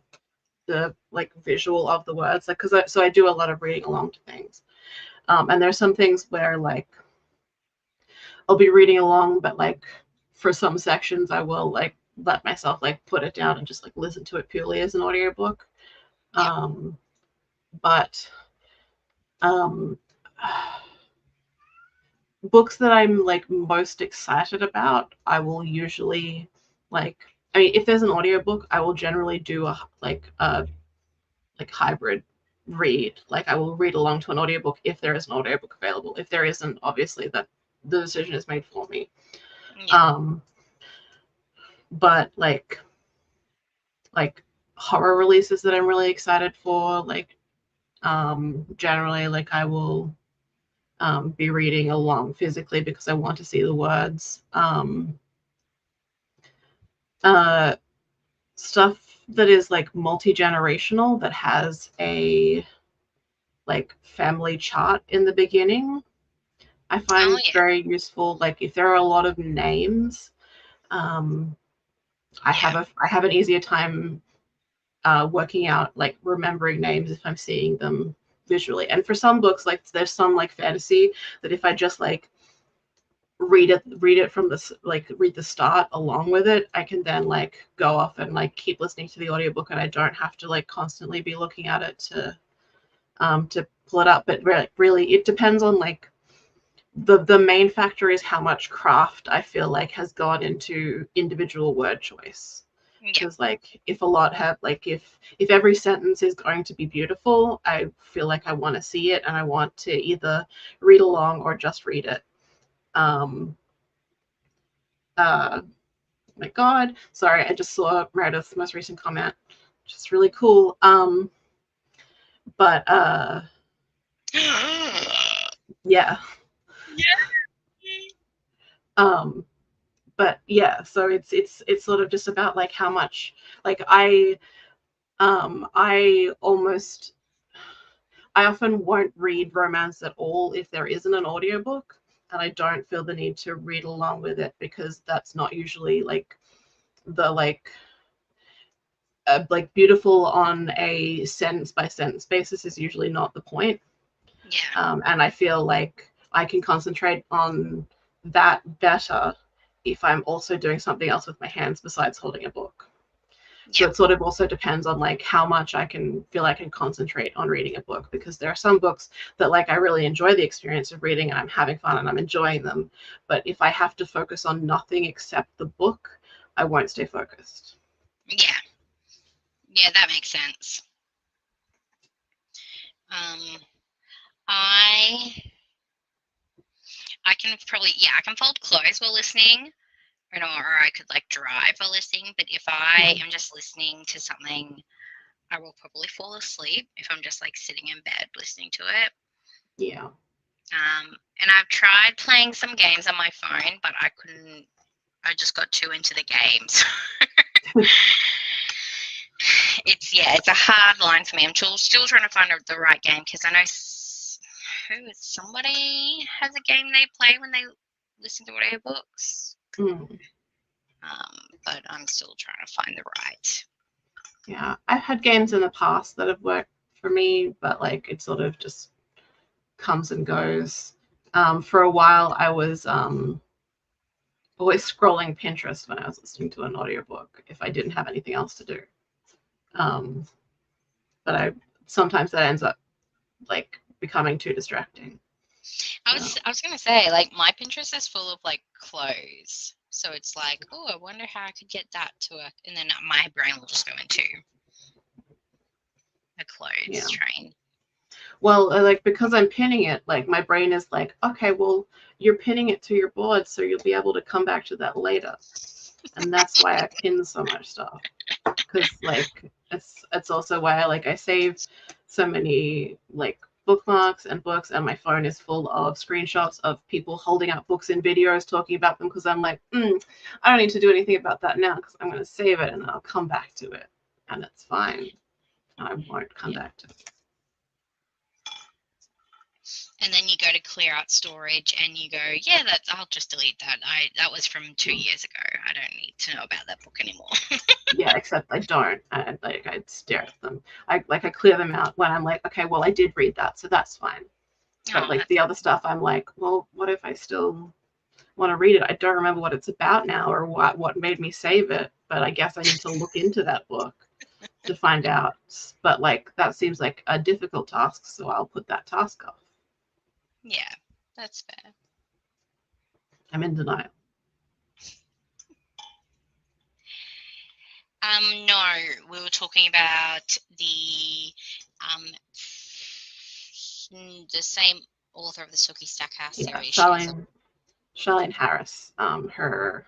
the like visual of the words, like so I do a lot of reading along to things. And there's some things where like I'll be reading along, but like for some sections I will like let myself like put it down and just like listen to it purely as an audiobook. Yeah. But books that I'm like most excited about, I will usually like. I mean, if there's an audiobook, I will generally do a hybrid read. Like I will read along to an audiobook if there is an audiobook available. If there isn't, obviously that the decision is made for me. Yeah. But like horror releases that I'm really excited for, like generally like I will be reading along physically because I want to see the words. Stuff that is like multi-generational that has a like family chart in the beginning, I find very useful. Like if there are a lot of names, I have an easier time working out like remembering names if I'm seeing them visually. And for some books, like there's some like fantasy that if I just like read it from the like read the start along with it, I can then like go off and like keep listening to the audiobook and I don't have to like constantly be looking at it to pull it up. But really it depends on like the main factor is how much craft I feel like has gone into individual word choice. Because like if a lot have like if every sentence is going to be beautiful, I feel like I want to see it and I want to either read along or just read it. My God, sorry, I just saw Meredith's most recent comment, which is really cool. But yeah. but yeah, so it's sort of just about like how much, like I often won't read romance at all if there isn't an audiobook, and I don't feel the need to read along with it because that's not usually like the like beautiful on a sentence by sentence basis is usually not the point. Yeah. And I feel like I can concentrate on that better if I'm also doing something else with my hands besides holding a book. So Yeah. it sort of also depends on like how much I can feel I can concentrate on reading a book, because there are some books that like I really enjoy the experience of reading and I'm having fun and I'm enjoying them. But if I have to focus on nothing except the book, I won't stay focused. Yeah. Yeah, that makes sense. I can probably, I can fold clothes while listening, or I could like drive while listening. But if I am just listening to something, I will probably fall asleep if I'm just like sitting in bed listening to it. Yeah. And I've tried playing some games on my phone, but I couldn't. I just got too into the games. It's a hard line for me. I'm still trying to find the right game, because I know somebody has a game they play when they listen to audiobooks. But I'm still trying to find the right. Yeah, I've had games in the past that have worked for me, but like it sort of just comes and goes. For a while, I was always scrolling Pinterest when I was listening to an audiobook if I didn't have anything else to do. But sometimes that ends up like becoming too distracting. I was gonna say, like, my Pinterest is full of like clothes, so it's like, oh, I wonder how I could get that to work, and then my brain will just go into a clothes train. Well, like because I'm pinning it, like my brain is like, okay, well, you're pinning it to your board, so you'll be able to come back to that later, and that's why I pin so much stuff. Because like it's also why I save so many like bookmarks and books, and my phone is full of screenshots of people holding up books in videos talking about them, because I'm like, I don't need to do anything about that now because I'm going to save it and then I'll come back to it, and it's fine. I won't come back to it. And then you go to clear out storage and you go, yeah, I'll just delete that. That was from 2 years ago. I don't need to know about that book anymore. Yeah, except I don't. I stare at them. I clear them out when I'm like, okay, well, I did read that, so that's fine. But like the other stuff, I'm like, well, what if I still want to read it? I don't remember what it's about now or what made me save it, but I guess I need to look into that book to find out. But like that seems like a difficult task, so I'll put that task off. Yeah, that's fair. I'm in denial. No, we were talking about the same author of the Sookie Stackhouse series. Charlene Harris, her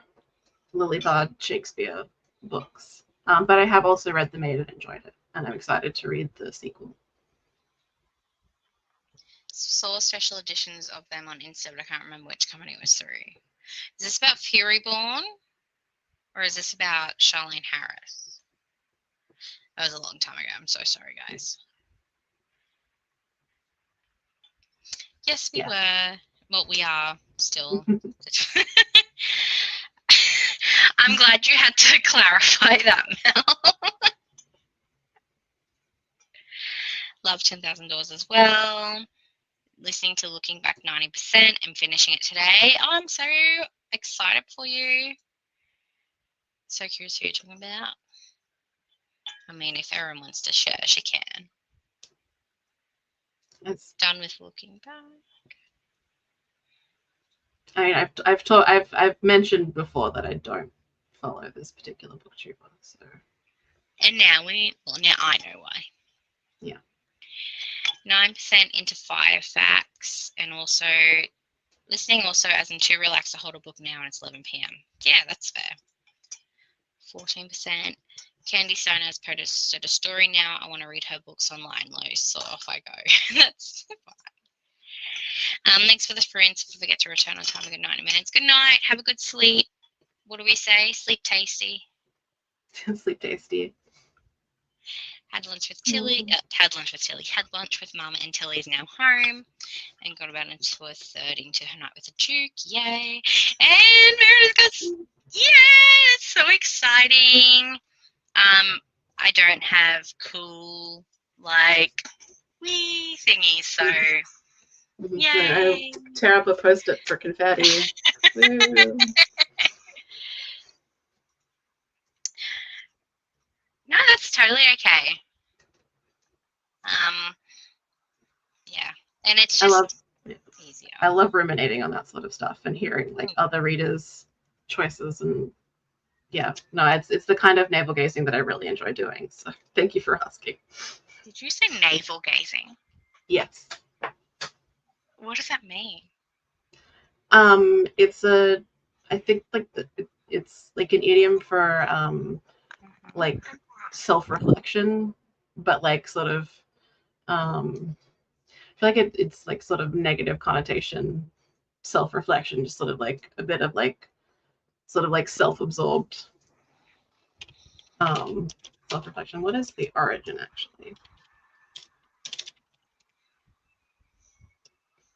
Lily Bard Shakespeare books. But I have also read The Maid and enjoyed it, and I'm excited to read the sequel. Saw special editions of them on Insta, but I can't remember which company it was through. Is this about Furyborn, or is this about Charlene Harris? That was a long time ago. I'm so sorry, guys. Yes, we were. Well, we are still. I'm glad you had to clarify that, Mel. Love 10,000 Doors as well. Listening to Looking Back 90% and finishing it today. Oh, I'm so excited for you. So curious who you're talking about. I mean, if Erin wants to share, she can. It's done with Looking Back. I mean, I've mentioned before that I don't follow this particular booktuber, so. And now now I know why. Yeah. 9% into Fire Facts, and also listening also as in too relaxed to hold a book now, and it's 11 p.m. Yeah, that's fair. 14%. Candy Stone has posted a story now. I want to read her books online, Lois, so off I go. That's fine. Thanks for the friends. Forget to return on time. A good night, man. Good night. Have a good sleep. what do we say? Sleep tasty. Sleep tasty. Had lunch with Tilly. Had lunch with Mum, and Tilly's now home. And got about into a third into her night with a Duke. Yay! And Meredith got. Yeah, it's so exciting. I don't have cool like wee thingies, so yay! I tear up a post-it for confetti. No, that's totally okay. Yeah, and it's just easier. I love ruminating on that sort of stuff and hearing like other readers' choices, and yeah, no, it's the kind of navel gazing that I really enjoy doing. So thank you for asking. Did you say navel gazing? Yes. What does that mean? It's I think like it's like an idiom for like self-reflection, but like sort of I feel like it's like sort of negative connotation self-reflection, just sort of like a bit of like sort of like self-absorbed self-reflection. What is the origin actually?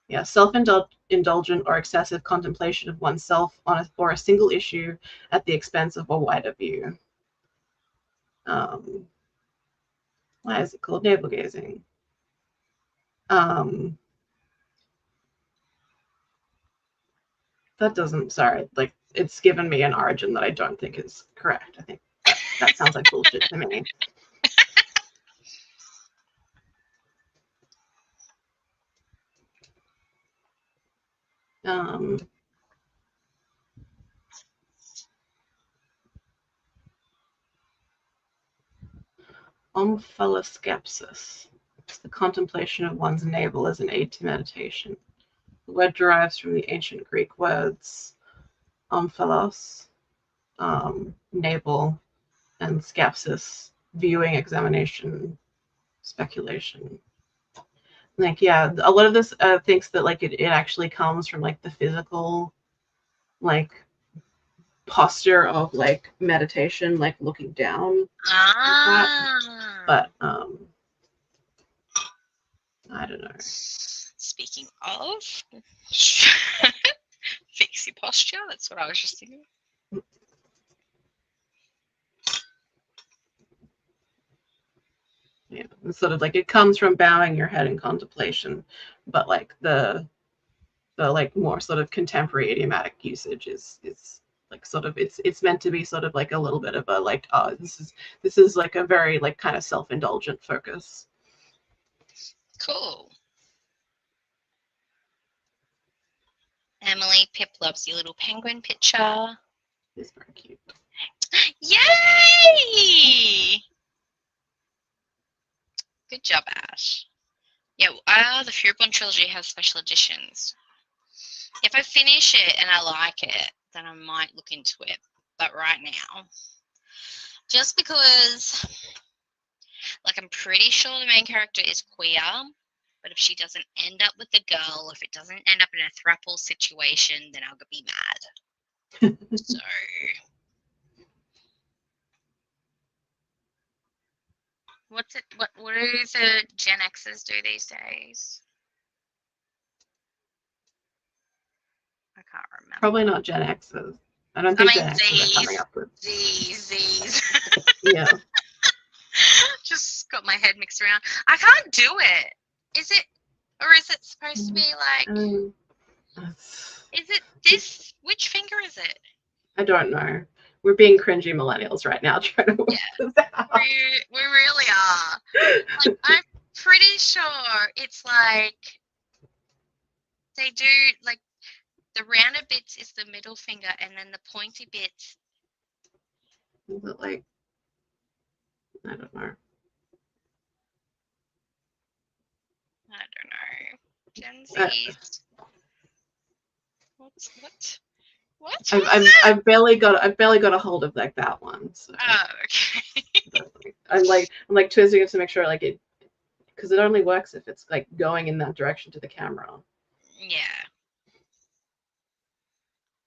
Yeah, self-indulgent or excessive contemplation of oneself on or a single issue at the expense of a wider view. Why is it called navel gazing? That doesn't, sorry, like it's given me an origin that I don't think is correct. I think that sounds like bullshit to me. Omphaloskepsis. It's the contemplation of one's navel as an aid to meditation. The word derives from the ancient Greek words omphalos, navel, and skepsis, viewing, examination, speculation. Like, yeah, a lot of this thinks that like it actually comes from like the physical like posture of like meditation, like looking down. But I don't know. Speaking of fix your posture, that's what I was just thinking. Yeah, it's sort of like it comes from bowing your head in contemplation, but like the like more sort of contemporary idiomatic usage is like sort of it's meant to be sort of like a little bit of a like, oh, this is like a very like kind of self-indulgent focus. Cool. Emily, Pip loves your little penguin picture. It's very cute. Yay! Good job, Ash. Yeah, the Furibon trilogy has special editions. If I finish it and I like it, then I might look into it. But right now, just because, like, I'm pretty sure the main character is queer, but if she doesn't end up with the girl, if it doesn't end up in a throuple situation, then I'll be mad. So, what do the Gen Xers do these days? I can't remember. Probably not Gen X's. I don't think Gen X's are coming up with these. Yeah. Just got my head mixed around. I can't do it. Is it, or is it supposed to be like? Is it this? Which finger is it? I don't know. We're being cringy millennials right now trying to work this out. We really are. Like, I'm pretty sure it's like they do like the rounded bits is the middle finger, and then the pointy bits. Is it like? I don't know. Gen Z. What? I've barely got a hold of like that one. So. Oh, okay. I'm like twisting it to make sure like it, because it only works if it's like going in that direction to the camera. Yeah.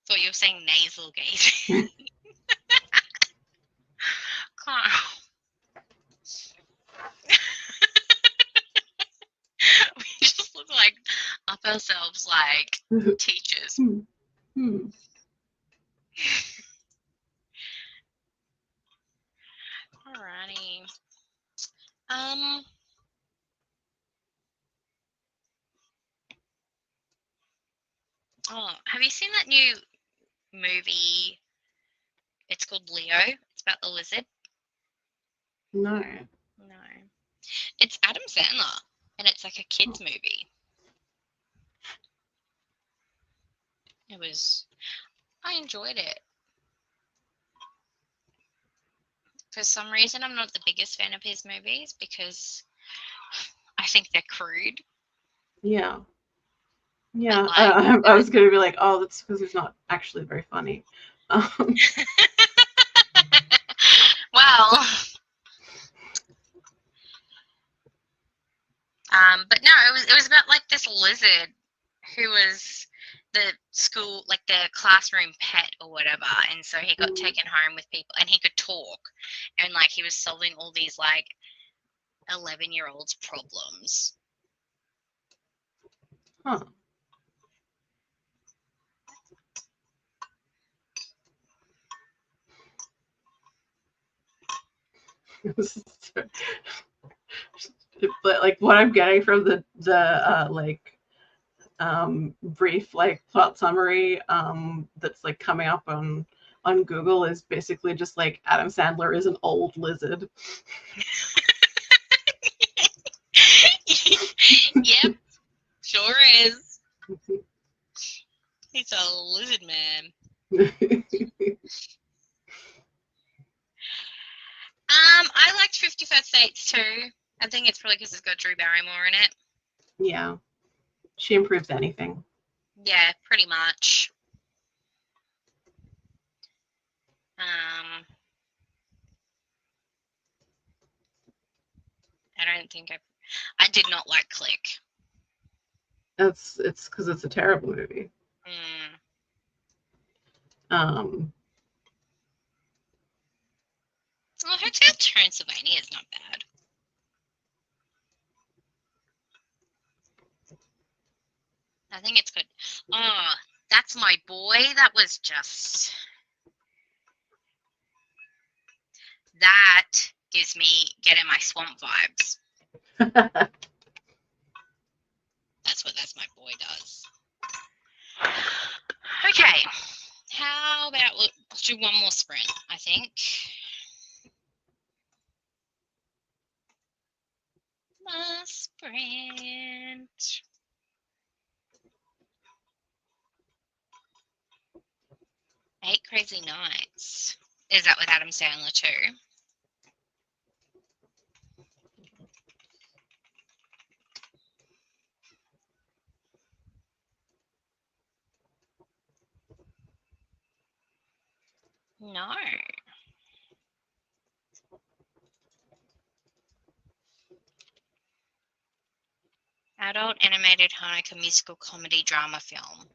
Thought you were saying nasal gazing. We just look like up ourselves like teachers. Alrighty. Oh, have you seen that new movie? It's called Leo. It's about the lizard. No. No. It's Adam Sandler, and it's like a kids movie. I enjoyed it. For some reason, I'm not the biggest fan of his movies because I think they're crude. Yeah. Yeah. Like, I was going to be like, oh, that's because he's not actually very funny. Well, but no, it was about like this lizard who was the school, like the classroom pet or whatever, and so he got taken home with people, and he could talk, and like he was solving all these like 11-year-olds' problems. Huh. But like what I'm getting from the brief like plot summary that's like coming up on Google is basically just like Adam Sandler is an old lizard. Yep, sure is. He's a lizard man. I liked 50 First Dates too. I think it's probably because it's got Drew Barrymore in it. Yeah, she improves anything. Yeah, pretty much. I don't think I did not like Click. It's because it's a terrible movie. Well, Hotel Transylvania is not bad. I think it's good. Oh, That's My Boy. That was just... That gives me Get in My Swamp vibes. That's what That's My Boy does. Okay. How about let's do one more sprint, I think. A sprint. Eight Crazy Nights. Is that with Adam Sandler too? No. Adult animated Hanukkah musical comedy drama film.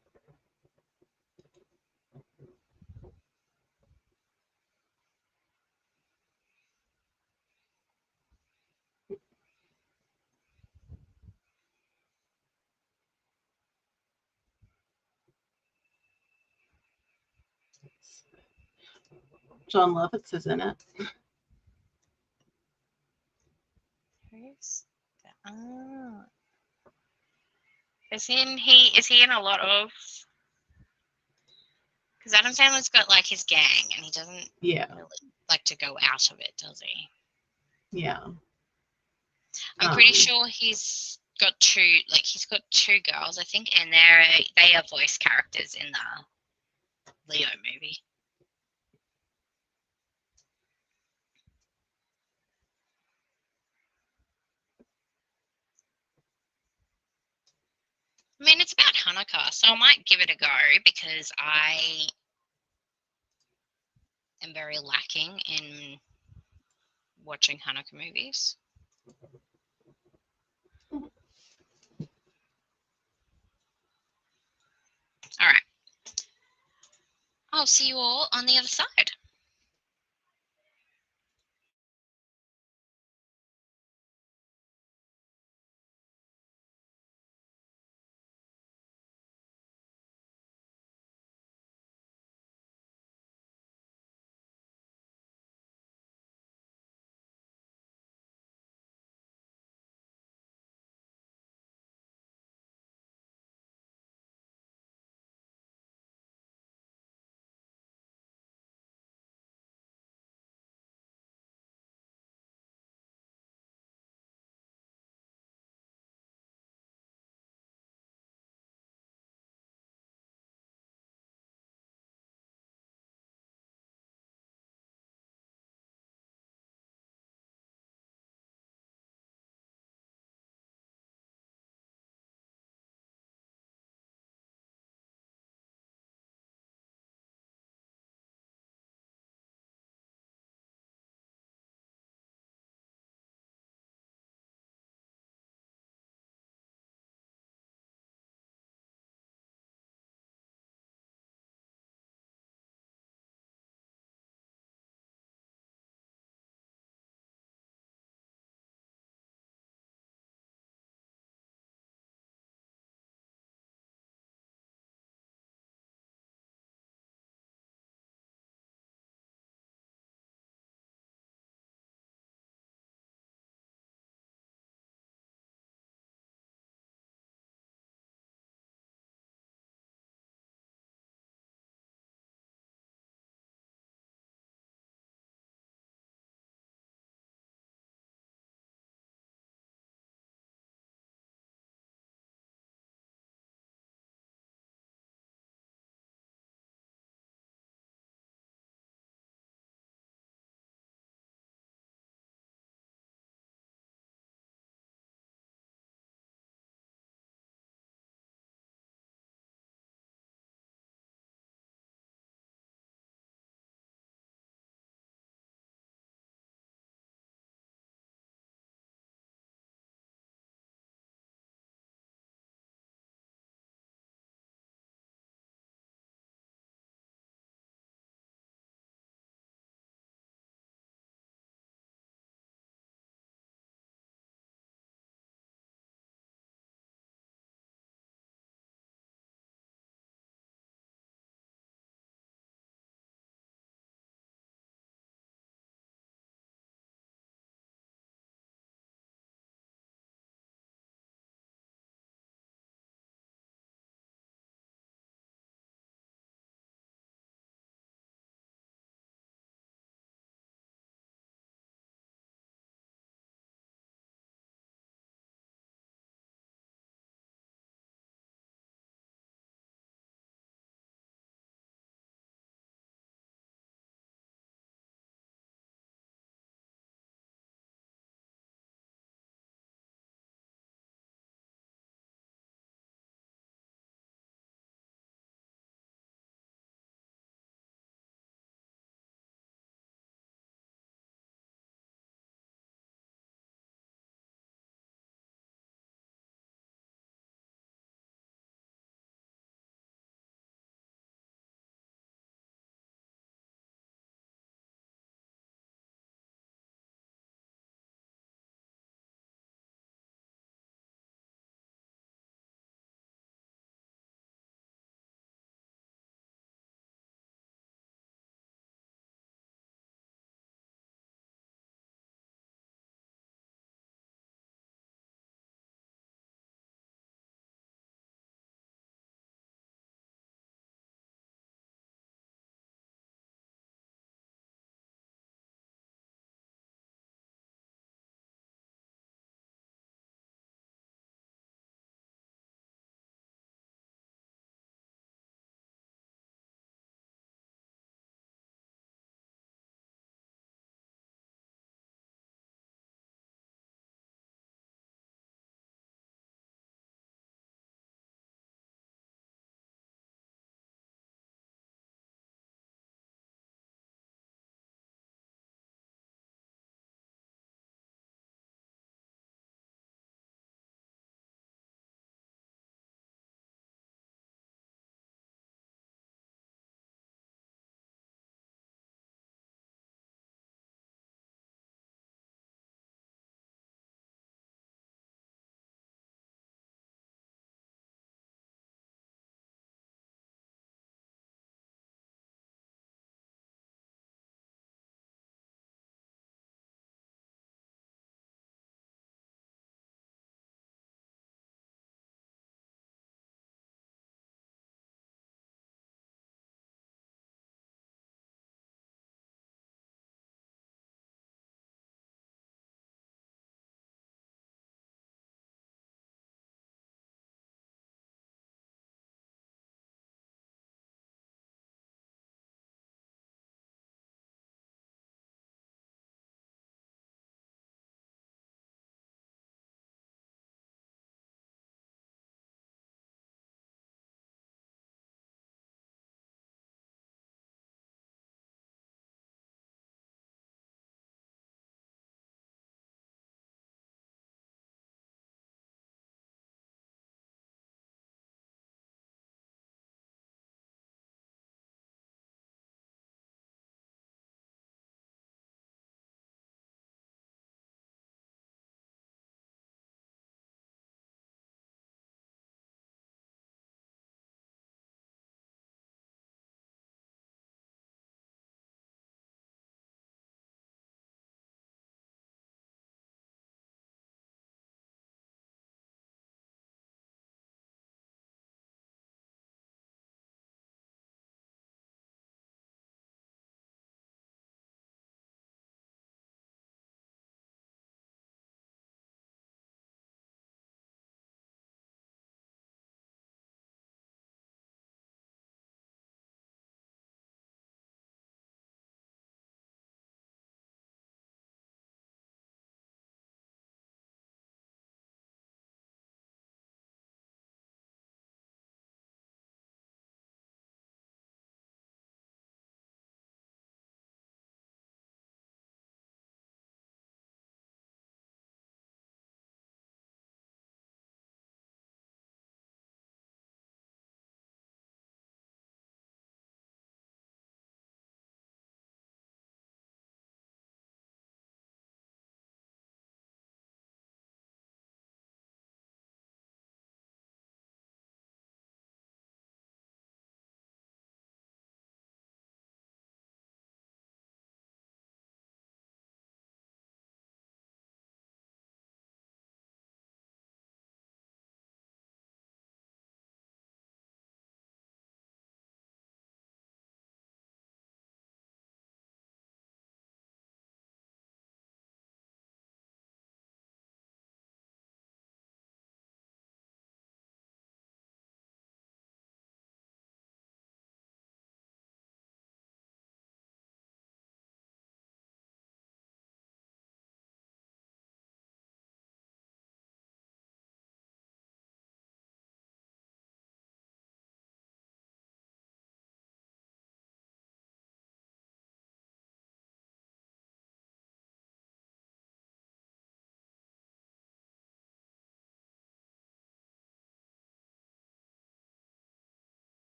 John Lovitz is in it. Who's that? Oh. Is he in a lot of... Because Adam Sandler's got like his gang and he doesn't really like to go out of it, does he? Yeah. I'm pretty sure he's got two girls, I think, and they are voice characters in the Leo movie. I mean, it's about Hanukkah, so I might give it a go because I am very lacking in watching Hanukkah movies. All right. I'll see you all on the other side.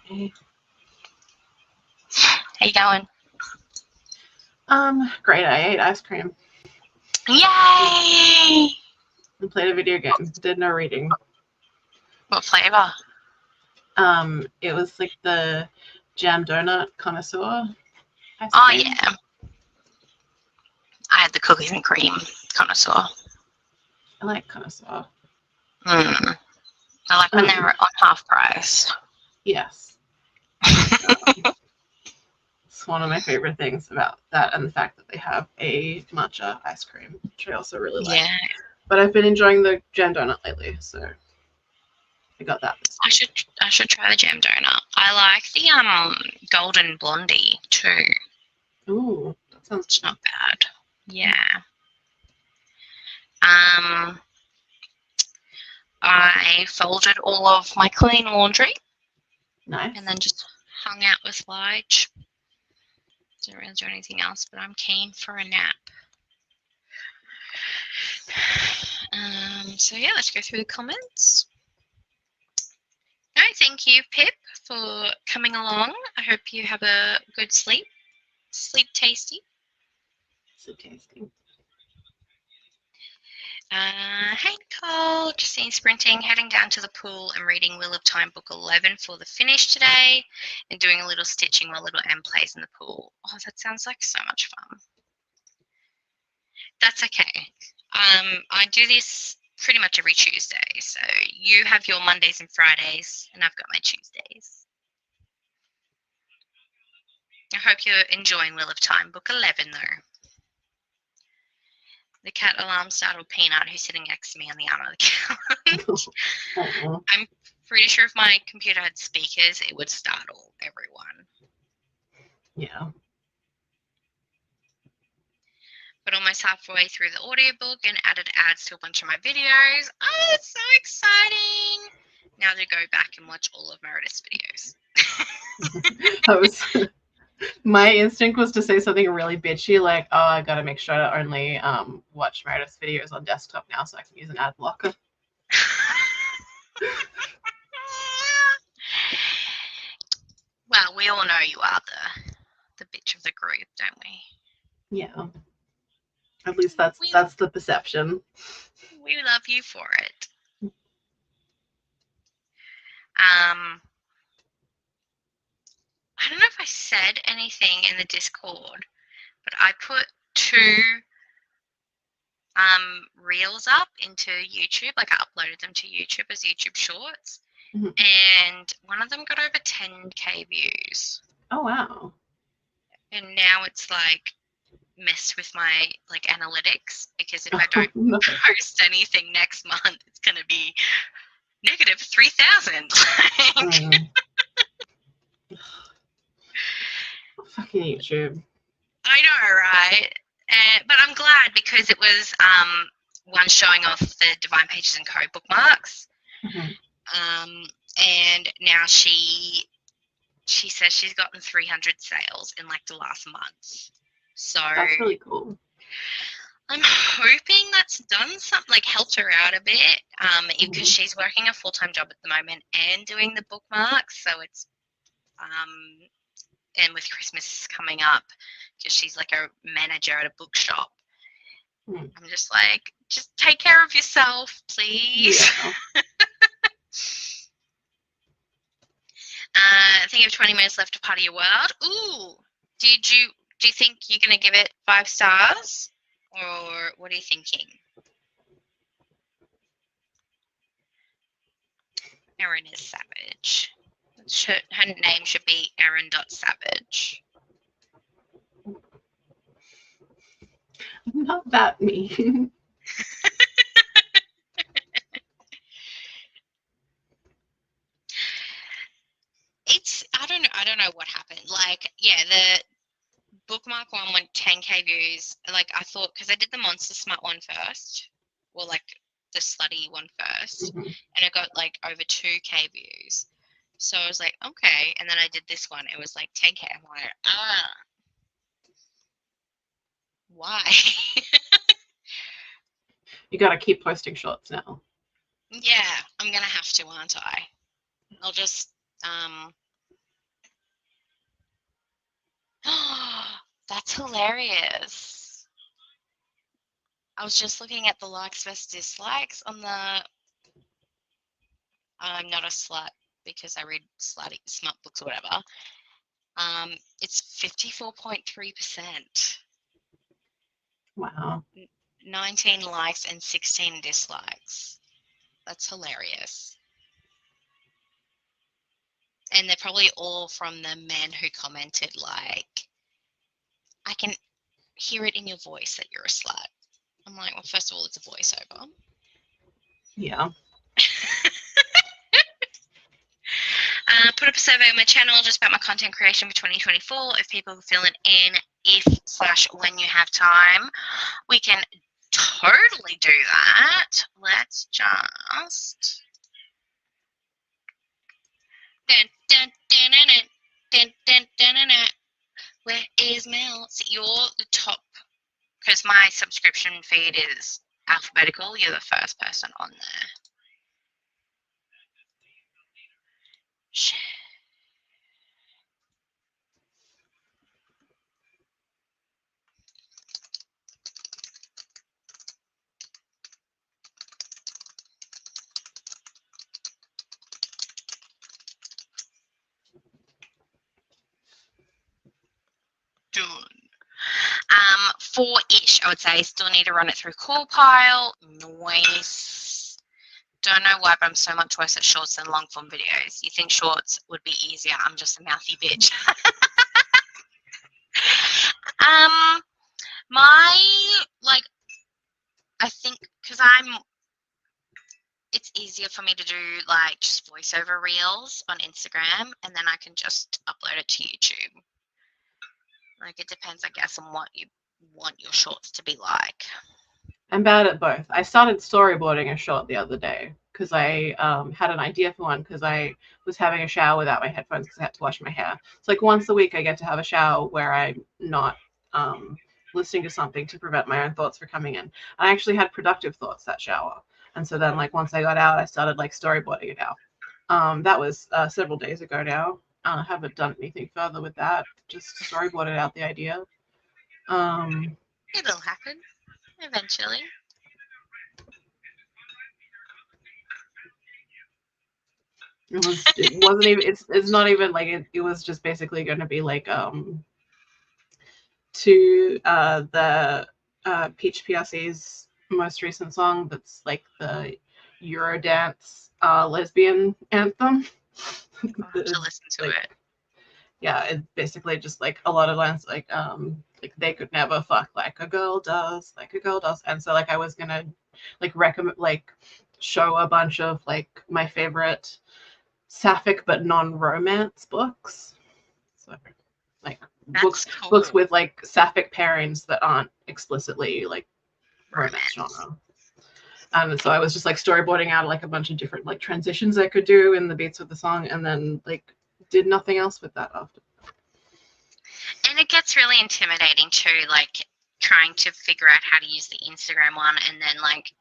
Okay. How you going? Great. I ate ice cream Yay! and played a video game. Did no reading. What flavour? It was like the jam donut connoisseur ice Oh, cream. yeah. I had the cookies and cream connoisseur. I like connoisseur. I like when they're on half price. Yes. It's one of my favorite things about that, and the fact that they have a matcha ice cream, which I also really like. Yeah. But I've been enjoying the jam donut lately, so I got that. I should try the jam donut. I like the golden blondie too. Ooh, that sounds It's not bad. Yeah. I folded all of my clean laundry nice. and then just hung out with Lige. Didn't really do anything else, but I'm keen for a nap. So yeah, let's go through the comments. No, thank you, Pip, for coming along. I hope you have a good sleep. Sleep tasty. So tasty. Hey, Nicole. Justine sprinting, heading down to the pool and reading Wheel of Time book 11 for the finish today and doing a little stitching while little Em plays in the pool. Oh, that sounds like so much fun. That's okay. I do this pretty much every Tuesday. So you have your Mondays and Fridays and I've got my Tuesdays. I hope you're enjoying Wheel of Time book 11 though. The cat alarm startled Peanut, who's sitting next to me on the arm of the couch. I'm pretty sure if my computer had speakers, it would startle everyone. Yeah. But almost halfway through the audiobook and added ads to a bunch of my videos. Oh, it's so exciting! Now to go back and watch all of Meredith's videos. My instinct was to say something really bitchy, like, "Oh, I gotta make sure to only watch Meredith's videos on desktop now, so I can use an ad blocker." Well, we all know you are the bitch of the group, don't we? Yeah. At least that's the perception. We love you for it. I don't know if I said anything in the Discord, but I put 2 reels up into YouTube. Like I uploaded them to YouTube as YouTube Shorts, and one of them got over 10k views. Oh wow! And now it's like messed with my like analytics because if I don't post anything next month, it's gonna be negative 3,000. Fucking YouTube. I know, right? But I'm glad because it was one showing off the Divine Pages and Co bookmarks, and now she says she's gotten 300 sales in like the last month. So that's really cool. I'm hoping that's done something, like helped her out a bit, because she's working a full-time job at the moment and doing the bookmarks. So it's and with Christmas coming up, because she's like a manager at a bookshop, I'm just like, just take care of yourself, please. Yeah. I think you have 20 minutes left to Part of Your World. Ooh, do you think you're gonna give it 5 stars, or what are you thinking? Erin is savage. Her name should be Erin.Savage. Not that mean. I don't know what happened. Like, yeah, the bookmark one went 10k views. Like, I thought, because I did the Monster Smart one first, or like the slutty one first, and it got like over 2k views. So I was like, okay, and then I did this one. It was like 10k. I'm like, why? You gotta keep posting shorts now. Yeah, I'm gonna have to, aren't I? I'll just That's hilarious. I was just looking at the likes versus dislikes on the. I'm not a slut because I read slutty smut books or whatever. It's 54.3%. Wow. 19 likes and 16 dislikes. That's hilarious. And they're probably all from the men who commented, like, I can hear it in your voice that you're a slut. I'm like, well, first of all, it's a voiceover. Yeah. Put up a survey on my channel just about my content creation for 2024. If people are filling in, if/when you have time, we can totally do that. Let's just. Dun, dun, dun, dun, dun, dun, dun, dun, dun. Where is Mel? So you're the top, because my subscription feed is alphabetical. You're the first person on there. Shit. Done. 4-ish, I would say. Still need to run it through Cool Pile. Nice. Don't know why, but I'm so much worse at shorts than long form videos. You think shorts would be easier? I'm just a mouthy bitch. I think because it's easier for me to do like just voiceover reels on Instagram, and then I can just upload it to YouTube. Like it depends, I guess, on what you want your shorts to be like. I'm bad at both. I started storyboarding a short the other day because I had an idea for one because I was having a shower without my headphones because I had to wash my hair. It's like once a week I get to have a shower where I'm not listening to something to prevent my own thoughts from coming in. I actually had productive thoughts that shower. And so then like once I got out, I started like storyboarding it out. That was several days ago now. I haven't done anything further with that. Just storyboarded out the idea. It'll happen eventually. It wasn't even. It's not even like it was just basically going to be like to the Peach PRC's most recent song. That's like the Eurodance lesbian anthem. I'll have to listen to it. Yeah, it's basically just like a lot of lines like they could never fuck like a girl does, and so like I was gonna like recommend like show a bunch of like my favorite sapphic but non-romance books, so like books with like sapphic pairings that aren't explicitly like romance genre. And so I was just like storyboarding out like a bunch of different like transitions I could do in the beats of the song, and then like did nothing else with that after. And it gets really intimidating too, like trying to figure out how to use the Instagram one, and then like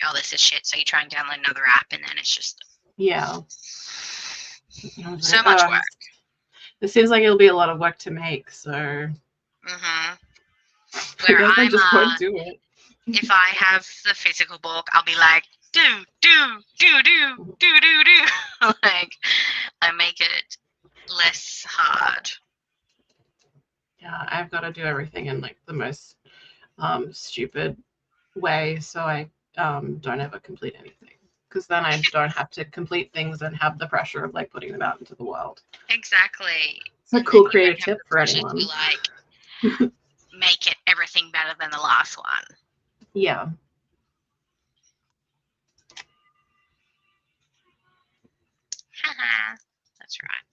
oh, this is shit. So you try and download another app, and then it's just so much work. It seems like it'll be a lot of work to make. So where I just won't do it. If I have the physical book, I'll be like do. Like I make it less hard. Yeah, I've got to do everything in like the most stupid way, so I don't ever complete anything, because then I don't have to complete things and have the pressure of like putting them out into the world. Exactly. It's a cool creative tip for anyone. To, like make it everything better than the last one. Yeah. Haha, that's right.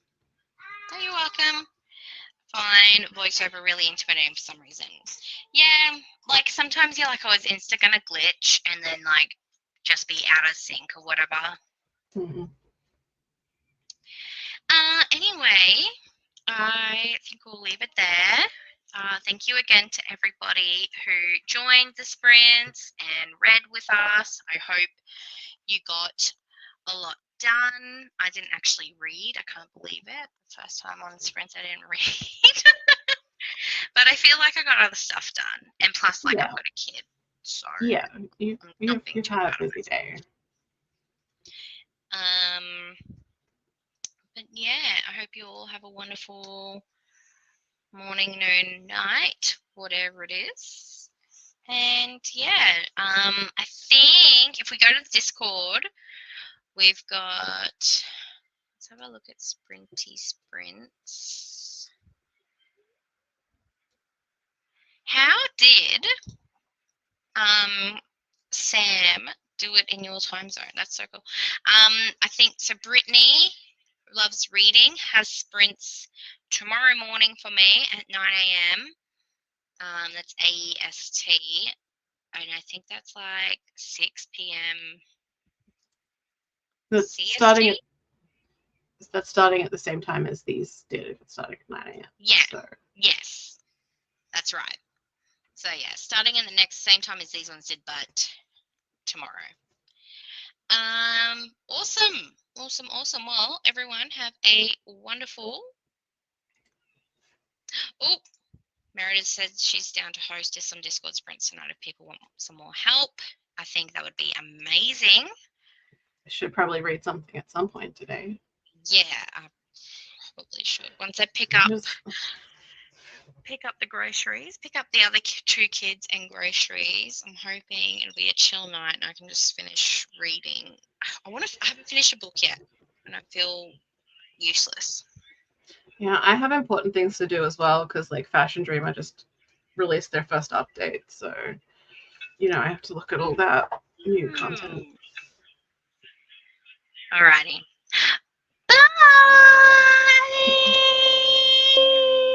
Oh, you're welcome. Fine, voiceover really intimidating for some reason. Yeah, like sometimes you're like, oh, is Insta gonna glitch and then like just be out of sync or whatever. Mm-hmm. Anyway, I think we'll leave it there. Thank you again to everybody who joined the sprints and read with us. I hope you got a lot done. I didn't actually read. I can't believe it. The first time on sprints I didn't read. But I feel like I got other stuff done, and plus, like, Yeah. I've got a kid, so Yeah, I'm not you've being too had a hard on busy day. But yeah, I hope you all have a wonderful morning, noon, night, whatever it is. And yeah, I think if we go to the Discord, we've got, let's have a look at Sprinty Sprints. How did Sam do it in your time zone? That's so cool. I think so. Brittany loves reading, has sprints tomorrow morning for me at 9 a.m. That's AEST, and I think that's like 6 p.m. That's CST. starting at the same time as these did. If it's starting at 9 a.m. Yeah. So. Yes, that's right. So yeah, starting in the next same time as these ones did, but tomorrow. Awesome. Well, everyone have a wonderful. Oh, Meredith said she's down to host some Discord sprints tonight if people want some more help. I think that would be amazing. I should probably read something at some point today. Yeah, I probably should. Once I pick up the groceries, pick up the other two kids and groceries, I'm hoping it'll be a chill night and I can just finish reading. I haven't finished a book yet and I feel useless. Yeah, I have important things to do as well because like Fashion Dreamer just released their first update, so I have to look at all that new content. Alrighty.